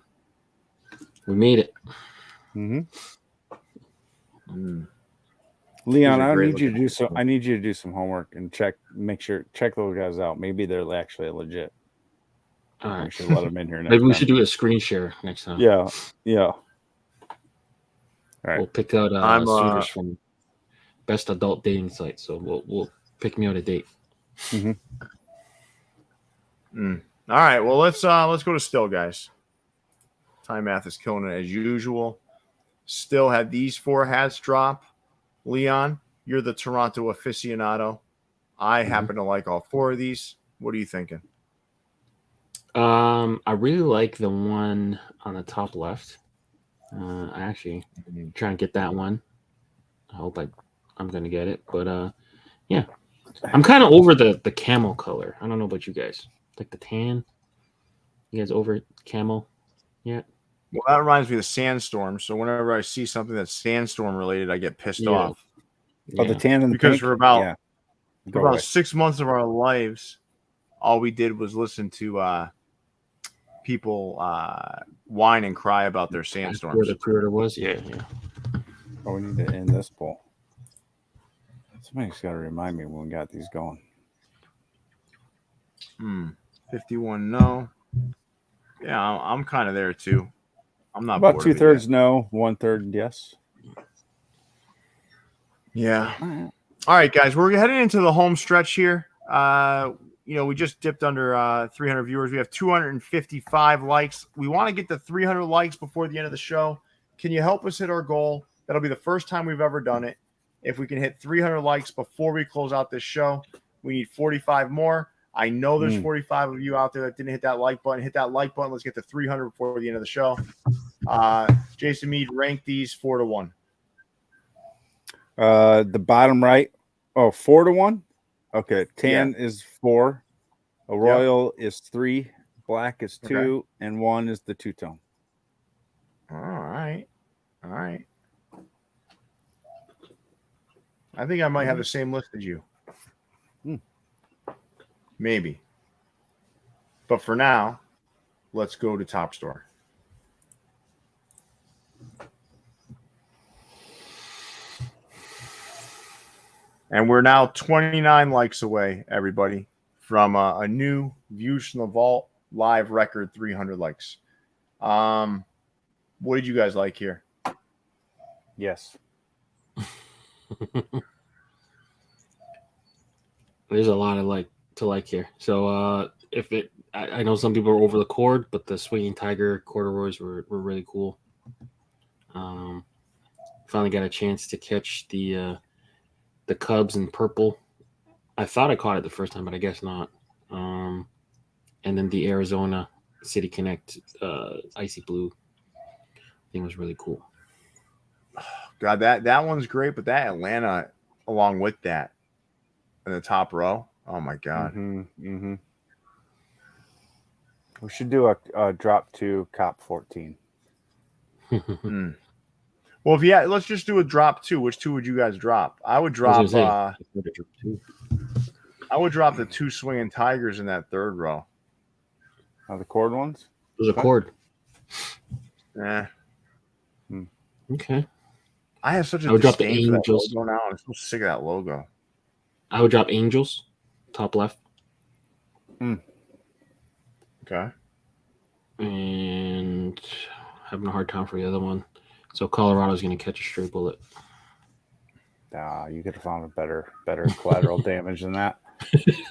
We made it. Mm-hmm. Leon, I need you to do some homework and check those guys out. Maybe they're actually legit. All right. We should let them in here. Maybe we should do a screen share next time. Yeah. All right. We'll pick out suitors from best adult dating site. So we'll pick me out a date. Mm-hmm. All right. Well, let's go to Still, guys. Time Math is killing it as usual. Still had these 4 hats drop. Leon, you're the Toronto aficionado. I happen to like all 4 of these. What are you thinking? I really like the one on the top left. I actually trying to get that one. I hope I'm gonna get it, but yeah, I'm kind of over the camel color. I don't know about you guys, like the tan. You guys over camel yet? Well, that reminds me of the Sandstorm. So whenever I see something that's Sandstorm related, I get pissed off. Oh, the tan and the because pink? for about 6 months of our lives, all we did was listen to people whine and cry about their Sandstorms. Where the pre-order was, yeah. Oh, we need to end this poll. Somebody's got to remind me when we got these going. 51 no. Yeah, I'm kind of there too. I'm not about 2/3 no, 1/3 yes. Yeah. All right, guys, we're heading into the home stretch here. We just dipped under 300 viewers. We have 255 likes. We want to get to 300 likes before the end of the show. Can you help us hit our goal? That'll be the first time we've ever done it. If we can hit 300 likes before we close out this show, we need 45 more. I know there's 45 of you out there that didn't hit that like button. Hit that like button. Let's get to 300 before the end of the show. Jason Mead, rank these 4-1. The bottom right. Oh, 4-1. Okay, tan is 4. A royal is 3. Black is 2, and 1 is the two-tone. All right. I think I might have the same list as you. Maybe. But for now, let's go to Top Store. And we're now 29 likes away, everybody, from a new Views from the Vault live record 300 likes. What did you guys like here? Yes. There's a lot of to like here. So I know some people are over the cord, but the swinging tiger corduroys were really cool. Finally got a chance to catch the Cubs in purple. I thought I caught it the first time, but I guess not. And then the Arizona City Connect icy blue thing was really cool. God, that one's great, but that Atlanta along with that in the top row. Oh my God. We should do a drop 2 Cop 14. Well, let's just do a drop 2. Which 2 would you guys drop? I would drop I would drop the 2 swinging tigers in that third row. The cord ones? There's a cord. Okay. I have such a I would drop the disdain for that Angels. logo now. I'm so sick of that logo. I would drop Angels, top left. Okay. And having a hard time for the other one. So Colorado's going to catch a stray bullet. You could have found a better collateral damage than that.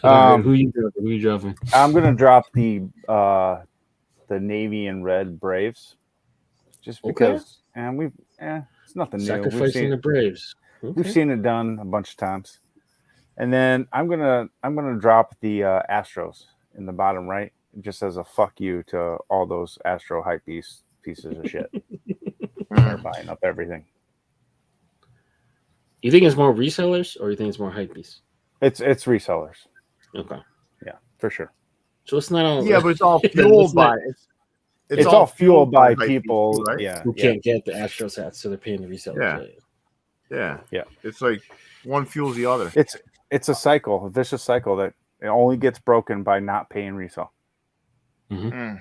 Who you dropping? I'm going to drop the navy and red Braves. just because. And it's nothing new. Sacrificing the Braves. Okay. We've seen it done a bunch of times. And then I'm gonna drop the Astros in the bottom right, just as a fuck you to all those Astro hype pieces of shit. They're buying up everything. You think it's more resellers or you think it's more hype piece? It's resellers. Okay. Yeah, for sure. So it's not all. Yeah, but it's all fueled by it's all fueled by people, people, right? Who can't get the Astros hats, so they're paying the resellers. Yeah. It's like one fuels the other. It's a cycle, a vicious cycle that it only gets broken by not paying resale. All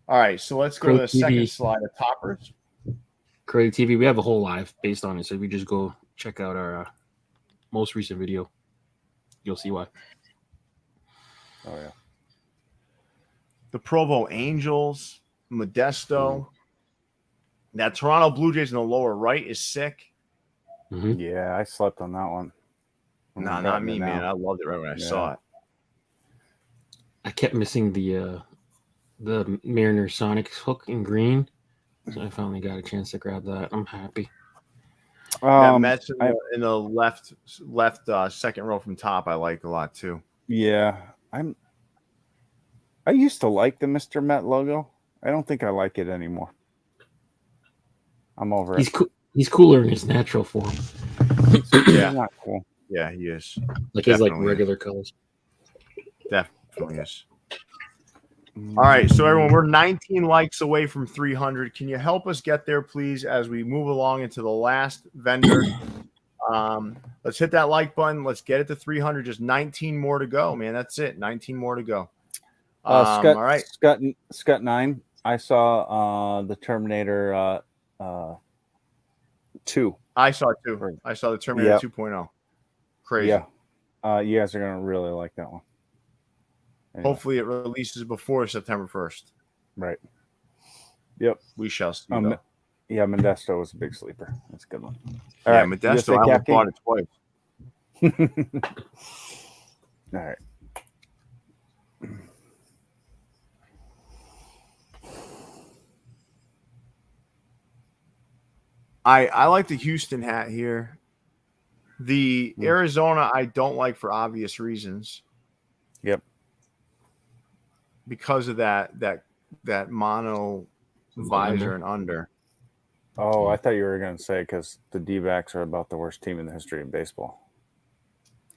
right, so let's go to the second slide of Topperz. Curly TV, we have a whole live based on it, so if you just go check out our most recent video, you'll see why. Oh yeah. The Provo Angels, Modesto. That Toronto Blue Jays in the lower right is sick. Yeah, I slept on that one. No, not me, man. I loved it right when I saw it. I kept missing the Mariner Sonics hook in green, so I finally got a chance to grab that. I'm happy. That Mets in the left second row from top, I like a lot too. Yeah, I used to like the Mr. Met logo. I don't think I like it anymore. I'm over it. He's cooler in his natural form. Yeah, not cool. Yeah, he is. Like his regular colors. Definitely is. All right, so everyone, we're 19 likes away from 300. Can you help us get there, please, as we move along into the last vendor? Let's hit that like button. Let's get it to 300. Just 19 more to go, man. That's it. 19 more to go. Scott, all right. Scott 9. I saw the Terminator 2. I saw it too. I saw the Terminator 2.0. Crazy. Yeah. You guys are going to really like that one. Anyway. Hopefully it releases before September 1st. Right. Yep. We shall see. Though. Yeah, Modesto was a big sleeper. That's a good one. All right, Modesto, I bought it twice. All right. I like the Houston hat here. The Arizona I don't like for obvious reasons. Yep. Because of that mono visor and under. Oh, I thought you were going to say because the D-backs are about the worst team in the history of baseball.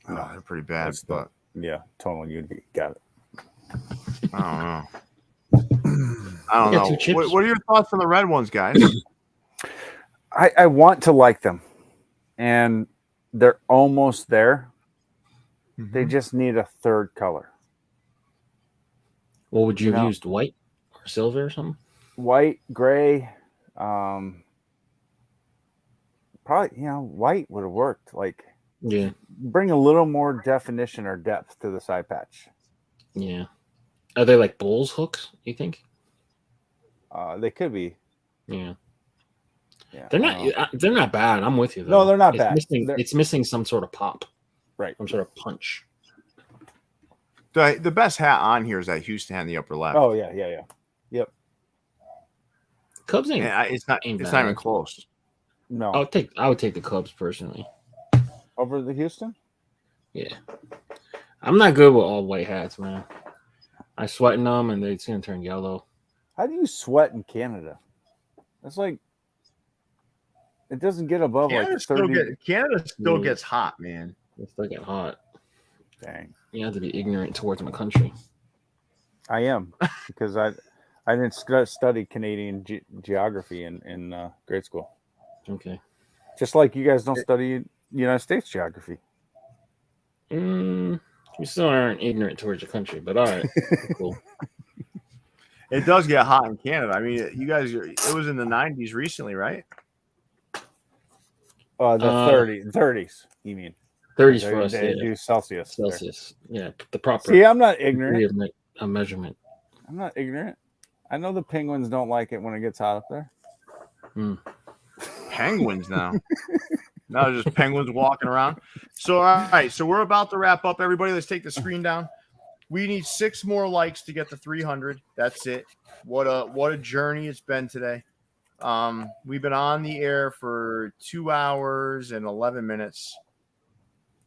Oh, they're pretty bad, but yeah, total you got it. I don't know. What are your thoughts on the red ones, guys? I want to like them, and they're almost there. They just need a third color. What would you have used? White or silver or something? White, gray. Probably, white would have worked. Like, bring a little more definition or depth to the side patch. Yeah. Are they like Bulls hooks, you think? They could be. Yeah. They're not bad. I'm with you, though. No, they're not bad. It's missing some sort of pop. Right. Some sort of punch. The best hat on here is that Houston hat in the upper left. Oh, yeah. Yep. Cubs ain't. It's not even close. No. I would take the Cubs personally. Over the Houston? Yeah. I'm not good with all white hats, man. I sweat in them and it's gonna turn yellow. How do you sweat in Canada? It's like it doesn't get above Canada 30. Canada still gets hot, man. It still get hot. Dang. You have to be ignorant towards my country. I am because I didn't study Canadian geography in grade school. Okay. Just like you guys don't study United States geography. You still aren't ignorant towards your country, but all right. Cool. It does get hot in Canada. I mean, you guys, it was in the 90s recently, right? The 30s, you mean? 30s for us. They do Celsius. Celsius. Yeah, the proper. See, I'm not ignorant. A measurement. I'm not ignorant. I know the Penguins don't like it when it gets hot up there. Penguins now. Now just Penguins walking around. So, all right. So we're about to wrap up, everybody. Let's take the screen down. We need 6 more likes to get to 300. That's it. What a journey it's been today. We've been on the air for 2 hours and 11 minutes.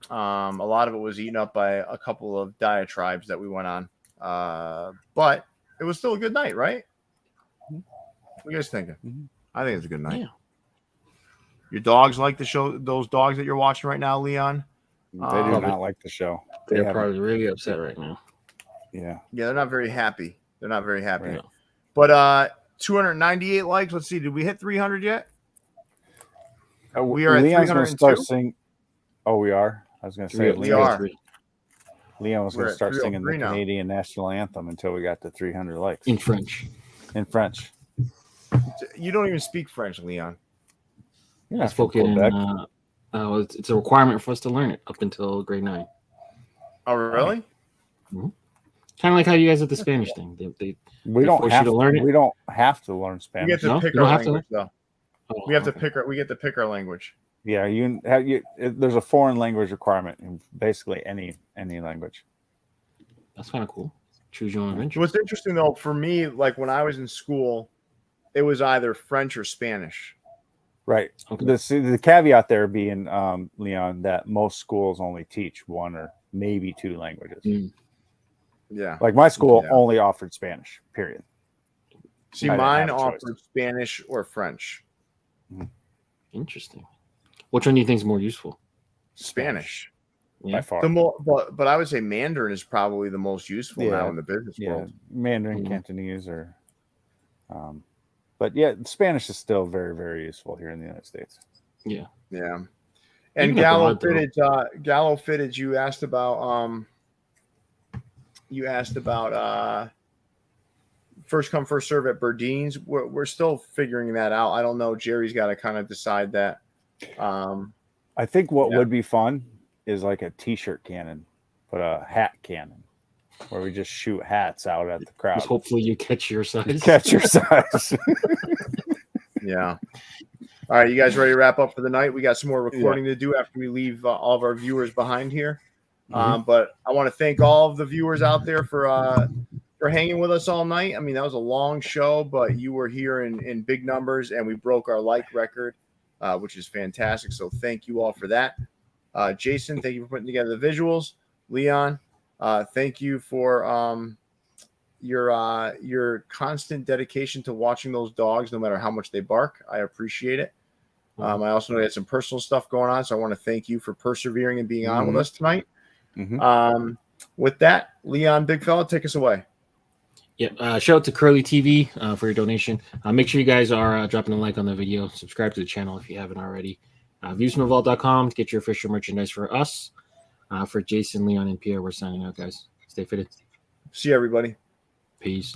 A lot of it was eaten up by a couple of diatribes that we went on. But it was still a good night, right? What are you guys thinking? I think it's a good night. Yeah. Your dogs like the show? Those dogs that you're watching right now, Leon? They do not like the show. They're probably really upset right now. Yeah. Yeah, they're not very happy. They're not very happy. Right. But 298 likes. Let's see. Did we hit 300 yet? We are Leon's at going to start 302. singing. Oh, we are? I was going to say We are. Leon was going to start singing the 303 now. Canadian national anthem until we got to 300 likes. In French. In French. You don't even speak French, Leon. Yeah, I spoke it in, it's a requirement for us to learn it up until grade 9. Oh, really? Mm-hmm. Kind of like how you guys did the Spanish thing. We don't have to learn it. We don't have to learn We Spanish. get to No? pick You our don't have to? language, though. Oh, We have to okay. pick our. We get to pick our language. Yeah, there's a foreign language requirement in basically any language. That's kind of cool. Choose your own adventure. What's interesting though, for me, like when I was in school, it was either French or Spanish. Right. Okay. The caveat there being, Leon, that most schools only teach 1 or maybe 2 languages. Mm. Yeah. Like my school Yeah. only offered Spanish, period. See, I didn't mine have a choice. offered Spanish or French. Interesting. Which one do you think is more useful? Spanish. Yeah. By far. The more, but I would say Mandarin is probably the most useful Yeah. now in the business Yeah, world. Mandarin, Mhm. Cantonese, or but yeah, Spanish is still very, very useful here in the United States. Yeah. Yeah. And Even Gallo abroad, though. Fitteds, you asked about first come first serve at Burdeen's. We're still figuring that out. I don't know. Jerry's got to kind of decide that. I think what would be fun is like a t-shirt cannon, but a hat cannon, where we just shoot hats out at the crowd. Just hopefully you catch your size. Catch your size. Yeah. All right, you guys ready to wrap up for the night? We got some more recording to do after we leave all of our viewers behind here. But I want to thank all of the viewers out there for hanging with us all night. I mean, that was a long show, but you were here in big numbers, and we broke our like record, which is fantastic. So thank you all for that. Jason, thank you for putting together the visuals. Leon, thank you for your constant dedication to watching those dogs, no matter how much they bark. I appreciate it. I also know you had some personal stuff going on, so I want to thank you for persevering and being on with us tonight. With that, Leon, big fella, take us away. Yeah, shout out to Curly TV for your donation. Make sure you guys are dropping a like on the video. Subscribe to the channel if you haven't already. Viewsfromthevault.com to get your official merchandise for us. For Jason, Leon, and Pierre, we're signing out, guys. Stay fitted. See you, everybody. Peace.